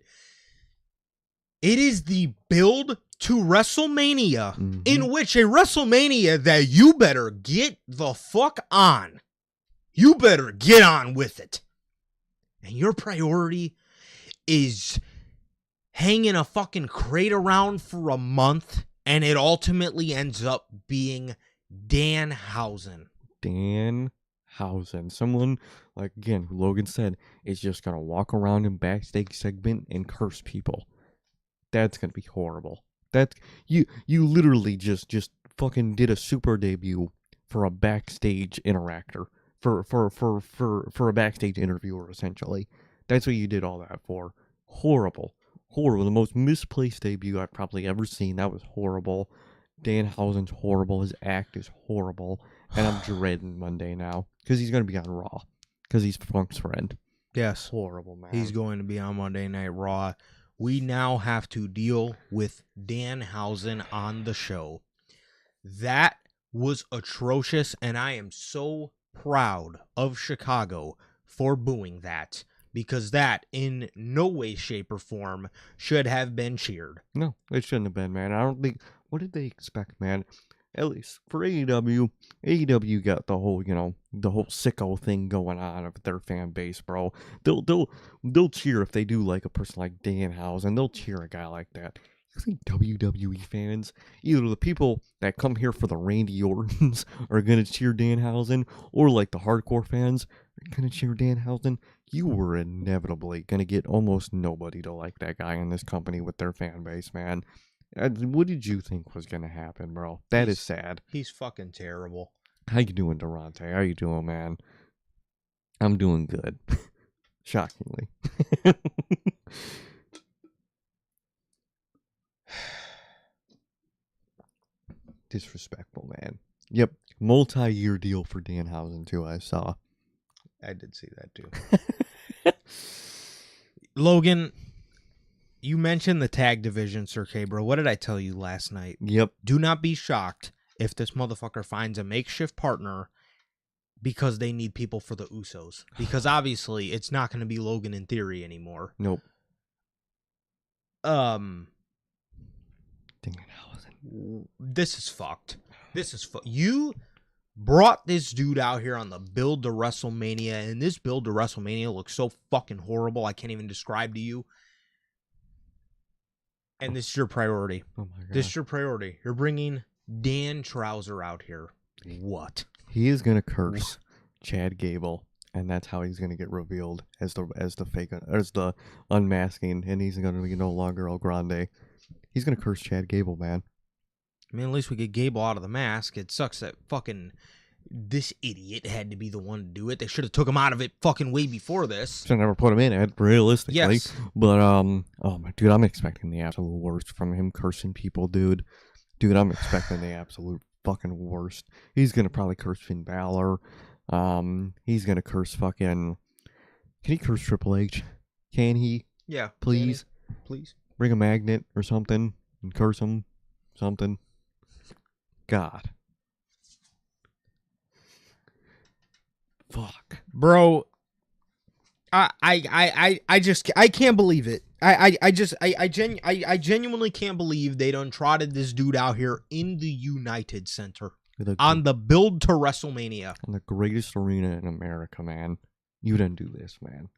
S2: It is the build to WrestleMania, in which a WrestleMania that you better get the fuck on. You better get on with it. And your priority is hanging a fucking crate around for a month, and it ultimately ends up being Danhausen.
S1: Danhausen. Someone, like, again, who Logan said, is just going to walk around in backstage segment and curse people. That's going to be horrible. That you literally just fucking did a super debut for a backstage interactor, for a backstage interviewer, essentially. That's what you did all that for. Horrible. The most misplaced debut I've probably ever seen. That was horrible. Danhausen's horrible. His act is horrible. And I'm dreading Monday now, because he's going to be on Raw, because he's Funk's friend.
S2: Yes.
S1: Horrible, man.
S2: He's going to be on Monday Night Raw. We now have to deal with Danhausen on the show. That was atrocious, and I am so proud of Chicago for booing that, because that, in no way, shape, or form, should have been cheered.
S1: No, it shouldn't have been, man. I don't think... What did they expect, man? At least for AEW got the whole, the whole sicko thing going on of their fan base, bro. They'll cheer if they do like a person like Danhausen. They'll cheer a guy like that. You think WWE fans, either the people that come here for the Randy Ortons are gonna cheer Danhausen, or like the hardcore fans are gonna cheer Danhausen? You were inevitably gonna get almost nobody to like that guy in this company with their fan base, man. What did you think was going to happen, bro? That is sad.
S2: He's fucking terrible.
S1: How you doing, Durante? How you doing, man? I'm doing good. Shockingly. Disrespectful, man. Yep. Multi-year deal for Danhausen, too, I saw.
S2: I did see that, too. Logan... You mentioned the tag division, Sir K, bro. What did I tell you last night?
S1: Yep.
S2: Do not be shocked if this motherfucker finds a makeshift partner because they need people for the Usos. Because obviously, it's not going to be Logan in Theory anymore.
S1: Nope.
S2: This is fucked. You brought this dude out here on the build to WrestleMania, and this build to WrestleMania looks so fucking horrible. I can't even describe to you. And this is your priority.
S1: Oh my God.
S2: This is your priority. You're bringing Dan Trouser out here. What?
S1: He is gonna curse Chad Gable, and that's how he's gonna get revealed as the unmasking, and he's gonna be no longer El Grande. He's gonna curse Chad Gable, man.
S2: I mean, at least we get Gable out of the mask. It sucks that fucking this idiot had to be the one to do it. They should have took him out of it fucking way before this.
S1: Should never put him in it, realistically.
S2: Yes.
S1: But, oh my, dude, I'm expecting the absolute worst from him cursing people, dude. Dude, I'm expecting the absolute fucking worst. He's gonna probably curse Finn Balor. He's gonna curse fucking... Can he curse Triple H? Can he?
S2: Yeah.
S1: Please?
S2: Please.
S1: Bring a magnet or something and curse him. Something. God. Fuck,
S2: bro. I just can't believe it. I genuinely can't believe they done trotted this dude out here in the United Center. on the build to WrestleMania.
S1: On the greatest arena in America, man. You didn't do this, man.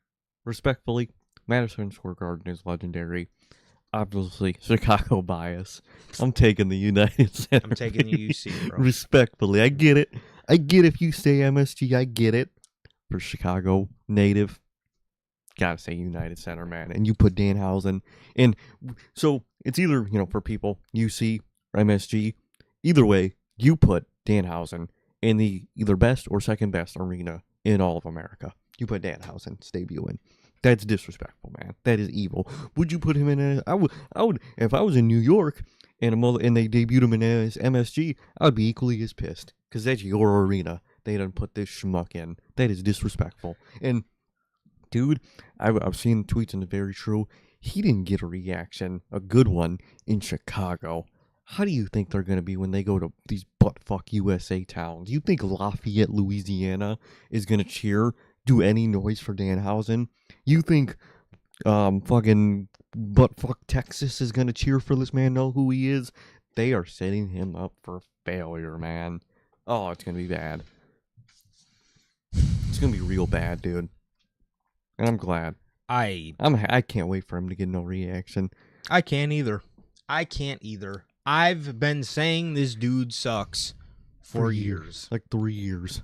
S1: Respectfully, Madison Square Garden is legendary. Obviously, Chicago bias. I'm taking the United Center.
S2: I'm taking the UC, bro.
S1: Respectfully, I get it. I get if you say MSG, I get it. For Chicago native, gotta say United Center, man. And you put Danhausen in. So it's either, for people, UC or MSG. Either way, you put Danhausen in the either best or second best arena in all of America. You put Danhausen's debut in. That's disrespectful, man. That is evil. Would you put him in I would, if I was in New York and they debuted him in MSG, I would be equally as pissed. Because that's your arena. They didn't put this schmuck in. That is disrespectful. And, dude, I've seen tweets and it's very true. He didn't get a reaction, a good one, in Chicago. How do you think they're going to be when they go to these buttfuck USA towns? You think Lafayette, Louisiana is going to do any noise for Danhausen? You think fucking buttfuck Texas is going to cheer for this man, know who he is? They are setting him up for failure, man. Oh, it's going to be bad. It's going to be real bad, dude. And I'm glad. I can't wait for him to get no reaction.
S2: I can't either. I've been saying this dude sucks for years.
S1: Like 3 years.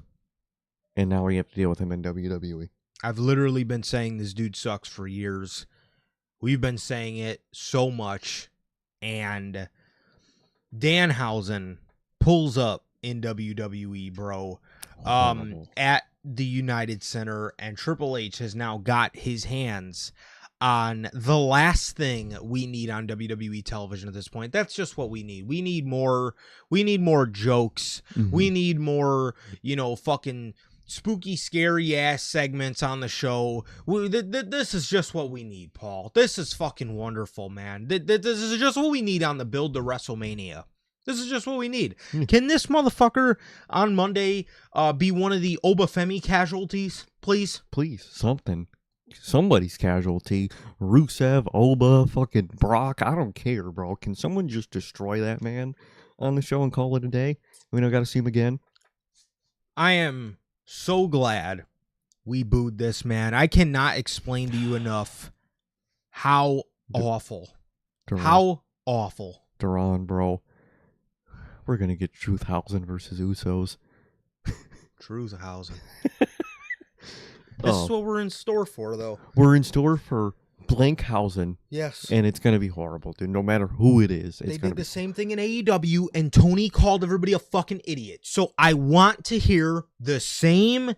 S1: And now we have to deal with him in WWE.
S2: I've literally been saying this dude sucks for years. We've been saying it so much. And Danhausen pulls up in WWE, bro. At the United Center, and Triple H has now got his hands on the last thing we need on WWE television at this point. That's just what we need. We need more jokes. Mm-hmm. We need more, fucking spooky, scary ass segments on the show. This is just what we need, Paul. This is fucking wonderful, man. This is just what we need on the build to WrestleMania. This is just what we need. Can this motherfucker on Monday be one of the Obafemi casualties, please?
S1: Please, something. Somebody's casualty. Rusev, Oba, fucking Brock. I don't care, bro. Can someone just destroy that man on the show and call it a day? We don't got to see him again.
S2: I am so glad we booed this man. I cannot explain to you enough how awful. How awful.
S1: Duran, bro. We're going to get Truthhausen versus Usos.
S2: Truthhausen. This is what we're in store for, though.
S1: We're in store for Blankhausen.
S2: Yes.
S1: And it's going to be horrible, dude. No matter who it is.
S2: They did the same thing in AEW, and Tony called everybody a fucking idiot. So I want to hear the same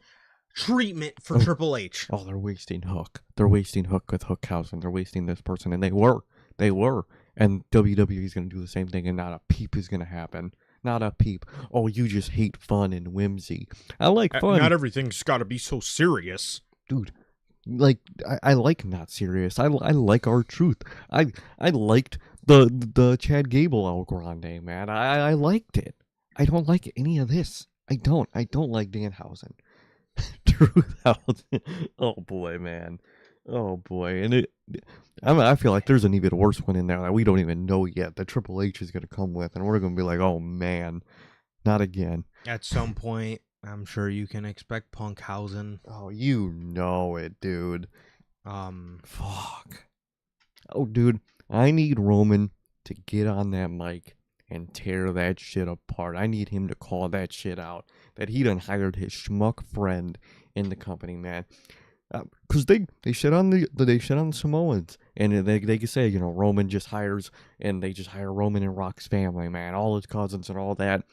S2: treatment for Triple H.
S1: Oh, they're wasting Hook. They're wasting Hook with Hookhausen. They're wasting this person, and they were. And WWE is going to do the same thing, and not a peep is going to happen. Not a peep. Oh, you just hate fun and whimsy. I like fun.
S2: Not everything's got to be so serious.
S1: Dude, like, I like not serious. I like our truth. I liked the Chad Gable El Grande, man. I liked it. I don't like any of this. I don't like Danhausen. Truthhausen. Oh, boy, man. Oh, boy. And I feel like there's an even worse one in there that we don't even know yet that Triple H is going to come with, and we're going to be like, oh, man, not again.
S2: At some point, I'm sure you can expect Punkhausen.
S1: Oh, you know it, dude.
S2: Fuck.
S1: Oh, dude, I need Roman to get on that mic and tear that shit apart. I need him to call that shit out, that he done hired his schmuck friend in the company, man. Because they shit on the Samoans, and they can say, Roman just hires, and they just hire Roman and Rock's family, man, all his cousins and all that.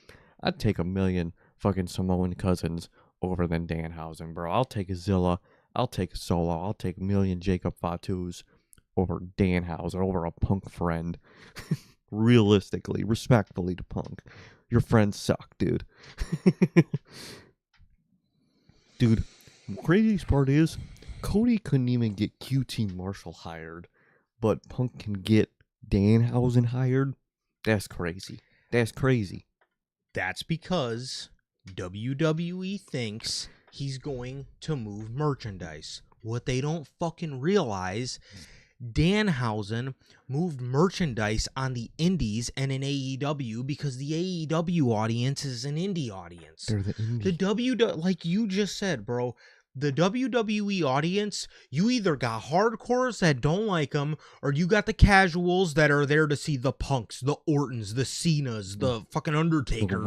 S1: I'd take 1,000,000 fucking Samoan cousins over than Danhausen, bro. I'll take a Zilla, I'll take a Solo, I'll take 1,000,000 Jacob Fatus over Danhausen, over a Punk friend. Realistically, respectfully to Punk, your friends suck, dude. Dude. The craziest part is, Cody couldn't even get QT Marshall hired, but Punk can get Danhausen hired? That's crazy. That's
S2: because WWE thinks he's going to move merchandise. What they don't fucking realize Danhausen moved merchandise on the indies and in AEW because the AEW audience is an indie audience.
S1: They're the indie.
S2: The like you just said, bro, the WWE audience, you either got hardcores that don't like them, or you got the casuals that are there to see the Punks, the Ortons, the Cenas, the fucking Undertakers, the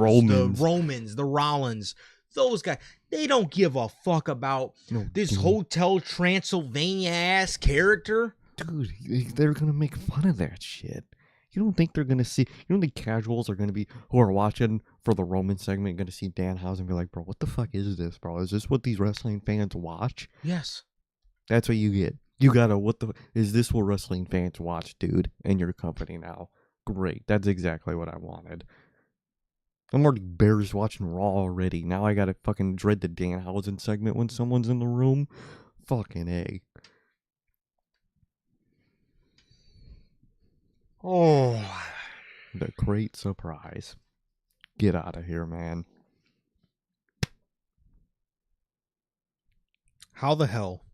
S2: Romans, the Rollins. Those guys, they don't give a fuck about this Hotel Transylvania ass character.
S1: Dude, they're gonna make fun of that shit. You don't think they're gonna see? You don't think casuals are gonna be who are watching for the Roman segment gonna see Danhausen and be like, bro, what the fuck is this, bro? Is this what these wrestling fans watch?
S2: Yes,
S1: that's what you get. You gotta is this what wrestling fans watch, dude? In your company now, great. That's exactly what I wanted. I'm already bears watching Raw already. Now I gotta fucking dread the Danhausen segment when someone's in the room. Fucking A.
S2: Oh,
S1: the great surprise. Get out of here, man.
S2: How the hell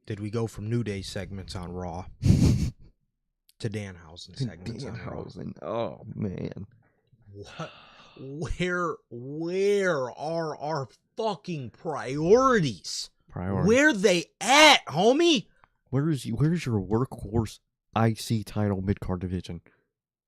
S2: did we go from New Day segments on Raw to Danhausen segments on Raw?
S1: Oh, man.
S2: What? Where are our fucking priorities? Where they at, homie?
S1: Where's your workhorse IC title mid-card division?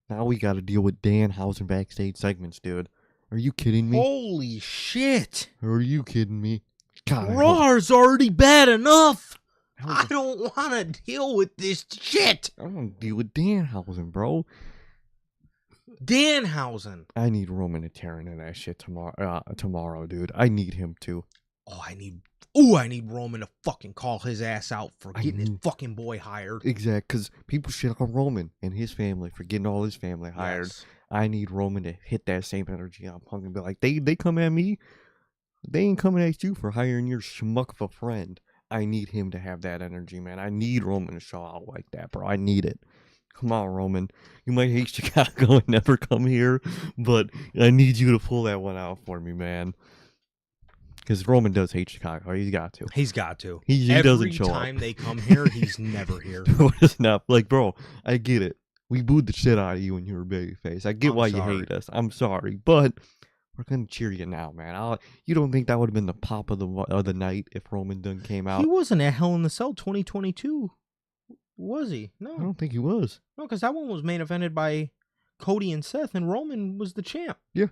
S1: Now we got to deal with Danhausen backstage segments, dude. Are you kidding me?
S2: Holy shit.
S1: Are you kidding me? God,
S2: Raw's already bad enough. I don't want to deal with this shit.
S1: I want to deal with Danhausen, bro.
S2: Danhausen.
S1: I need Roman to tear into that shit tomorrow, dude. I need him to.
S2: I need Roman to fucking call his ass out for getting his fucking boy hired.
S1: Exactly, because people shit on Roman and his family for getting all his family hired. Yes. I need Roman to hit that same energy on Punk and be like, they come at me. They ain't coming at you for hiring your schmuck of a friend. I need him to have that energy, man. I need Roman to show out like that, bro. I need it. Come on, Roman. You might hate Chicago and never come here, but I need you to pull that one out for me, man. Because Roman does hate Chicago. He's got to.
S2: He's got to.
S1: He doesn't show up.
S2: Every time they come here, he's never here.
S1: It's not like, bro, I get it. We booed the shit out of you when you were babyface. I get why you hate us. I'm sorry, but we're gonna cheer you now, man. You don't think that would have been the pop of the night if Roman Dunn came out?
S2: He wasn't at Hell in the Cell 2022, was he? No,
S1: I don't think he was.
S2: No, because that one was main evented by Cody and Seth, and Roman was the champ.
S1: Yeah.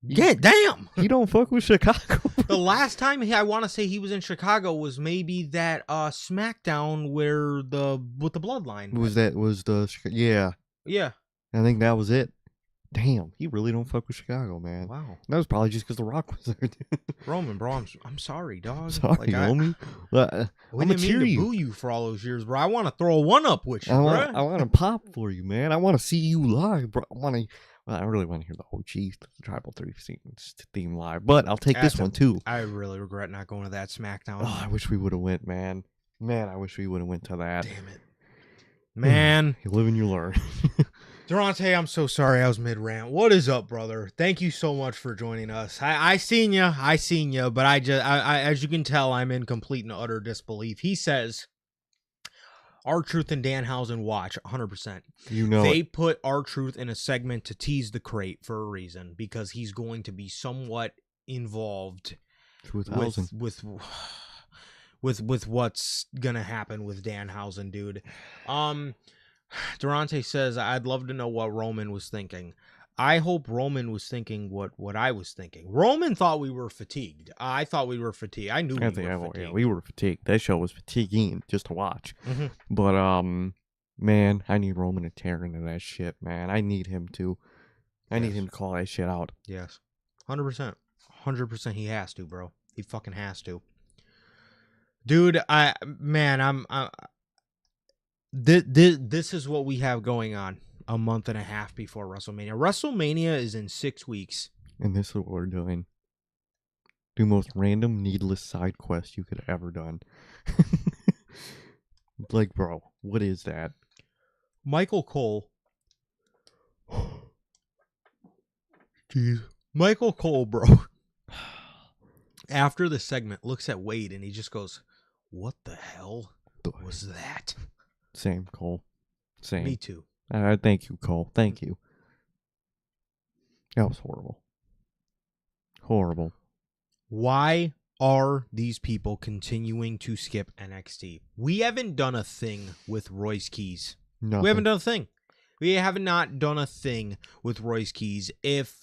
S2: Yeah, damn.
S1: He don't fuck with Chicago.
S2: The last time I want to say he was in Chicago was maybe that SmackDown with the Bloodline.
S1: Yeah.
S2: Yeah.
S1: I think that was it. Damn, he really don't fuck with Chicago, man.
S2: Wow.
S1: That was probably just because The Rock was there.
S2: Roman, bro, I'm sorry, dog.
S1: Sorry, homie.
S2: We didn't mean to boo you for all those years, bro. I want to throw a one-up with you, bro.
S1: I want to pop for you, man. I want to see you live, bro. I really want to hear the OG Tribal 3 theme live, but I'll take this one too.
S2: I really regret not going to that SmackDown.
S1: Oh, I wish we would have went, man. Man, I wish we would have went to that.
S2: Damn it. Man.
S1: You live and you learn.
S2: Durante, I'm so sorry I was mid-rant. What is up, brother? Thank you so much for joining us. I seen you, but I as you can tell, I'm in complete and utter disbelief. He says, R-Truth and Danhausen watch 100%. They put R-Truth in a segment to tease the crate for a reason, because he's going to be somewhat involved with what's gonna happen with Danhausen, dude. Durante says, I'd love to know what Roman was thinking. I hope Roman was thinking what I was thinking. Roman thought we were fatigued. I thought we were fatigued. I knew we were fatigued.
S1: Yeah, we were fatigued. That show was fatiguing just to watch. Mm-hmm. But, man, I need Roman to tear into that shit, man. I need him to. I need him to call that shit out.
S2: Yes. 100%. 100% he has to, bro. He fucking has to. Dude, this is what we have going on a month and a half before WrestleMania. WrestleMania is in 6 weeks.
S1: And this is what we're doing. The most random, needless side quest you could have ever done. Like, bro, what is that?
S2: Michael Cole.
S1: Jeez.
S2: Michael Cole, bro. After the segment, looks at Wade and he just goes, what the hell? was that?
S1: Same, Cole. Same.
S2: Me too.
S1: Thank you, Cole. Thank you. That was horrible. Horrible.
S2: Why are these people continuing to skip NXT? We haven't done a thing with Royce Keys.
S1: Nothing.
S2: We haven't done a thing. We have not done a thing with Royce Keys. If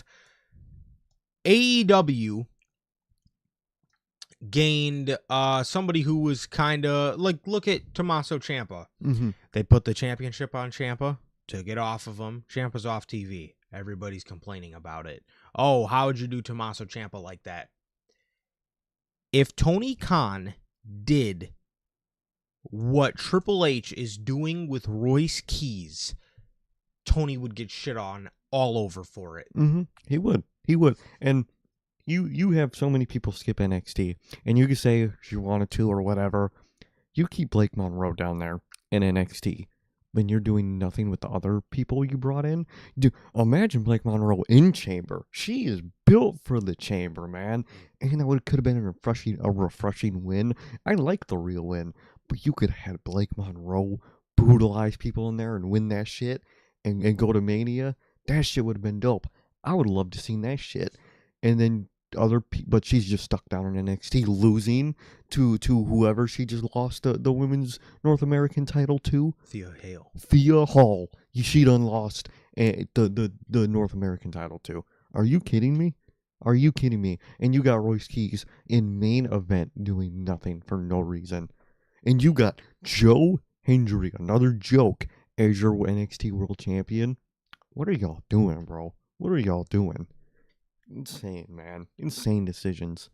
S2: AEW gained somebody who was kind of like, look at Tommaso Ciampa.
S1: Mm-hmm.
S2: They put the championship on Ciampa, took it off of him. Ciampa's off TV. Everybody's complaining about it. Oh, how would you do Tommaso Ciampa like that? If Tony Khan did what Triple H is doing with Royce Keys, Tony would get shit on all over for it.
S1: Mm-hmm. He would. And you have so many people skip NXT, and you can say if you wanted to or whatever. You keep Blake Monroe down there in NXT, when you're doing nothing with the other people you brought in. Imagine Blake Monroe in Chamber. She is built for the Chamber, man. And that could have been a refreshing win. I like the real win, but you could have had Blake Monroe brutalize people in there and win that shit and go to Mania. That shit would have been dope. I would love to see that shit. And then but she's just stuck down in NXT, losing to whoever she just lost the women's North American title to. Thea Hall. She done lost the North American title to. Are you kidding me? And you got Royce Keys in main event doing nothing for no reason. And you got Joe Hendry, another joke, as your NXT World Champion. What are y'all doing, bro? What are y'all doing? Insane, man. Insane decisions.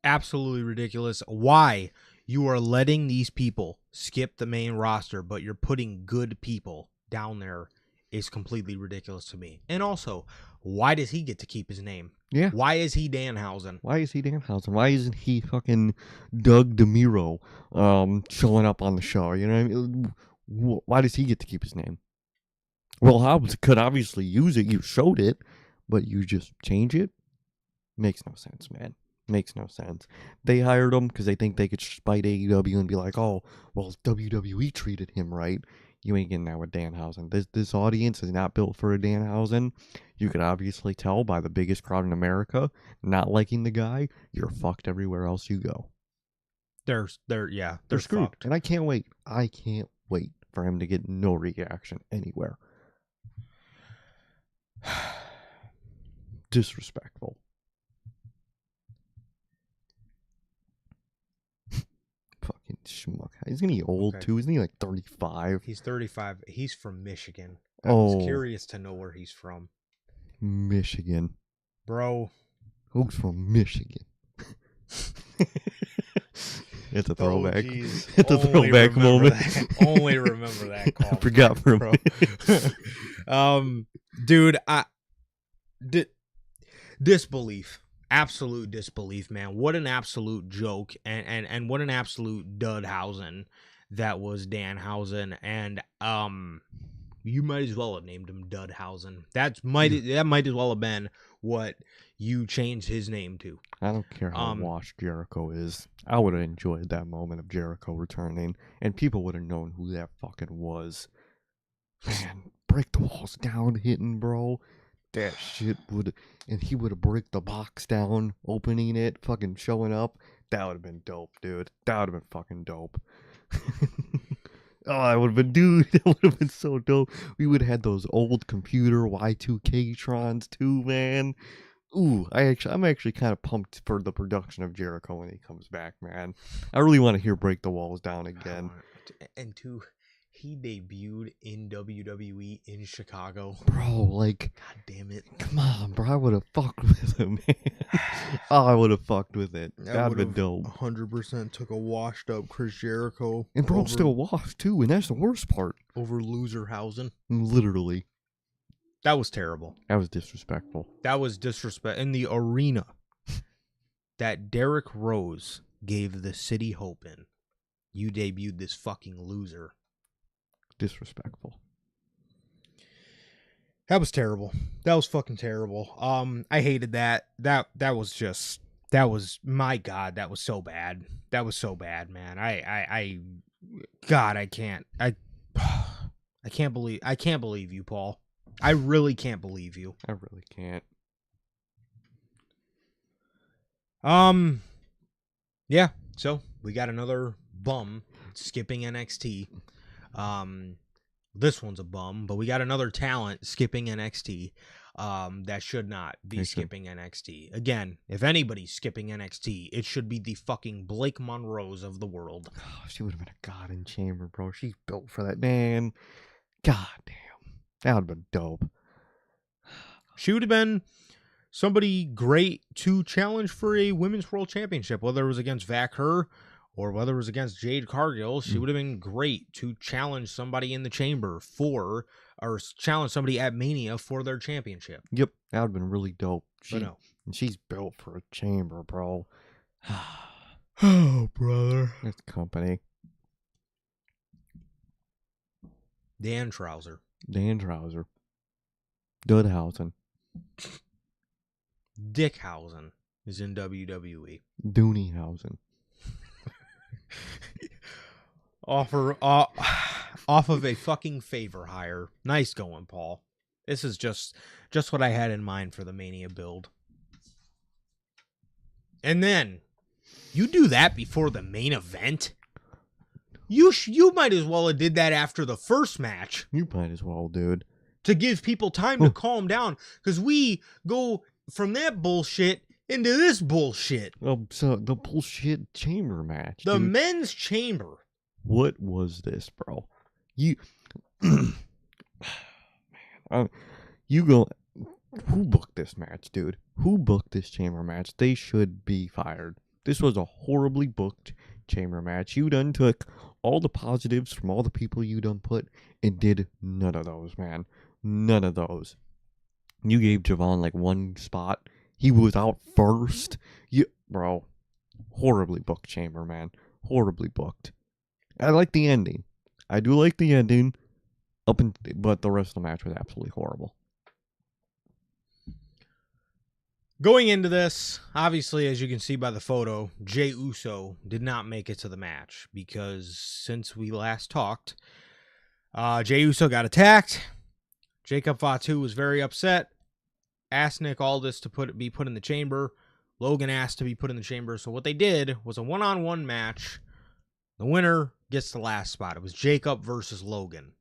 S2: Absolutely ridiculous. Why you are letting these people skip the main roster, but you're putting good people down there is completely ridiculous to me. And also, why does he get to keep his name?
S1: Yeah.
S2: Why is he Danhausen?
S1: Why isn't he fucking Doug DeMiro showing up on the show? You know what I mean? Why does he get to keep his name? Well, Hobbs could obviously use it. You showed it. But you just change it? Makes no sense, man. Makes no sense. They hired him because they think they could spite AEW and be like, oh, well, WWE treated him right. You ain't getting that with Danhausen. This audience is not built for a Danhausen. You could obviously tell by the biggest crowd in America not liking the guy. You're fucked everywhere else you go.
S2: They're screwed. Fucked.
S1: And I can't wait. For him to get no reaction anywhere. Disrespectful. Fucking schmuck. Isn't he old too? Isn't he like 35?
S2: He's 35. He's from Michigan. I was curious to know where he's from.
S1: Michigan.
S2: Bro.
S1: Who's from Michigan? It's a throwback. It's a throwback moment.
S2: Only remember that call.
S1: I forgot for a
S2: minute. Dude, disbelief. Absolute disbelief, man. What an absolute joke and what an absolute Dudhausen that was Danhausen. And you might as well have named him Dudhausen. That might as well have been what you changed his name to.
S1: I don't care how washed Jericho is. I would have enjoyed that moment of Jericho returning, and people would have known who that fucking was. Man, break the walls down hitting, bro. That shit would, and he would have bricked the box down, opening it, fucking showing up. That would have been dope, dude. That would have been fucking dope. Oh, that would have been, dude. That would have been so dope. We would have had those old computer Y2K-trons too, man. Ooh, I'm actually kind of pumped for the production of Jericho when he comes back, man. I really want to hear Break the Walls Down again.
S2: And two, he debuted in WWE in Chicago.
S1: Bro, like...
S2: God damn it.
S1: Come on, bro. I would have fucked with him, man. I would have fuckked with it. That would have been dope.
S2: 100% took a washed up Chris Jericho.
S1: And bro, still washed, too. And that's the worst part.
S2: Over Loserhausen.
S1: Literally.
S2: That was terrible.
S1: That was disrespectful.
S2: That was disrespect. In the arena that Derrick Rose gave the city hope in, you debuted this fucking loser.
S1: Disrespectful.
S2: That was terrible. That was fucking terrible. I hated that. That was my God, that was so bad. That was so bad, man. God, I can't. I can't believe you, Paul. I really can't believe you.
S1: I really can't.
S2: Yeah, so we got another bum skipping NXT. This one's a bum, but we got another talent skipping NXT. That should not be skipping NXT. Again, if anybody's skipping NXT, it should be the fucking Blake Monroes of the world.
S1: Oh, she would have been a god in chamber, bro. She's built for that, man. God damn. That would have been dope.
S2: She would have been somebody great to challenge for a women's world championship, whether it was against Vac Her or whether it was against Jade Cargill. She would have been great to challenge somebody in the chamber or challenge somebody at Mania for their championship.
S1: Yep, that would have been really dope.
S2: And
S1: she's built for a chamber, bro.
S2: Oh, brother.
S1: That's company.
S2: Danhausen.
S1: Danhausen.
S2: Dickhausen is in WWE.
S1: Dooneyhausen.
S2: Off of a fucking favor hire. Nice going, Paul. This is just what I had in mind for the Mania build. And then you do that before the main event? You might as well have did that after the first match.
S1: You might as well, dude.
S2: To give people time to calm down, because we go from that bullshit into this bullshit.
S1: So the bullshit chamber match.
S2: The
S1: dude.
S2: men's chamber.
S1: What was this, bro? You go. Who booked this match, dude? Who booked this chamber match? They should be fired. This was a horribly booked chamber match. You done took all the positives from all the people you done put and did none of those, man. None of those. You gave Javon like one spot. He was out first. Bro, horribly booked chamber, man. Horribly booked. I like the ending. I do like the ending, but the rest of the match was absolutely horrible.
S2: Going into this, obviously, as you can see by the photo, Jey Uso did not make it to the match because since we last talked, Jey Uso got attacked. Jacob Fatu was very upset. Asked Nick Aldis to be put in the chamber. Logan asked to be put in the chamber. So what they did was a one-on-one match. The winner gets the last spot. It was Jacob versus Logan.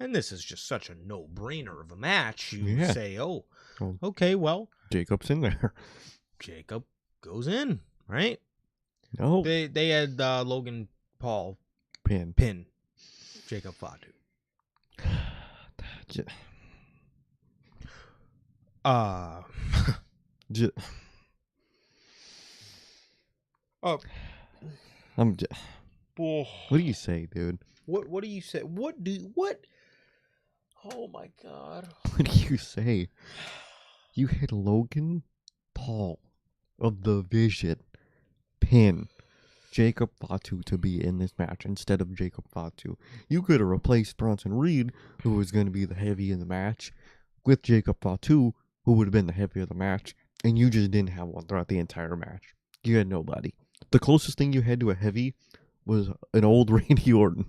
S2: And this is just such a no-brainer of a match. You say, oh, okay, well.
S1: Jacob's in there.
S2: Jacob goes in, right?
S1: No.
S2: They had Logan Paul
S1: pin
S2: Jacob Fatu.
S1: What do you say, dude?
S2: What do you say? What? Oh my God.
S1: What do you say? You had Logan Paul of the Vision pin Jacob Fatu to be in this match instead of Jacob Fatu. You could have replaced Bronson Reed, who was going to be the heavy in the match, with Jacob Fatu, who would have been the heavy of the match, and you just didn't have one throughout the entire match. You had nobody. The closest thing you had to a heavy was an old Randy Orton.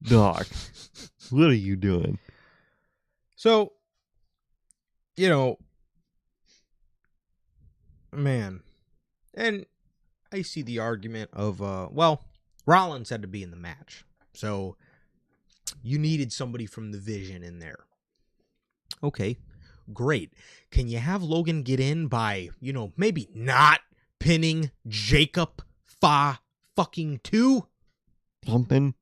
S1: Dog, what are you doing?
S2: So, man, and I see the argument of, Rollins had to be in the match. So you needed somebody from the Vision in there. Okay, great. Can you have Logan get in by, maybe not pinning Jacob fucking 2?
S1: Something.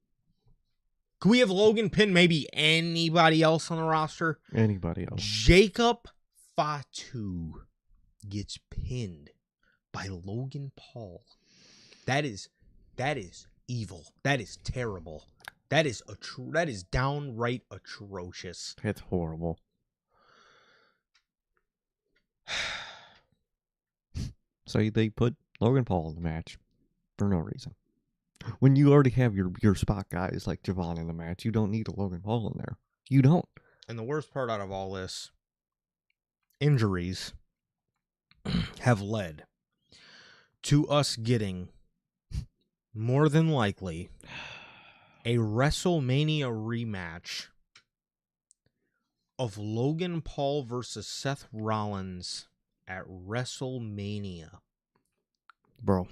S2: Can we have Logan pin maybe anybody else on the roster?
S1: Anybody else.
S2: Jacob Fatu gets pinned by Logan Paul. That is evil. That is terrible. That is downright atrocious.
S1: It's horrible. So they put Logan Paul in the match for no reason. When you already have your spot guys like Javon in the match, you don't need a Logan Paul in there. You don't.
S2: And the worst part out of all this, injuries have led to us getting more than likely, a WrestleMania rematch of Logan Paul versus Seth Rollins at WrestleMania.
S1: Bro,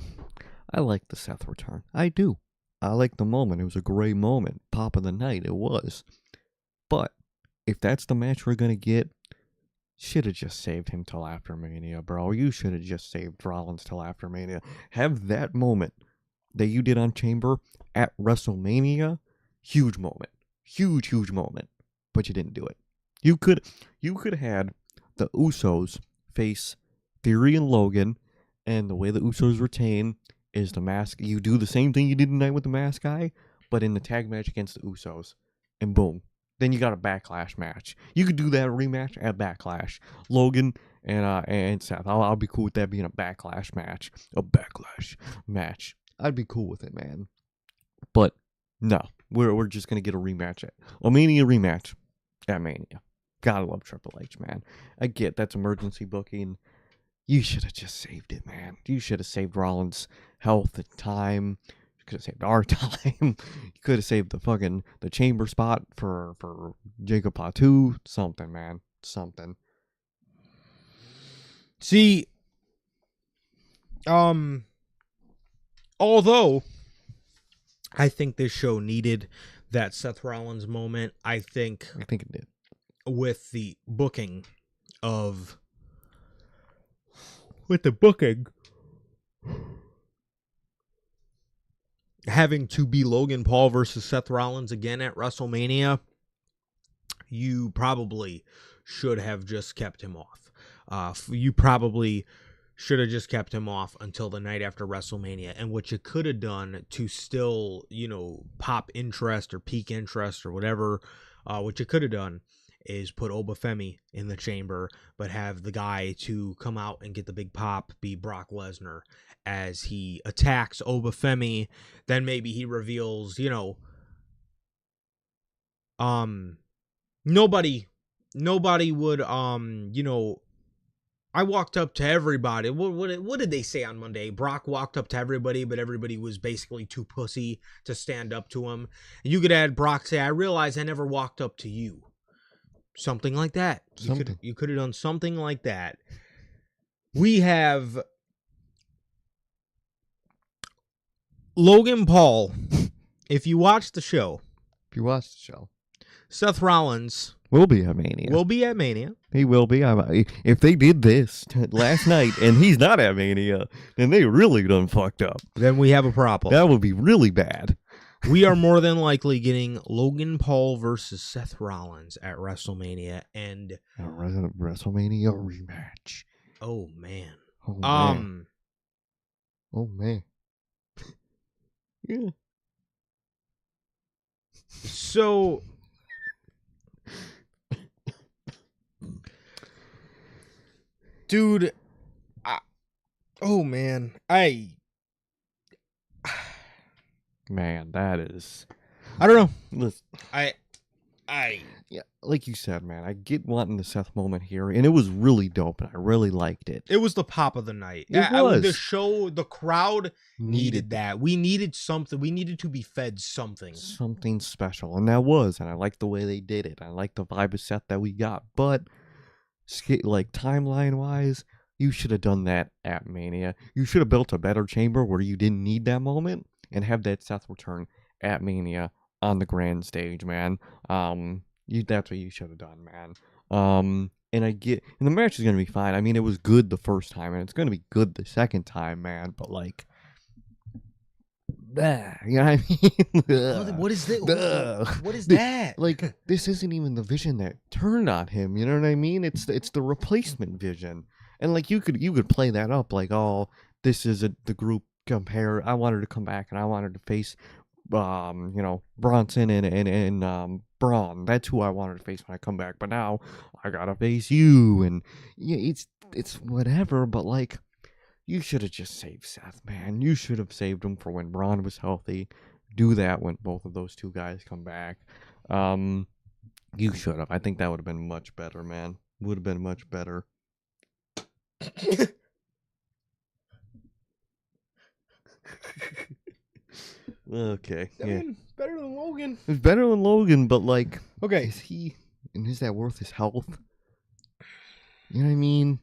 S1: I like the Seth return. I do. I like the moment. It was a great moment. Pop of the night, it was. But if that's the match we're going to get, should have just saved him till after Mania, bro. You should have just saved Rollins till after Mania. Have that moment that you did on Chamber at WrestleMania. Huge moment. Huge moment. But you didn't do it. You could have had the Usos face Theory and Logan, and the way the Usos retain is the mask. You do the same thing you did tonight with the mask guy, but in the tag match against the Usos. And boom. Then you got a Backlash match. You could do that rematch at Backlash. Logan and Seth. I'll be cool with that being a Backlash match. A Backlash match. I'd be cool with it, man. But no, we're just gonna get a rematch a Mania rematch at Mania. Gotta love Triple H, man. I get that's emergency booking. You should have just saved it, man. You should have saved Rollins' health and time. You could have saved our time. You could have saved the Chamber spot for Jacob Patu. Something, man. Something.
S2: See, although I think this show needed that Seth Rollins moment, I think
S1: it did.
S2: With the booking having to be Logan Paul versus Seth Rollins again at WrestleMania, you probably should have just kept him off. You probably should have just kept him off until the night after WrestleMania. And what you could have done to still, pop interest or peak interest or whatever, what you could have done is put Obafemi in the Chamber, but have the guy to come out and get the big pop be Brock Lesnar as he attacks Obafemi. Then maybe he reveals, nobody would, I walked up to everybody. What did they say on Monday? Brock walked up to everybody, but everybody was basically too pussy to stand up to him. And you could add Brock say, I realize I never walked up to you. Something like that. You could have done something like that. We have Logan Paul. If you watch the show, Seth Rollins
S1: will be at Mania. He will be. If they did this last night and he's not at Mania, then they really done fucked up.
S2: Then we have a problem.
S1: That would be really bad.
S2: We are more than likely getting Logan Paul versus Seth Rollins at WrestleMania and
S1: a WrestleMania rematch.
S2: Oh man.
S1: Oh man. Yeah.
S2: So dude,
S1: man, that is,
S2: I don't know.
S1: Listen,
S2: yeah,
S1: like you said, man, I get wanting the Seth moment here, and it was really dope, and I really liked it.
S2: It was the pop of the night.
S1: It was.
S2: The show, the crowd needed that. We needed something. We needed to be fed something
S1: special, and that was, and I liked the way they did it. I liked the vibe of Seth that we got, but like timeline wise, you should have done that at Mania. You should have built a better Chamber where you didn't need that moment and have that Seth return at Mania on the grand stage, man. That's what you should have done, man. And and the match is gonna be fine. I mean, it was good the first time, and it's gonna be good the second time, man. But like, you know what I
S2: mean? What is that? What is that?
S1: Like, this isn't even the vision that turned on him. You know what I mean? It's the replacement vision, and like you could play that up like, oh, this is the group compare. I wanted to come back and I wanted to face, Bronson and Braun. That's who I wanted to face when I come back. But now I gotta face you, and yeah, it's whatever. But like, you should have just saved Seth, man. You should have saved him for when Braun was healthy. Do that when both of those two guys come back. You should have. I think that would have been much better, man. Would have been much better. Okay.
S2: I mean, better than Logan.
S1: It's better than Logan, but like,
S2: Okay.
S1: is that worth his health? You know what I mean?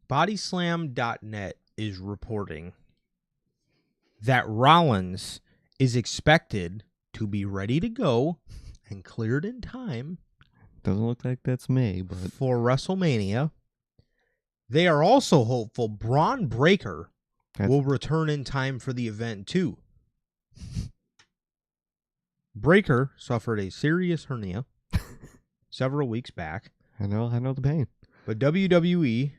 S2: Bodyslam.net is reporting that Rollins is expected to be ready to go and cleared in time.
S1: Doesn't look like that's May, but
S2: for WrestleMania. They are also hopeful Braun Breaker will return in time for the event too. Breaker suffered a serious hernia several weeks back.
S1: I know the pain.
S2: But WWE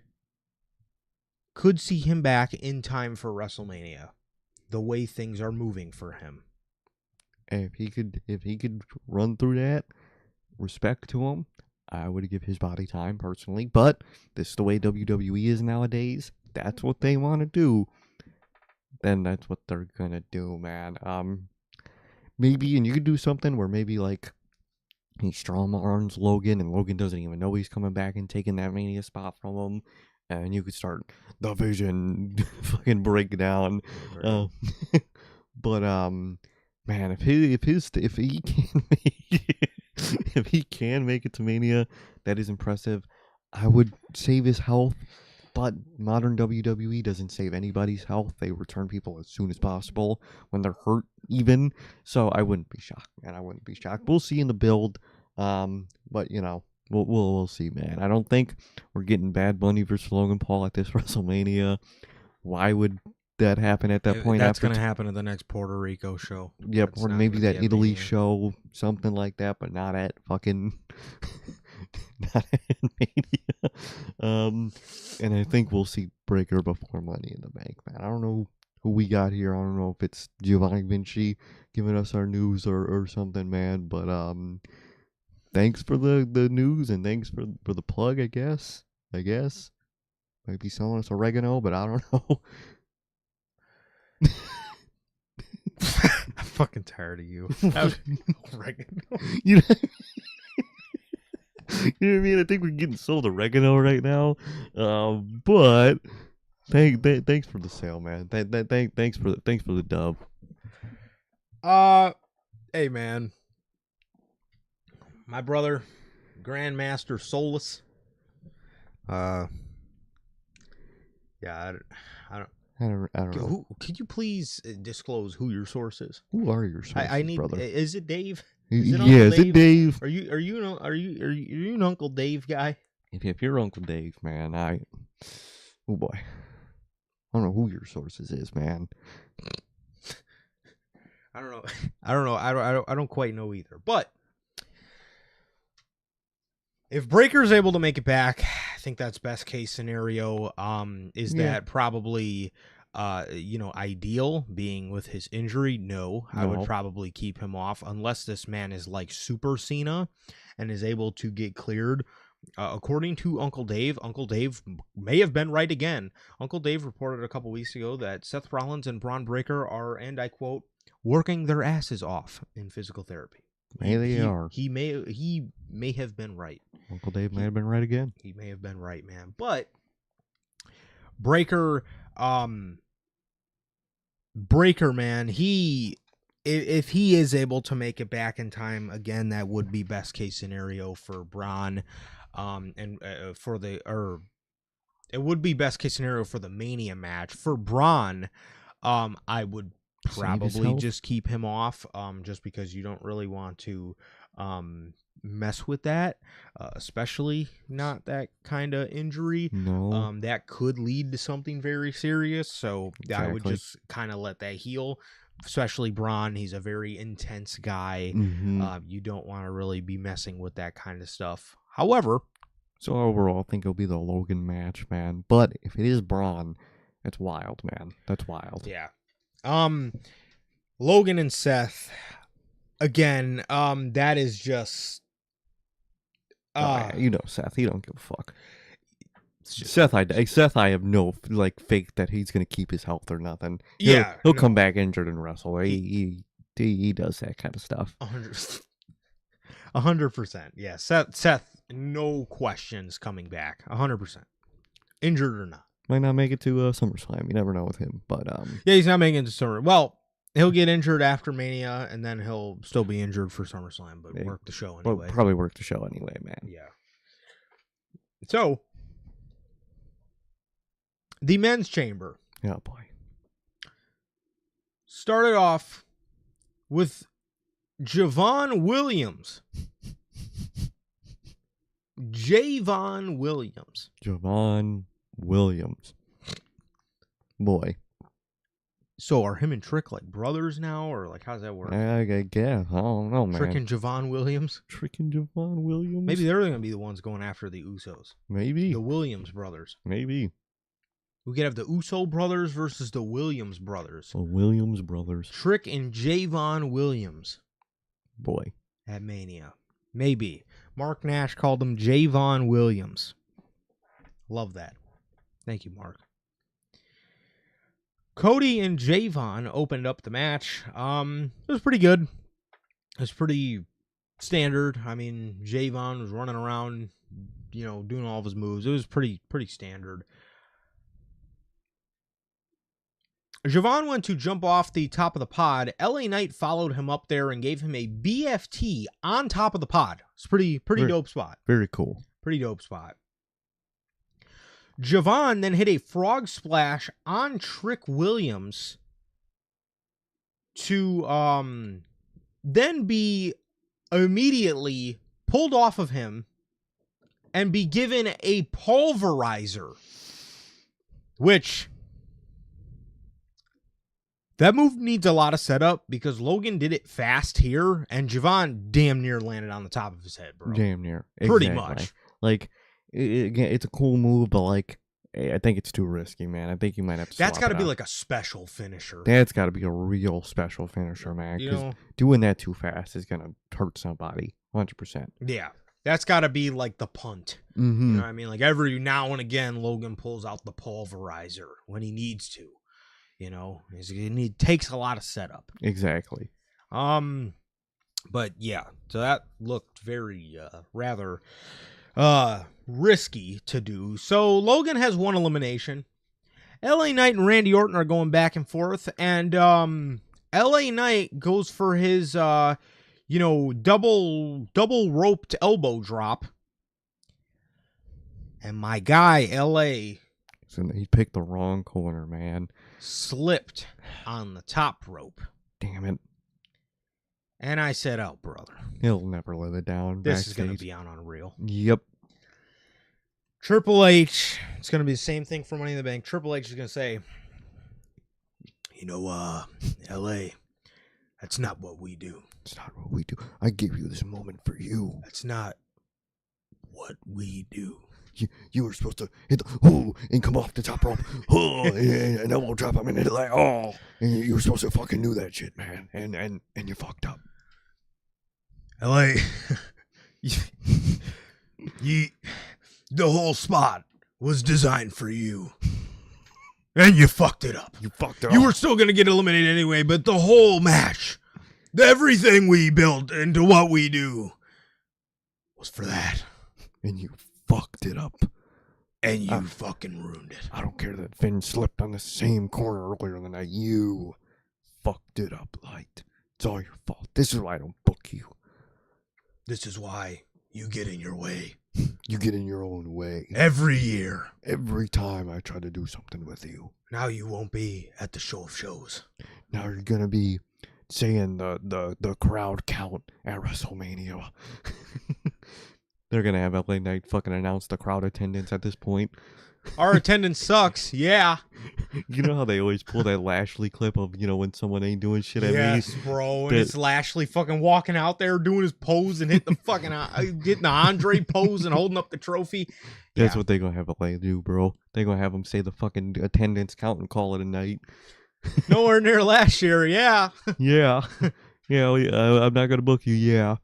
S2: could see him back in time for WrestleMania, the way things are moving for him.
S1: If he could run through that, respect to him, I would give his body time personally. But this is the way WWE is nowadays. That's what they want to do. Then that's what they're gonna do, man. Maybe, and you could do something where maybe like he strong arms Logan, and Logan doesn't even know he's coming back and taking that Mania spot from him, and you could start the Vision fucking breakdown. But man, if he can make if he can make it to Mania, that is impressive. I would save his health. But modern WWE doesn't save anybody's health. They return people as soon as possible when they're hurt, even. So I wouldn't be shocked, man. I wouldn't be shocked. We'll see in the build. But you know, we'll see, man. I don't think we're getting Bad Bunny versus Logan Paul at this WrestleMania. Why would that happen at that point?
S2: That's going to happen at the next Puerto Rico show.
S1: Yep, or maybe that Italy show, something like that, but not at fucking. Not at Mania. And I think we'll see Breaker before Money in the Bank, man. I don't know who we got here. I don't know if it's Giovanni Vinci giving us our news or something, man. But thanks for the news and thanks for the plug, I guess. Might be selling us oregano, but I don't know.
S2: I'm fucking tired of you. Oregano.
S1: You know what I mean? You know what I mean? I think we're getting sold oregano right now. But thanks for the sale, man. Thanks for the dub.
S2: Hey man, my brother, Grandmaster Solus. Yeah, I don't know. Could you please disclose who your source is?
S1: Who are your sources,
S2: I need.
S1: brother?
S2: Is it Dave?
S1: Is it Dave?
S2: Are you an Uncle Dave guy?
S1: If you're Uncle Dave, man, oh boy, I don't know who your sources is, man.
S2: I don't know. I don't quite know either. But if Breaker's able to make it back, I think that's best case scenario. That probably ideal being with his injury? No, I would probably keep him off unless this man is like Super Cena and is able to get cleared. According to Uncle Dave may have been right again. Uncle Dave reported a couple weeks ago that Seth Rollins and Braun Breaker are, and I quote, working their asses off in physical therapy. He may have been right.
S1: Uncle Dave may have been right again.
S2: He may have been right, man. But Breaker, man, if he is able to make it back in time, again, that would be best case scenario for Braun, it would be best case scenario for the Mania match. For Braun, I would probably just keep him off, just because you don't really want to mess with that, especially not that kind of injury.
S1: No.
S2: That could lead to something very serious. So exactly. I would just kind of let that heal. Especially Braun, he's a very intense guy.
S1: Mm-hmm.
S2: You don't want to really be messing with that kind of stuff. However,
S1: so overall, I think it'll be the Logan match, man. But if it is Braun, that's wild, man. That's wild.
S2: Yeah. Logan and Seth, again, that is just
S1: you know Seth, he don't give a fuck. Seth, I have no faith that he's gonna keep his health or nothing. He'll come back injured and wrestle. He does that kind of stuff.
S2: 100%. Yeah, Seth no questions coming back. 100%. Injured or not.
S1: Might not make it to SummerSlam. You never know with him. But
S2: yeah, he's not making it to Summer. Well, he'll get injured after Mania, and then he'll still be injured for SummerSlam, but work the show anyway.
S1: Well, probably work the show anyway, man.
S2: Yeah. So, the men's chamber.
S1: Oh, boy.
S2: Started off with Javon Williams. Javon Williams.
S1: Javon Williams. Boy.
S2: So are him and Trick like brothers now, or like how's that work?
S1: I guess. I don't know, man.
S2: Trick and Javon Williams?
S1: Trick and Javon Williams?
S2: Maybe they're going to be the ones going after the Usos.
S1: Maybe.
S2: The Williams brothers.
S1: Maybe.
S2: We could have the Uso brothers versus the Williams brothers.
S1: The Williams brothers.
S2: Trick and Javon Williams.
S1: Boy.
S2: At Mania. Maybe. Mark Nash called them Javon Williams. Love that. Thank you, Mark. Cody and Javon opened up the match. It was pretty good. It was pretty standard. I mean, Javon was running around, doing all of his moves. It was pretty standard. Javon went to jump off the top of the pod. LA Knight followed him up there and gave him a BFT on top of the pod. It's pretty dope spot.
S1: Very cool.
S2: Pretty dope spot. Javon then hit a frog splash on Trick Williams to then be immediately pulled off of him and be given a pulverizer, which that move needs a lot of setup because Logan did it fast here and Javon damn near landed on the top of his head, bro.
S1: Damn near.
S2: Pretty
S1: Exactly.
S2: much.
S1: Like, again, it's a cool move, but like, I think it's too risky, man. I think you might have to.
S2: That's got to be
S1: out.
S2: like a special finisher.
S1: That's got to be a real special finisher, man. Because doing that too fast is gonna hurt somebody. 100%.
S2: Yeah, that's got to be like the punt.
S1: Mm-hmm.
S2: You know what I mean? Like every now and again, Logan pulls out the pulverizer when he needs to. It takes a lot of setup.
S1: Exactly.
S2: But yeah, so that looked very rather risky to do. So Logan has one elimination. LA Knight and Randy Orton are going back and forth, and LA Knight goes for his double roped elbow drop. And my guy, LA,
S1: so he picked the wrong corner, man.
S2: Slipped on the top rope.
S1: Damn it.
S2: And I said, oh, brother.
S1: He'll never live it down.
S2: This
S1: backstage.
S2: is going to be on Unreal.
S1: Yep.
S2: Triple H, it's going to be the same thing for Money in the Bank. Triple H is going to say, LA, that's not what we do.
S1: It's not what we do. I give you this moment for you.
S2: That's not what we do.
S1: You were supposed to hit the and come off the top rope, and elbow drop him and hit it like and you were supposed to fucking do that shit, man, and you fucked up.
S2: LA, the whole spot was designed for you, and you fucked it up.
S1: You fucked it up.
S2: You were still gonna get eliminated anyway, but the whole match, everything we built into what we do, was for that,
S1: and you fucked it up.
S2: And you fucking ruined it.
S1: I don't care that Finn slipped on the same corner earlier in the night. You fucked it up, Light. It's all your fault. This is why I don't book you.
S2: This is why you get in your way.
S1: You get in your own way.
S2: Every year.
S1: Every time I try to do something with you.
S2: Now you won't be at the show of shows.
S1: Now you're going to be saying the crowd count at WrestleMania. They're going to have LA Knight fucking announce the crowd attendance at this point.
S2: Our attendance sucks, yeah.
S1: You know how they always pull that Lashley clip of, when someone ain't doing shit at me?
S2: Yes, bro. And it's Lashley fucking walking out there doing his pose and hitting the Andre pose and holding up the trophy.
S1: That's what they're going to have LA do, bro. They're going to have him say the fucking attendance count and call it a night.
S2: Nowhere near last year, yeah.
S1: Yeah. Yeah, I'm not going to book you, yeah.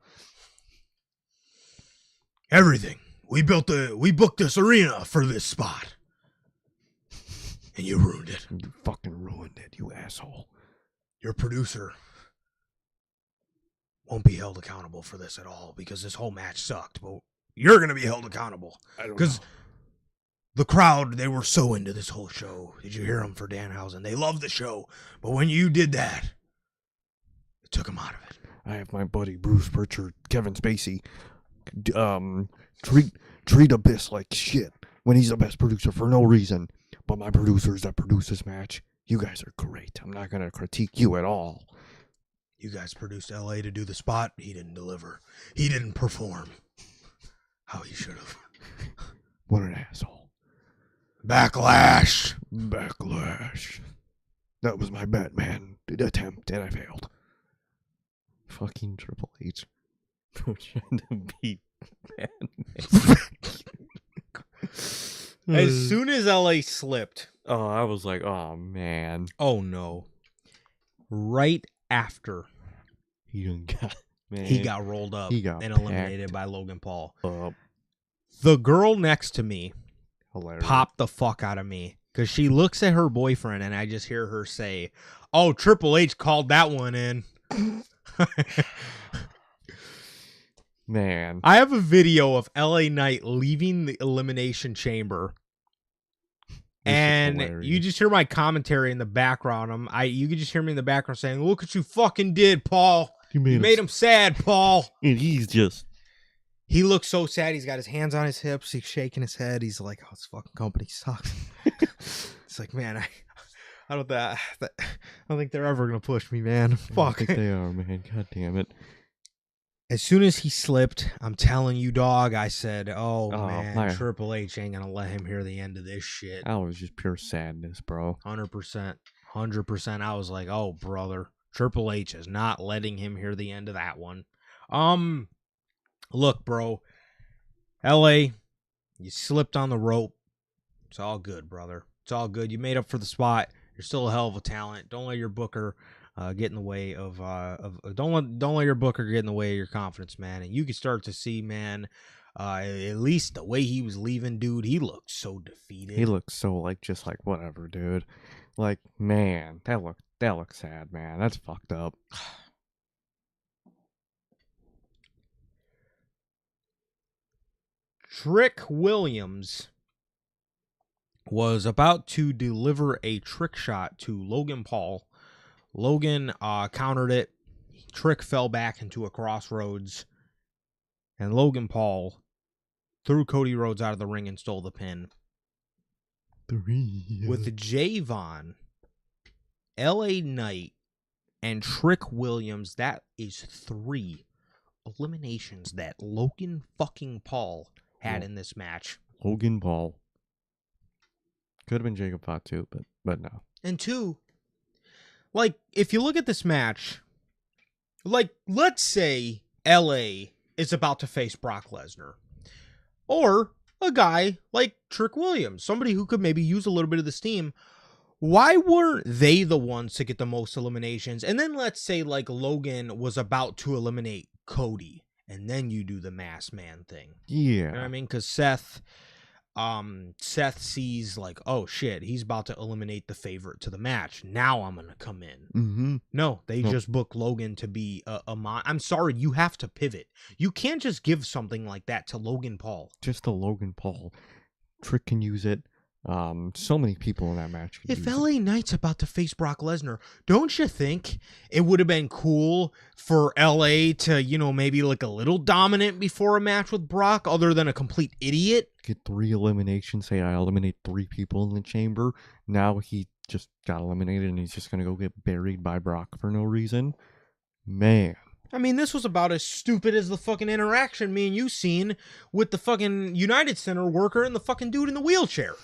S2: Everything. We booked this arena for this spot. And you ruined it.
S1: You fucking ruined it, you asshole.
S2: Your producer won't be held accountable for this at all because this whole match sucked, but You're going to be held accountable.
S1: I don't know.
S2: Because the crowd, they were so into this whole show. Did you hear them for Danhausen? They loved the show. But when you did that, it took them out of it.
S1: I have my buddy Bruce Pritchard, Kevin Spacey, treat Abyss like shit when he's the best producer for no reason. But my producers that produce this match, you guys are great. I'm not going to critique you at all.
S2: You guys produced LA to do the spot. He didn't deliver. He didn't perform how he should have.
S1: What an asshole.
S2: Backlash.
S1: That was my Batman attempt, and I failed. Fucking Triple H. Trying to beat Batman.
S2: As soon as LA slipped.
S1: Oh, I was like, oh, man.
S2: Oh, no. Right after
S1: He
S2: got rolled up
S1: He got
S2: and eliminated by Logan Paul.
S1: up.
S2: The girl next to me
S1: Hilarious.
S2: popped the fuck out of me because she looks at her boyfriend and I just hear her say, "Oh, Triple H called that one in."
S1: Man.
S2: I have a video of LA Knight leaving the Elimination Chamber. And you just hear my commentary in the background. You can just hear me in the background saying, "Look what you fucking did, Paul. You made him sad, Paul."
S1: And he
S2: looks so sad. He's got his hands on his hips. He's shaking his head. He's like, "Oh, this fucking company sucks." It's like, man, I don't think they're ever gonna push me, man. Fuck.
S1: I think they are, man. God damn it.
S2: As soon as he slipped, I'm telling you, dog, I said, oh man,
S1: man.
S2: Triple H ain't gonna let him hear the end of this shit.
S1: That was just pure sadness, bro.
S2: 100%. 100%. I was like, oh, brother, Triple H is not letting him hear the end of that one. Look, bro, LA, you slipped on the rope. It's all good, brother. It's all good. You made up for the spot. You're still a hell of a talent. Don't let your booker get in the way of don't let your booker get in the way of your confidence, man. And you can start to see, man, at least the way he was leaving, dude, he looked so defeated.
S1: He looked so just like whatever, dude. Like, man, that looked sad, man. That's fucked up.
S2: Trick Williams was about to deliver a trick shot to Logan Paul. Logan countered it. Trick fell back into a crossroads. And Logan Paul threw Cody Rhodes out of the ring and stole the pin. With Javon, LA Knight, and Trick Williams, that is 3 eliminations that Logan fucking Paul had in this match.
S1: Logan Paul. Could have been Jacob Fatu, but no.
S2: And 2, like, if you look at this match, like, let's say LA is about to face Brock Lesnar. Or a guy like Trick Williams, somebody who could maybe use a little bit of the steam. Why weren't they the ones to get the most eliminations? And then let's say, like, Logan was about to eliminate Cody. And then you do the masked man thing.
S1: Yeah.
S2: You know what I mean? Because Seth sees, like, oh shit, he's about to eliminate the favorite to the match. Now I'm gonna come in.
S1: Mm-hmm.
S2: No, they just book Logan to be I'm sorry, you have to pivot. You can't just give something like that to Logan Paul.
S1: Just to Logan Paul. Trick can use it. So many people in that match.
S2: If LA Knight's about to face Brock Lesnar, don't you think it would have been cool for LA to, maybe look a little dominant before a match with Brock, other than a complete idiot?
S1: Get 3 eliminations. Say I eliminate 3 people in the chamber. Now he just got eliminated and he's just gonna go get buried by Brock for no reason. Man.
S2: I mean, this was about as stupid as the fucking interaction me and you seen with the fucking United Center worker and the fucking dude in the wheelchair.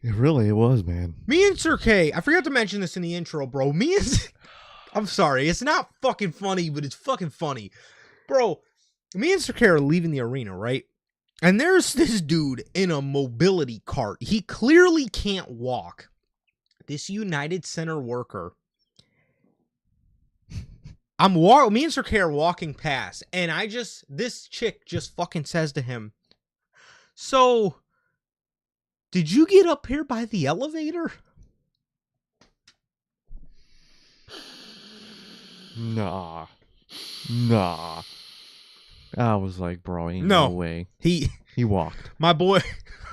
S1: It really was, man.
S2: Me and Sir K, I forgot to mention this in the intro, bro. I'm sorry, it's not fucking funny, but it's fucking funny. Bro, me and Sir K are leaving the arena, right? And there's this dude in a mobility cart. He clearly can't walk. This United Center worker. Me and Sir K are walking past, and this chick just fucking says to him, "So, did you get up here by the elevator?"
S1: Nah. I was like, bro, ain't no way.
S2: He
S1: walked.
S2: My boy.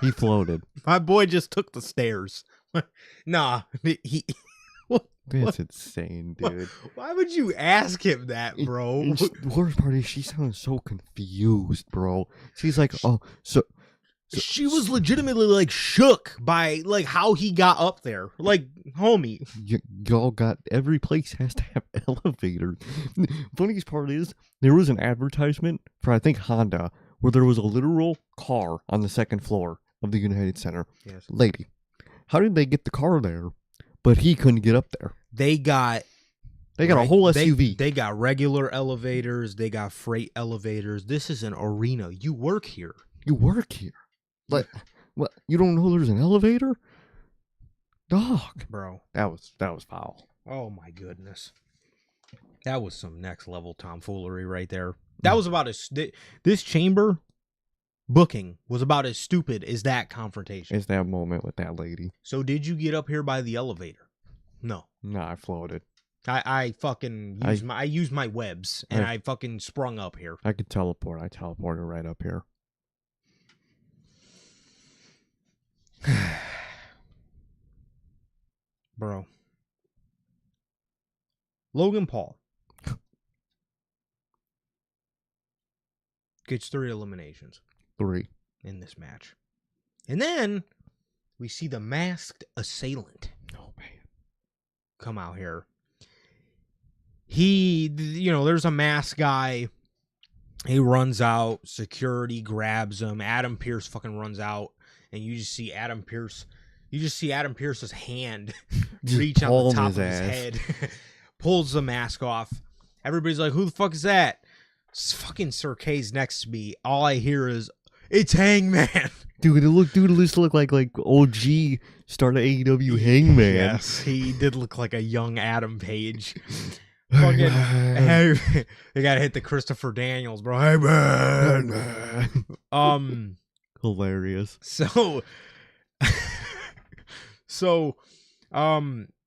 S1: He floated.
S2: My boy just took the stairs. Nah, he.
S1: That's insane, dude.
S2: Why would you ask him that, bro?
S1: The worst part is she sounded so confused, bro. She's like, oh, so
S2: she was legitimately like shook by like how he got up there. Like, homie,
S1: y'all got, every place has to have elevators. Funniest part is there was an advertisement for, I think, Honda, where there was a literal car on the second floor of the United Center.
S2: Yes.
S1: Lady, how did they get the car there, but he couldn't get up there?
S2: They got
S1: a whole SUV.
S2: They got regular elevators. They got freight elevators. This is an arena. You work here.
S1: Like, what? You don't know there's an elevator? Dog.
S2: Bro.
S1: That was foul.
S2: Oh, my goodness. That was some next level tomfoolery right there. That was about this chamber booking was about as stupid as that confrontation.
S1: It's that moment with that lady.
S2: So did you get up here by the elevator? No.
S1: No, I floated.
S2: I fucking used my webs and I fucking sprung up here.
S1: I could teleport. I teleported right up here.
S2: Bro. Logan Paul gets 3 eliminations.
S1: 3
S2: in this match. And then we see the masked assailant.
S1: Oh, man.
S2: Come out here. There's a masked guy. He runs out. Security grabs him. Adam Pearce fucking runs out. And you just see Adam Pearce's hand reach on the top of his head. Pulls the mask off. Everybody's like, who the fuck is that? It's fucking Sir K's next to me. All I hear is, it's Hangman.
S1: Dude, it just looked like OG started AEW Hangman.
S2: Yes, he did look like a young Adam Page. Fucking, they gotta hit the Christopher Daniels, bro. Hey man.
S1: Hilarious.
S2: So,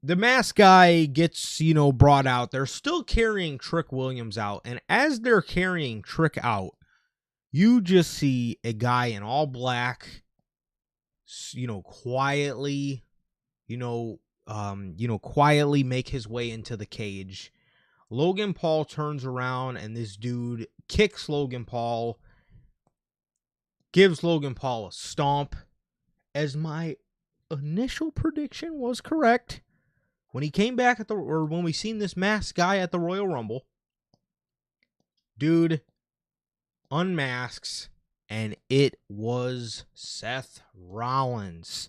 S2: the mask guy gets, brought out. They're still carrying Trick Williams out, and as they're carrying Trick out, you just see a guy in all black, quietly, quietly make his way into the cage. Logan Paul turns around and this dude kicks Logan Paul, gives Logan Paul a stomp. As my initial prediction was correct, when he came back when we seen this masked guy at the Royal Rumble, dude unmasks, and it was Seth Rollins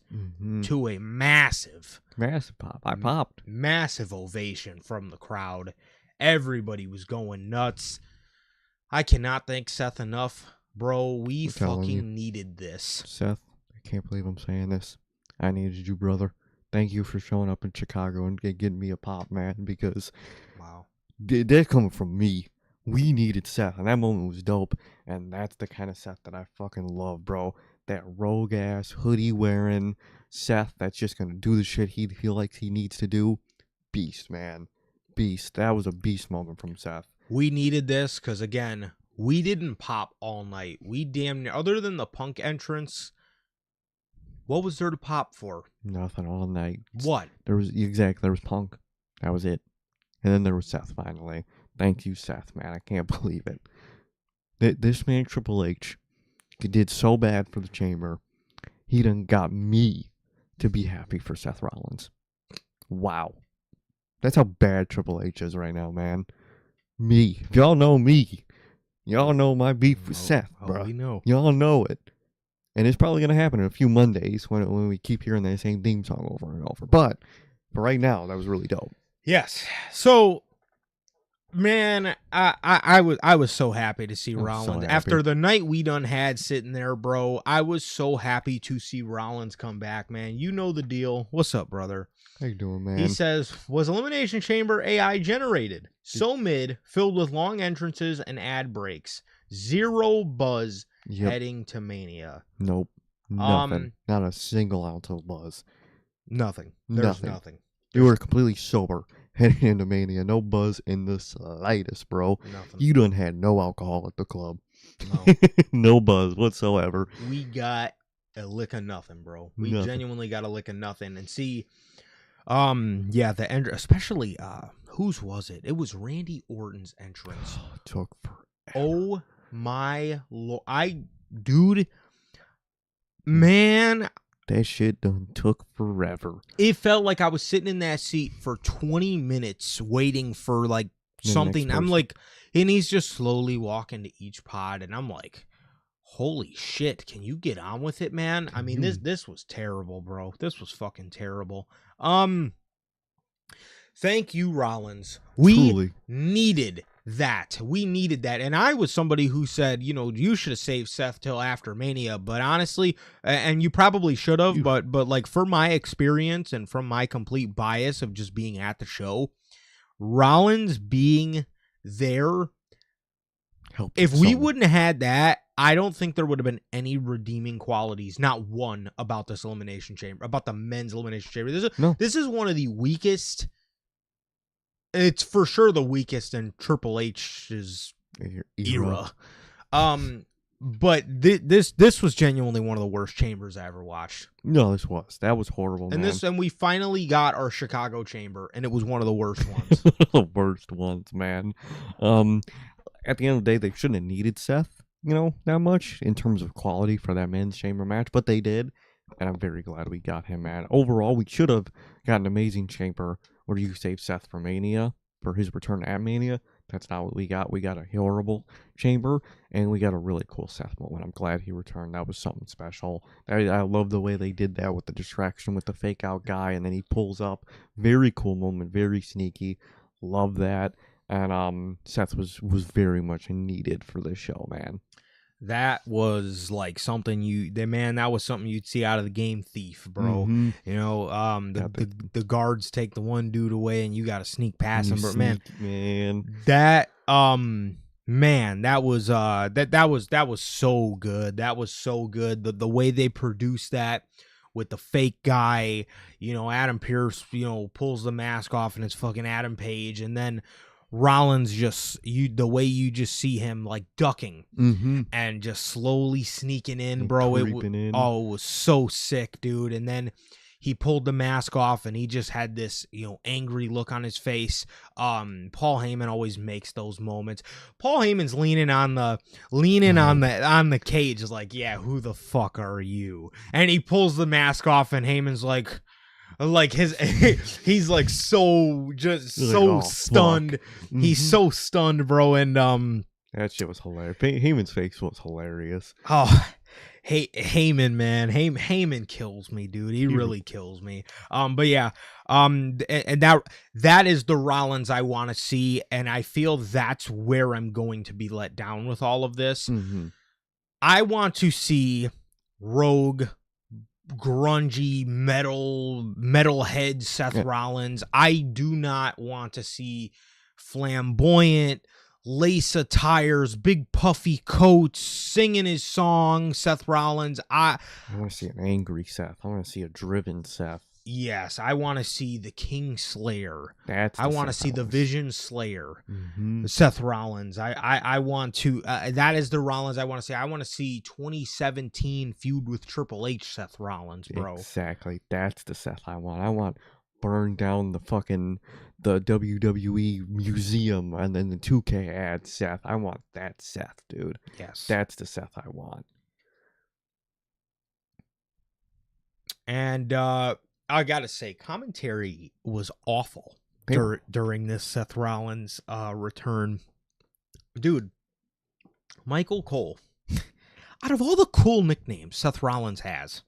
S2: to a massive
S1: pop. I popped.
S2: Massive ovation from the crowd. Everybody was going nuts. I cannot thank Seth enough, bro. We fucking needed this.
S1: Seth, I can't believe I'm saying this. I needed you, brother. Thank you for showing up in Chicago and getting me a pop, man, because
S2: wow,
S1: they're coming from me. We needed Seth, and that moment was dope, and that's the kind of Seth that I fucking love, bro. That rogue-ass, hoodie-wearing Seth that's just going to do the shit he feels like he needs to do. Beast, man. Beast. That was a beast moment from Seth.
S2: We needed this, because, again, we didn't pop all night. We damn near, other than the Punk entrance, what was there to pop for?
S1: Nothing all night.
S2: What?
S1: There was Punk. That was it. And then there was Seth, finally. Thank you, Seth, man. I can't believe it. This man, Triple H, did so bad for the Chamber. He done got me to be happy for Seth Rollins. Wow. That's how bad Triple H is right now, man. Me. If y'all know me, y'all know my beef with Seth, bro.
S2: We know.
S1: Y'all know it. And it's probably going to happen in a few Mondays when we keep hearing that same theme song over and over. But for right now, that was really dope.
S2: Yes. So, man, I was so happy to see Rollins. After the night we done had sitting there, bro, I was so happy to see Rollins come back, man. You know the deal. What's up, brother?
S1: How you doing, man?
S2: He says, was Elimination Chamber AI generated? So mid, filled with long entrances and ad breaks. Zero buzz heading to Mania.
S1: Nope. Nothing. Not a single ounce of buzz.
S2: Nothing. There's nothing.
S1: You were completely sober heading into Mania. No buzz in the slightest, bro.
S2: Nothing.
S1: You done had no alcohol at the club.
S2: No.
S1: No buzz whatsoever.
S2: We got a lick of nothing, bro. We genuinely got a lick of nothing. And see, the end, especially, whose was it? It was Randy Orton's entrance.
S1: Took forever.
S2: Oh my lord. Dude, man.
S1: That shit done took forever.
S2: It felt like I was sitting in that seat for 20 minutes waiting for like something. I'm like, and he's just slowly walking to each pod, and I'm like, holy shit, can you get on with it, man? I mean, this was terrible, bro. This was fucking terrible. Thank you, Rollins. We needed that. We needed that. And I was somebody who said, you should have saved Seth till after Mania. But honestly, and you probably should have, but like for my experience and from my complete bias of just being at the show, Rollins being there, if we wouldn't have had that, I don't think there would have been any redeeming qualities, not one, about this Elimination Chamber, about the men's Elimination Chamber. This is one of the weakest. It's for sure the weakest in Triple H's era. But this was genuinely one of the worst chambers I ever watched.
S1: No, that was horrible.
S2: And we finally got our Chicago chamber, and it was one of the worst ones.
S1: The worst ones, man. At the end of the day, they shouldn't have needed Seth, that much in terms of quality for that men's chamber match, but they did, and I'm very glad we got him, man. Overall, we should have got an amazing chamber where you save Seth for Mania, for his return at Mania. That's not what we got. We got a horrible chamber, and we got a really cool Seth moment. I'm glad he returned. That was something special. I love the way they did that with the distraction with the fake out guy, and then he pulls up. Very cool moment, very sneaky. Love that. And Seth was very much needed for this show, man.
S2: That was like something that was something you'd see out of the Game Thief, bro.
S1: Mm-hmm.
S2: The guards take the one dude away and you got to sneak past him, but man, that was so good. That was so good. The way they produced that with the fake guy, Adam Pearce, pulls the mask off and it's fucking Adam Page, and then Rollins the way you just see him like ducking and just slowly sneaking in, and bro. It was so sick, dude. And then he pulled the mask off and he just had this, angry look on his face. Paul Heyman always makes those moments. Paul Heyman's leaning on the cage, is like, yeah, who the fuck are you? And he pulls the mask off and Heyman's like he's like so stunned. Mm-hmm. He's so stunned, bro. And
S1: that shit was hilarious. Heyman's face was hilarious.
S2: Oh, Heyman, man. Heyman kills me, dude. He really kills me. But yeah, and that is the Rollins I want to see, and I feel that's where I'm going to be let down with all of this.
S1: Mm-hmm.
S2: I want to see Rogue, grungy metalhead Seth Rollins. I do not want to see flamboyant lace attires, big puffy coats, singing his song Seth Rollins. I
S1: want to see an angry Seth. I want to see a driven Seth.
S2: Yes, I want to see the King Slayer.
S1: I
S2: want to see the Vision Slayer, Seth Rollins. I want to. That is the Rollins I want to see. I want to see 2017 feud with Triple H, Seth Rollins, bro.
S1: Exactly. That's the Seth I want. I want burn down the WWE museum and then the 2K ad Seth. I want that Seth, dude.
S2: Yes,
S1: that's the Seth I want.
S2: And I gotta say, commentary was awful during this Seth Rollins return. Dude, Michael Cole, out of all the cool nicknames Seth Rollins has,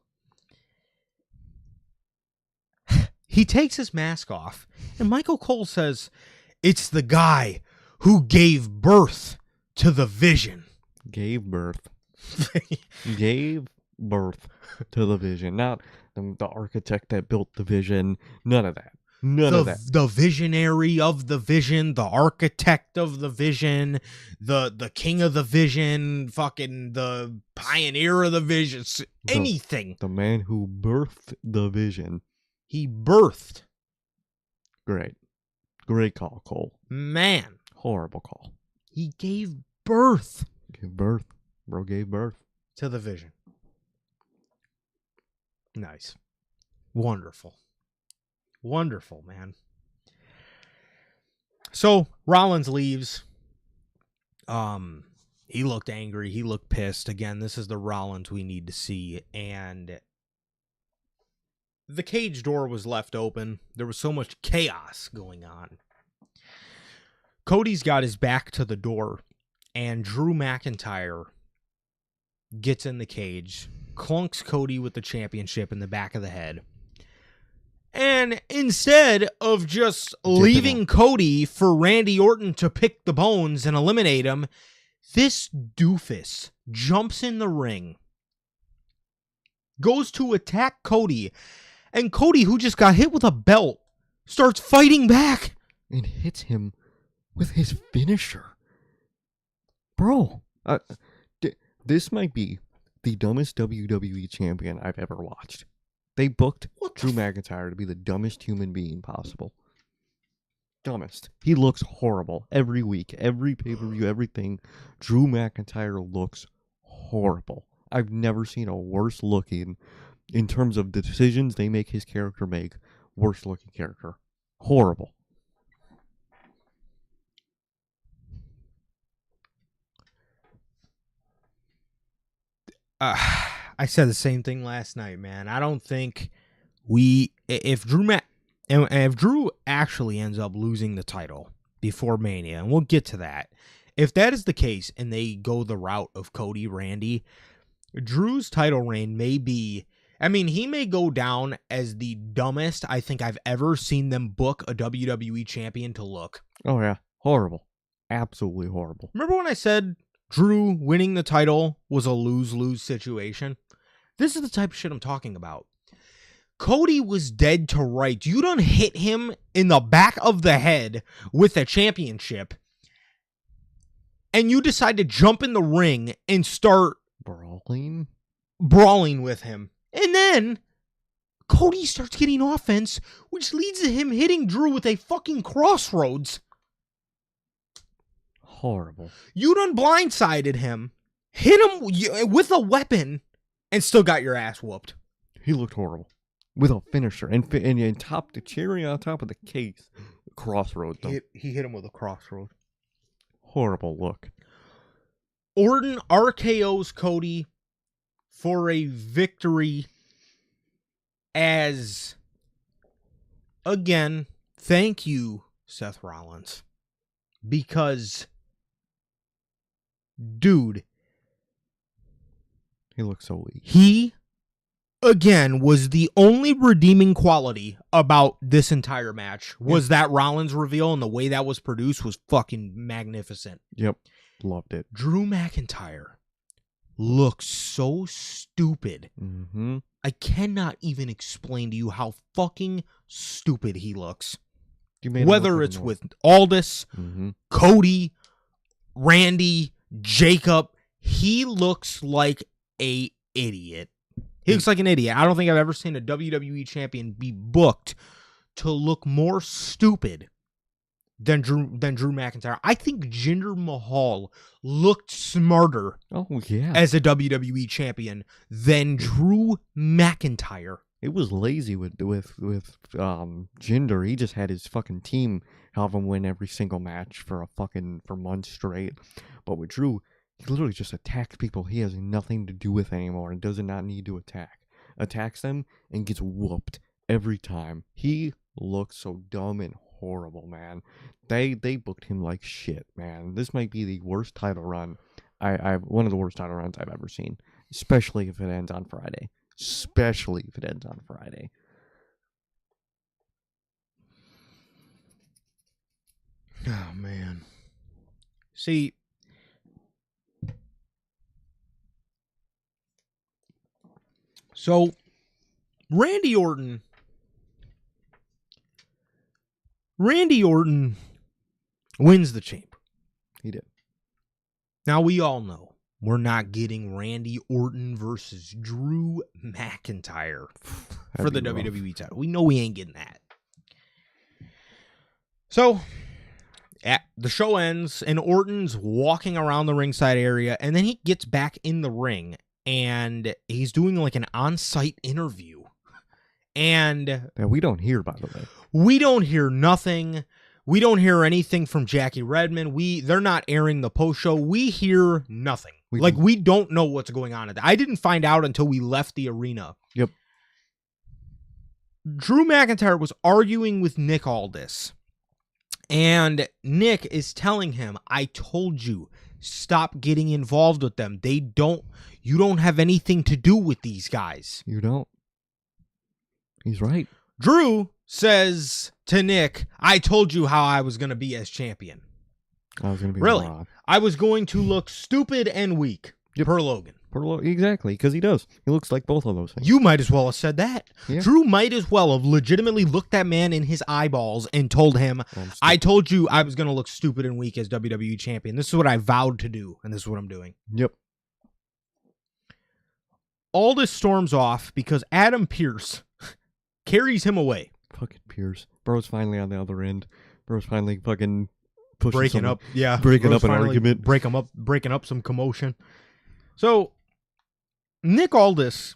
S2: he takes his mask off, and Michael Cole says, it's the guy who gave birth to the Vision.
S1: Gave birth to the Vision. Not the architect that built the Vision. None of that. The
S2: visionary of the Vision, the architect of the Vision, the king of the Vision, fucking the pioneer of the Vision, anything.
S1: The man who birthed the Vision.
S2: He birthed.
S1: Great call, Cole.
S2: Man.
S1: Horrible call.
S2: He gave birth
S1: Give birth. Bro gave birth.
S2: To the Vision. Nice. Wonderful. Wonderful, man. So Rollins leaves. He looked angry. He looked pissed. Again, this is the Rollins we need to see. And the cage door was left open. There was so much chaos going on. Cody's got his back to the door, and Drew McIntyre gets in the cage, clunks Cody with the championship in the back of the head. And instead of just leaving Cody for Randy Orton to pick the bones and eliminate him, this doofus jumps in the ring, goes to attack Cody, and Cody, who just got hit with a belt, starts fighting back.
S1: And hits him with his finisher. Bro, this might be the dumbest WWE champion I've ever watched. They booked Drew McIntyre to be the dumbest human being possible. Dumbest. He looks horrible every week, every pay-per-view, everything. Drew McIntyre looks horrible. I've never seen a worse looking, in terms of the decisions they make his character make, worse looking character. Horrible.
S2: I said the same thing last night, man. I don't think if Drew actually ends up losing the title before Mania, and we'll get to that. If that is the case and they go the route of Cody, Randy, Drew's title reign may be, he may go down as the dumbest I think I've ever seen them book a WWE champion to look.
S1: Oh yeah, horrible. Absolutely horrible.
S2: Remember when I said Drew winning the title was a lose-lose situation? This is the type of shit I'm talking about. Cody was dead to rights. You done hit him in the back of the head with a championship, and you decide to jump in the ring and start
S1: brawling
S2: with him. And then Cody starts getting offense, which leads to him hitting Drew with a fucking crossroads.
S1: Horrible. You
S2: done blindsided him, hit him with a weapon, and still got your ass whooped.
S1: He looked horrible. With a finisher. And top the cherry on top of the case. Crossroads.
S2: He hit him with a crossroad.
S1: Horrible look.
S2: Orton RKO's Cody for a victory as, again, thank you, Seth Rollins. Because, dude,
S1: he looks so weak.
S2: He, again, was the only redeeming quality about this entire match was that Rollins reveal, and the way that was produced was fucking magnificent.
S1: Yep. Loved it.
S2: Drew McIntyre looks so stupid.
S1: Mm-hmm.
S2: I cannot even explain to you how fucking stupid he looks. Whether it's with Aldis, Cody, Randy, Jacob, he looks like a idiot. He looks like an idiot. I don't think I've ever seen a WWE champion be booked to look more stupid than Drew McIntyre. I think Jinder Mahal looked smarter as a WWE champion than Drew McIntyre.
S1: It was lazy with Jinder. He just had his fucking team help him win every single match for months straight. But with Drew, he literally just attacks people he has nothing to do with anymore and does not need to attack. Attacks them and gets whooped every time. He looks so dumb and horrible, man. They booked him like shit, man. This might be the worst title run. One of the worst title runs I've ever seen, especially if it ends on Friday.
S2: Oh, man. See, so Randy Orton wins the chamber.
S1: He did.
S2: Now, we all know we're not getting Randy Orton versus Drew McIntyre for the WWE title. We know we ain't getting that. So, The show ends, and Orton's walking around the ringside area, and then he gets back in the ring, and he's doing like an on-site interview. And
S1: that we don't hear, by the way.
S2: We don't hear nothing. We don't hear anything from Jackie Redmond. They're not airing the post-show. We hear nothing. We don't know what's going on. I didn't find out until we left the arena.
S1: Yep.
S2: Drew McIntyre was arguing with Nick Aldis. And Nick is telling him, I told you, stop getting involved with them. You don't have anything to do with these guys.
S1: You don't. He's right.
S2: Drew says to Nick, I told you how I was going to be as champion.
S1: I was going to be
S2: really.
S1: Raw.
S2: I was going to look stupid and weak per Logan.
S1: Exactly, because he does. He looks like both of those things.
S2: You might as well have said that.
S1: Yeah.
S2: Drew might as well have legitimately looked that man in his eyeballs and told him, I told you I was going to look stupid and weak as WWE champion. This is what I vowed to do, and this is what I'm doing.
S1: Yep.
S2: Aldis storms off because Adam Pearce carries him away.
S1: Fucking Pearce. Bro's finally on the other end. Bro's finally fucking pushing
S2: breaking up
S1: an argument.
S2: Breaking up some commotion. So Nick Aldis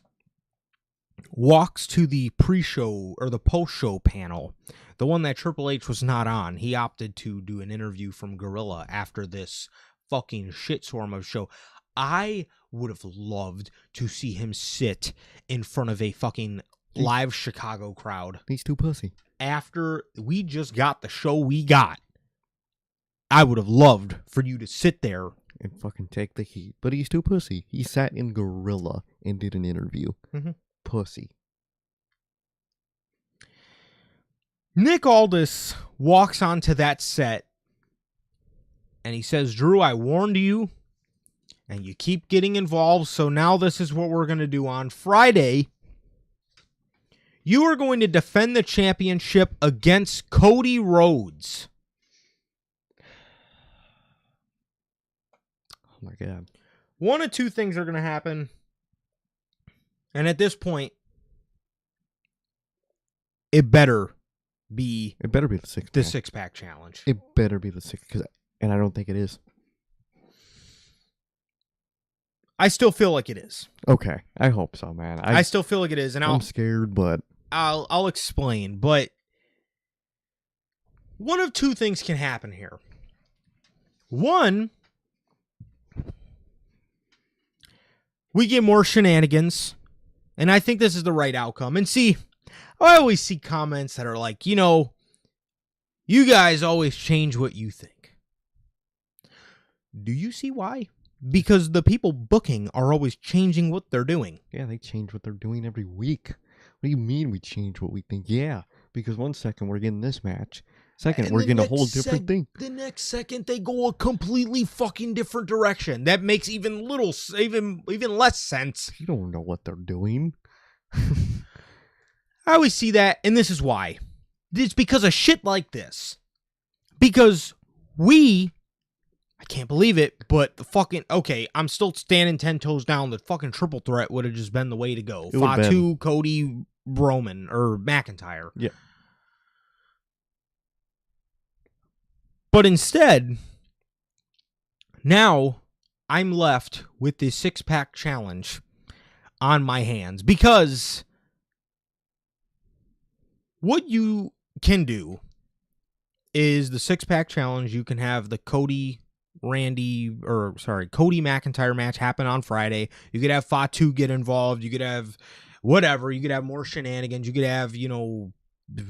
S2: walks to the pre-show or the post-show panel, the one that Triple H was not on. He opted to do an interview from Gorilla after this fucking shitstorm of show. I would have loved to see him sit in front of a fucking live Chicago crowd.
S1: He's too pussy.
S2: After we just got the show we got, I would have loved for you to sit there
S1: and fucking take the heat. But he's too pussy. He sat in Gorilla and did an interview.
S2: Mm-hmm.
S1: Pussy.
S2: Nick Aldis walks onto that set and he says, Drew, I warned you and you keep getting involved, so now this is what we're going to do on Friday. You are going to defend the championship against Cody Rhodes.
S1: Oh my God.
S2: One of two things are going to happen. And at this point, it better be
S1: the six-pack.
S2: The six-pack challenge.
S1: It better be the six, and I don't think it is.
S2: I still feel like it is.
S1: Okay, I hope so, man.
S2: I still feel like it is, and
S1: I'm scared, but
S2: I'll explain. But one of two things can happen here. One, we get more shenanigans, and I think this is the right outcome. And see, I always see comments that are like, you guys always change what you think. Do you see why? Because the people booking are always changing what they're doing.
S1: Yeah, they change what they're doing every week. What do you mean we change what we think? Yeah, because 1 second we're getting this match. Second, and we're getting a whole different thing.
S2: The next second, they go a completely fucking different direction. That makes even less sense.
S1: You don't know what they're doing.
S2: I always see that, and this is why. It's because of shit like this. Because I can't believe it, but I'm still standing 10 toes down. The fucking triple threat would have just been the way to go. Fatu, Cody, Roman, or McIntyre.
S1: Yeah.
S2: But instead, now I'm left with this six-pack challenge on my hands. Because what you can do is the six-pack challenge. You can have the Cody McIntyre match happen on Friday. You could have Fatu get involved. You could have whatever. You could have more shenanigans. You could have,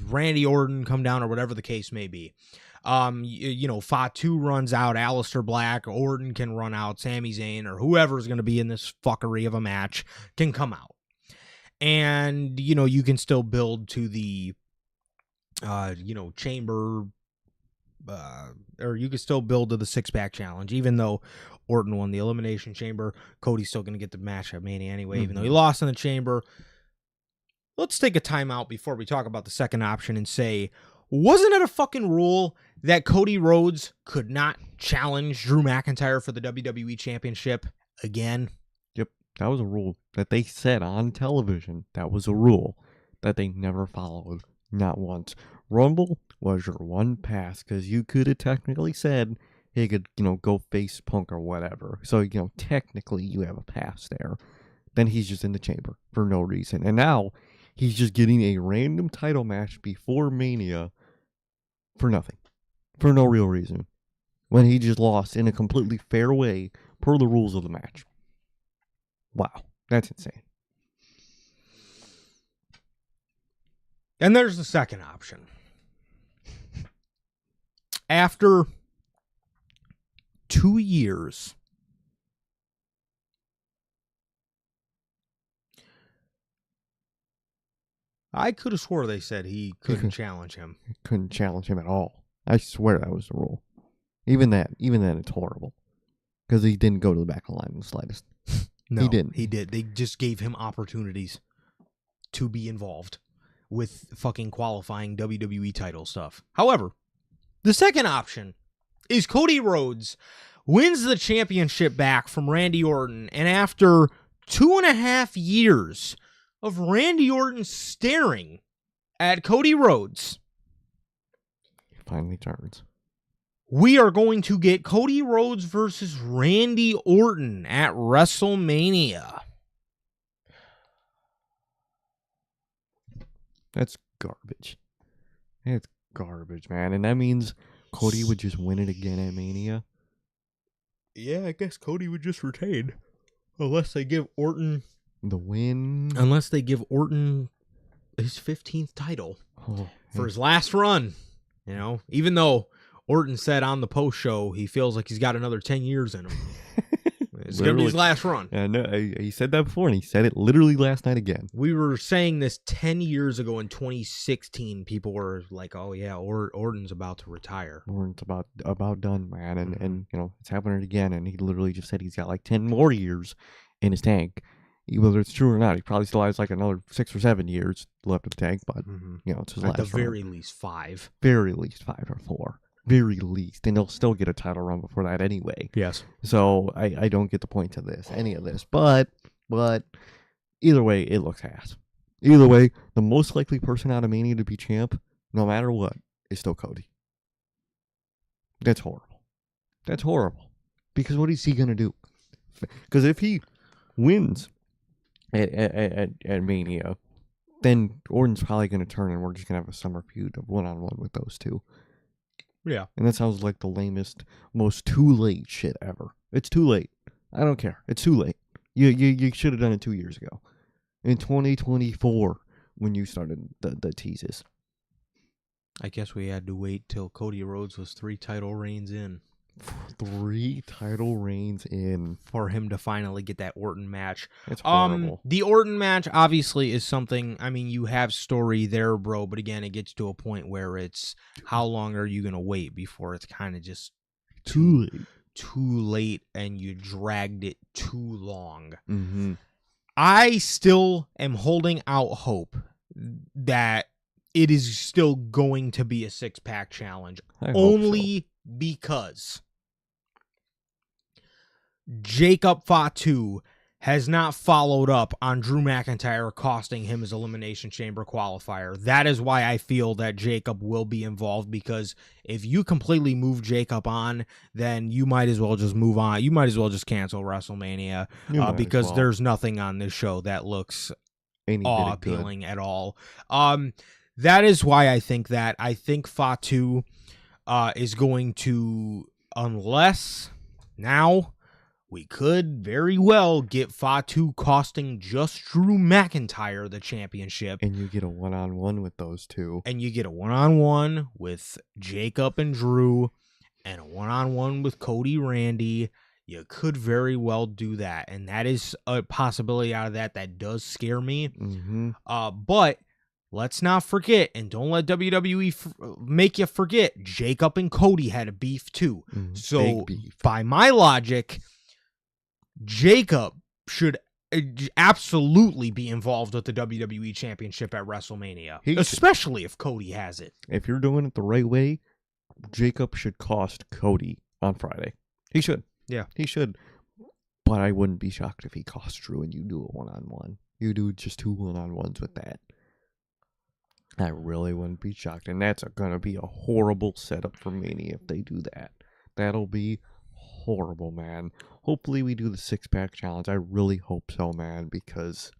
S2: Randy Orton come down or whatever the case may be. Fatu runs out, Aleister Black, Orton can run out, Sami Zayn, or whoever's going to be in this fuckery of a match can come out. And, you can still build to the, chamber, or you can still build to the six-pack challenge, even though Orton won the Elimination Chamber. Cody's still going to get the match at Mania anyway, even though he lost in the Chamber. Let's take a timeout before we talk about the second option and say, wasn't it a fucking rule that Cody Rhodes could not challenge Drew McIntyre for the WWE Championship again?
S1: Yep, that was a rule that they said on television. That was a rule that they never followed. Not once. Rumble was your one pass because you could have technically said he could, go face Punk or whatever. So, technically you have a pass there. Then he's just in the chamber for no reason. And now he's just getting a random title match before Mania for nothing. For no real reason. When he just lost in a completely fair way per the rules of the match. Wow. That's insane.
S2: And there's the second option. After 2 years, I could have swore they said he couldn't challenge him.
S1: Couldn't challenge him at all. I swear that was the rule. Even then, it's horrible. Because he didn't go to the back of the line in the slightest.
S2: No,
S1: he didn't.
S2: He did. They just gave him opportunities to be involved with fucking qualifying WWE title stuff. However, the second option is Cody Rhodes wins the championship back from Randy Orton, and after 2.5 years of Randy Orton staring at Cody Rhodes,
S1: He finally turns.
S2: we are going to get Cody Rhodes versus Randy Orton at WrestleMania.
S1: That's garbage. It's garbage, man. And that means Cody would just win it again at Mania.
S2: Yeah, I guess Cody would just retain. Unless they give Orton
S1: the win.
S2: Unless they give Orton his 15th title for his last run. Even though Orton said on the post show he feels like he's got another 10 years in him. It's going to be his last run.
S1: I know. He said that before, and he said it literally last night again.
S2: We were saying this 10 years ago in 2016. People were like, oh, yeah, Orton's about to retire.
S1: Orton's about done, man. And it's happening again. And he literally just said he's got like 10 more years in his tank. Whether it's true or not, he probably still has like another 6 or 7 years left in the tank. But, it's his last
S2: run. At the very
S1: run.
S2: least 5.
S1: Very least 5 or 4. Very least, and they'll still get a title run before that anyway.
S2: Yes.
S1: So I don't get the point to any of this, but either way, it looks ass. Either way, the most likely person out of Mania to be champ, no matter what, is still Cody. That's horrible. That's horrible. Because what is he gonna do? Because if he wins at Mania, then Orton's probably gonna turn, and we're just gonna have a summer feud of 1-on-1 with those two.
S2: Yeah.
S1: And that sounds like the lamest, most too late shit ever. It's too late. I don't care. It's too late. You should have done it 2 years ago. In 2024, when you started the teases.
S2: I guess we had to wait till Cody Rhodes was 3 title reigns in.
S1: 3 title reigns in.
S2: For him to finally get that Orton match.
S1: It's horrible.
S2: The Orton match obviously is something, you have story there, bro, but again, it gets to a point where it's how long are you going to wait before it's kind of just
S1: too
S2: late and you dragged it too long.
S1: Mm-hmm.
S2: I still am holding out hope that it is still going to be a 6-pack challenge. Only because Jacob Fatu has not followed up on Drew McIntyre costing him his Elimination Chamber qualifier. That is why I feel that Jacob will be involved, because if you completely move Jacob on, then you might as well just move on. You might as well just cancel WrestleMania because there's nothing on this show that looks awe-appealing at all. That is why I think Fatu is going to, unless now we could very well get Fatu costing just Drew McIntyre the championship.
S1: And you get a 1-on-1 with those two.
S2: And you get a 1-on-1 with Jacob and Drew and a 1-on-1 with Cody Randy. You could very well do that. And that is a possibility out of that does scare me.
S1: Mm-hmm.
S2: But let's not forget, and don't let WWE make you forget, Jacob and Cody had a beef too.
S1: Mm-hmm.
S2: So by my logic, Jacob should absolutely be involved with the WWE Championship at WrestleMania, especially if Cody has it.
S1: If you're doing it the right way, Jacob should cost Cody on Friday. He should.
S2: Yeah.
S1: He should. But I wouldn't be shocked if he costs Drew and you do a 1-on-1. You do just 2 1-on-1s with that. I really wouldn't be shocked. And that's going to be a horrible setup for Mania if they do that. That'll be horrible, man. Hopefully we do the 6-pack challenge. I really hope so, man, because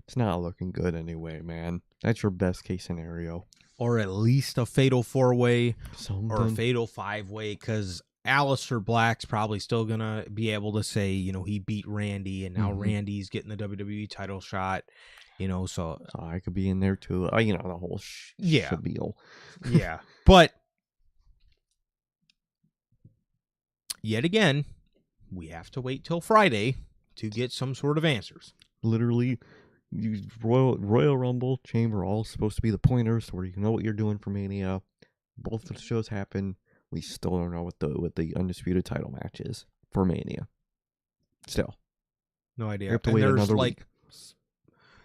S1: it's not looking good anyway, man. That's your best case scenario.
S2: Or at least a fatal 4-way or a
S1: Something.
S2: fatal 5-way, because Aleister Black's probably still going to be able to say, you know, he beat Randy, and now Randy's getting the WWE title shot, you know, so
S1: I could be in there too. You know, the whole spiel.
S2: Yeah. But yet again, we have to wait till Friday to get some sort of answers.
S1: Literally, Royal Rumble, Chamber, all supposed to be the pointers where you know what you're doing for Mania. Both of the shows happen. We still don't know what the undisputed title match is for Mania. Still,
S2: no idea.
S1: We have to wait another week.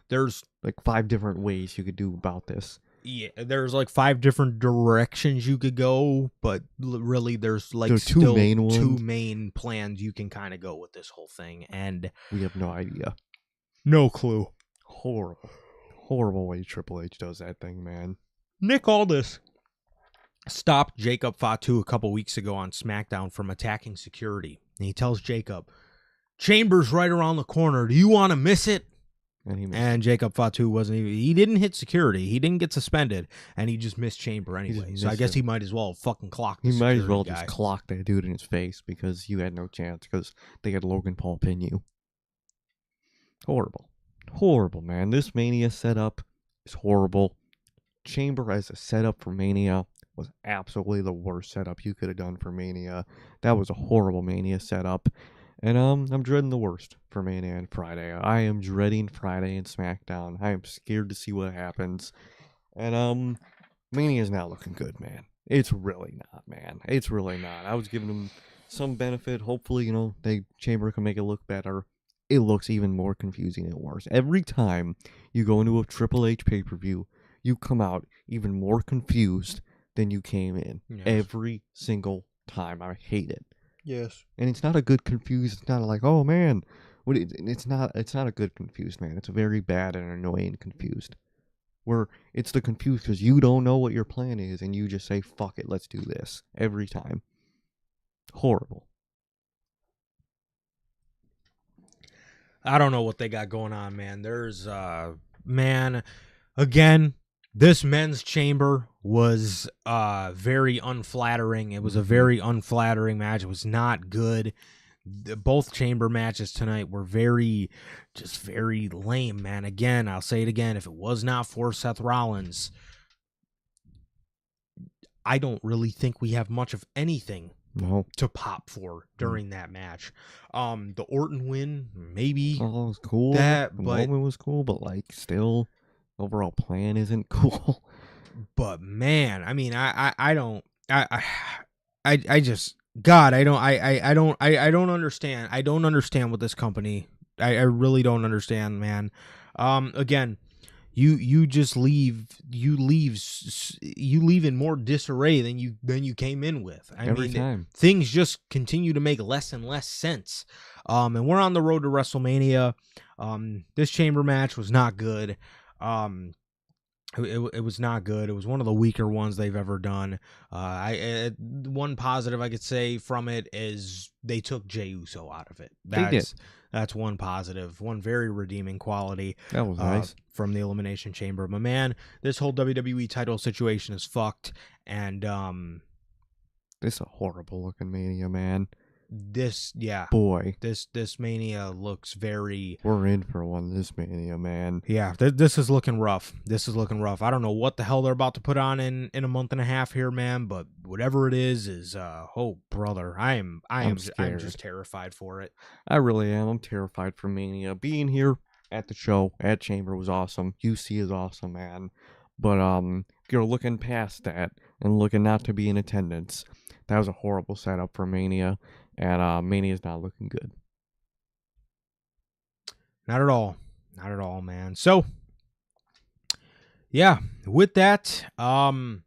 S2: There's
S1: like 5 different ways you could do about this.
S2: Yeah, there's like 5 different directions you could go, but really there's like
S1: there's
S2: still
S1: two
S2: main plans you can kind of go with this whole thing, and
S1: we have no idea.
S2: No clue.
S1: Horrible way Triple H does that thing, man.
S2: Nick Aldis stopped Jacob Fatu a couple weeks ago on SmackDown from attacking security. And he tells Jacob, Chamber's right around the corner. Do you want to miss it? And Jacob Fatu he didn't hit security. He didn't get suspended, and he just missed Chamber anyway. So I guess he might as well fucking clock the security guy. He might as well just
S1: clock that dude in his face because you had no chance because they had Logan Paul pin you. Horrible, man. This Mania setup is horrible. Chamber as a setup for Mania was absolutely the worst setup you could have done for Mania. That was a horrible Mania setup. And I'm dreading the worst for Mania and Friday. I am dreading Friday and SmackDown. I am scared to see what happens. And Mania's not looking good, man. It's really not, man. It's really not. I was giving them some benefit. Hopefully, you know, Chamber can make it look better. It looks even more confusing and worse. Every time you go into a Triple H pay-per-view, you come out even more confused than you came in. Yes. Every single time. I hate it.
S2: Yes.
S1: And it's not a good confused. It's not like, oh man. It's not a good confused, man. It's a very bad and annoying confused. Where it's the confused because you don't know what your plan is and you just say, fuck it, let's do this. Every time. Horrible.
S2: I don't know what they got going on, man. There's, man, again, this men's chamber was very unflattering. It was a very unflattering match. It was not good. Both chamber matches tonight were very lame, man. Again, I'll say it again. If it was not for Seth Rollins, I don't really think we have much of anything to pop for during that match. The Orton win, maybe.
S1: Oh, it was cool. The moment was cool, but like still, overall plan isn't cool.
S2: But man, I mean, I don't understand. I don't understand what this company. I really don't understand, man. Again, you just leave in more disarray than you came in with.
S1: Every time
S2: things just continue to make less and less sense. And we're on the road to WrestleMania. This chamber match was not good. It was not good. It was one of the weaker ones they've ever done. One positive I could say from it is they took Jey Uso out of it.
S1: They did.
S2: That's one positive, one very redeeming quality.
S1: That was nice.
S2: From the Elimination Chamber. But man, this whole WWE title situation is fucked. And
S1: this is a horrible looking Mania, man.
S2: This Mania looks very.
S1: We're in for one. This Mania, man.
S2: Yeah, this is looking rough. I don't know what the hell they're about to put on in a month and a half here, man. But whatever it is oh brother, I'm just terrified for it.
S1: I really am. I'm terrified for Mania. Being here at the show at Chamber was awesome. UC is awesome, man. But if you're looking past that and looking not to be in attendance, that was a horrible setup for Mania. And Mania's not looking good.
S2: Not at all. Not at all, man. So, yeah, with that, man,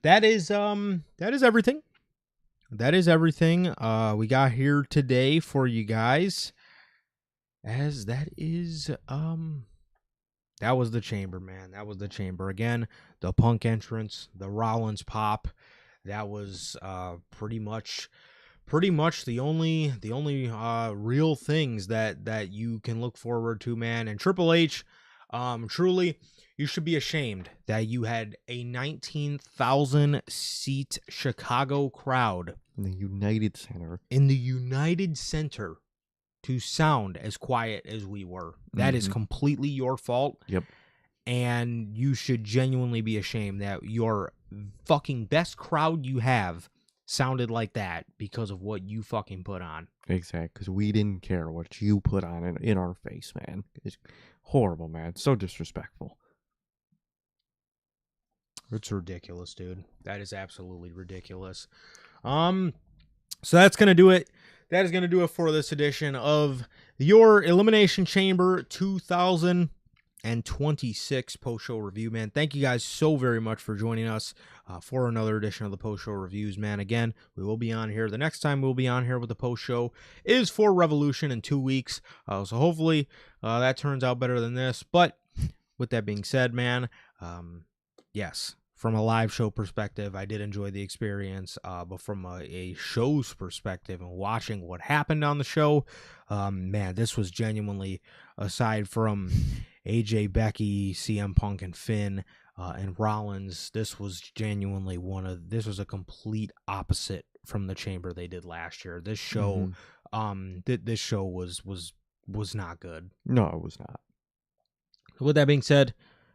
S2: that is everything. That is everything we got here today for you guys. As that is That was the chamber, man. That was the chamber. Again, the Punk entrance, the Rollins pop. That was pretty much the only real things that you can look forward to, man. And Triple H, truly, you should be ashamed that you had a 19,000 seat Chicago crowd
S1: in the United Center.
S2: To sound as quiet as we were. That is completely your fault.
S1: Yep.
S2: And you should genuinely be ashamed that your fucking best crowd you have sounded like that because of what you fucking put on.
S1: Exactly, because we didn't care what you put on in our face, man. It's horrible, man. So disrespectful.
S2: It's ridiculous, dude. That is absolutely ridiculous. So that's going to do it. That is going to do it for this edition of your Elimination Chamber 2026 post-show review, man. Thank you guys so very much for joining us for another edition of the post-show reviews, man. Again, we will be on here. The next time we'll be on here with the post-show is for Revolution in 2 weeks. So hopefully that turns out better than this. But with that being said, man, yes, from a live show perspective, I did enjoy the experience, but from a show's perspective and watching what happened on the show, man, this was genuinely, aside from AJ, Becky, CM Punk, and Finn, and Rollins, this was genuinely this was a complete opposite from the chamber they did last year. This show, this show was not good.
S1: No, it was not.
S2: With that being said,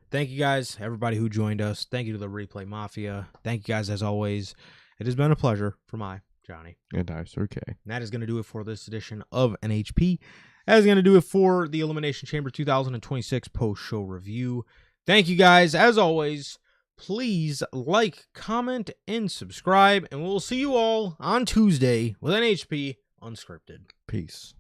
S2: thank you guys, everybody who joined us. Thank you to the Replay Mafia. Thank you guys as always. It has been a pleasure for Johnny.
S1: And I, Sir K.
S2: And that is going to do it for this edition of NHP. That is going to do it for the Elimination Chamber 2026 post-show review. Thank you guys. As always, please like, comment, and subscribe. And we'll see you all on Tuesday with NHP Unscripted.
S1: Peace.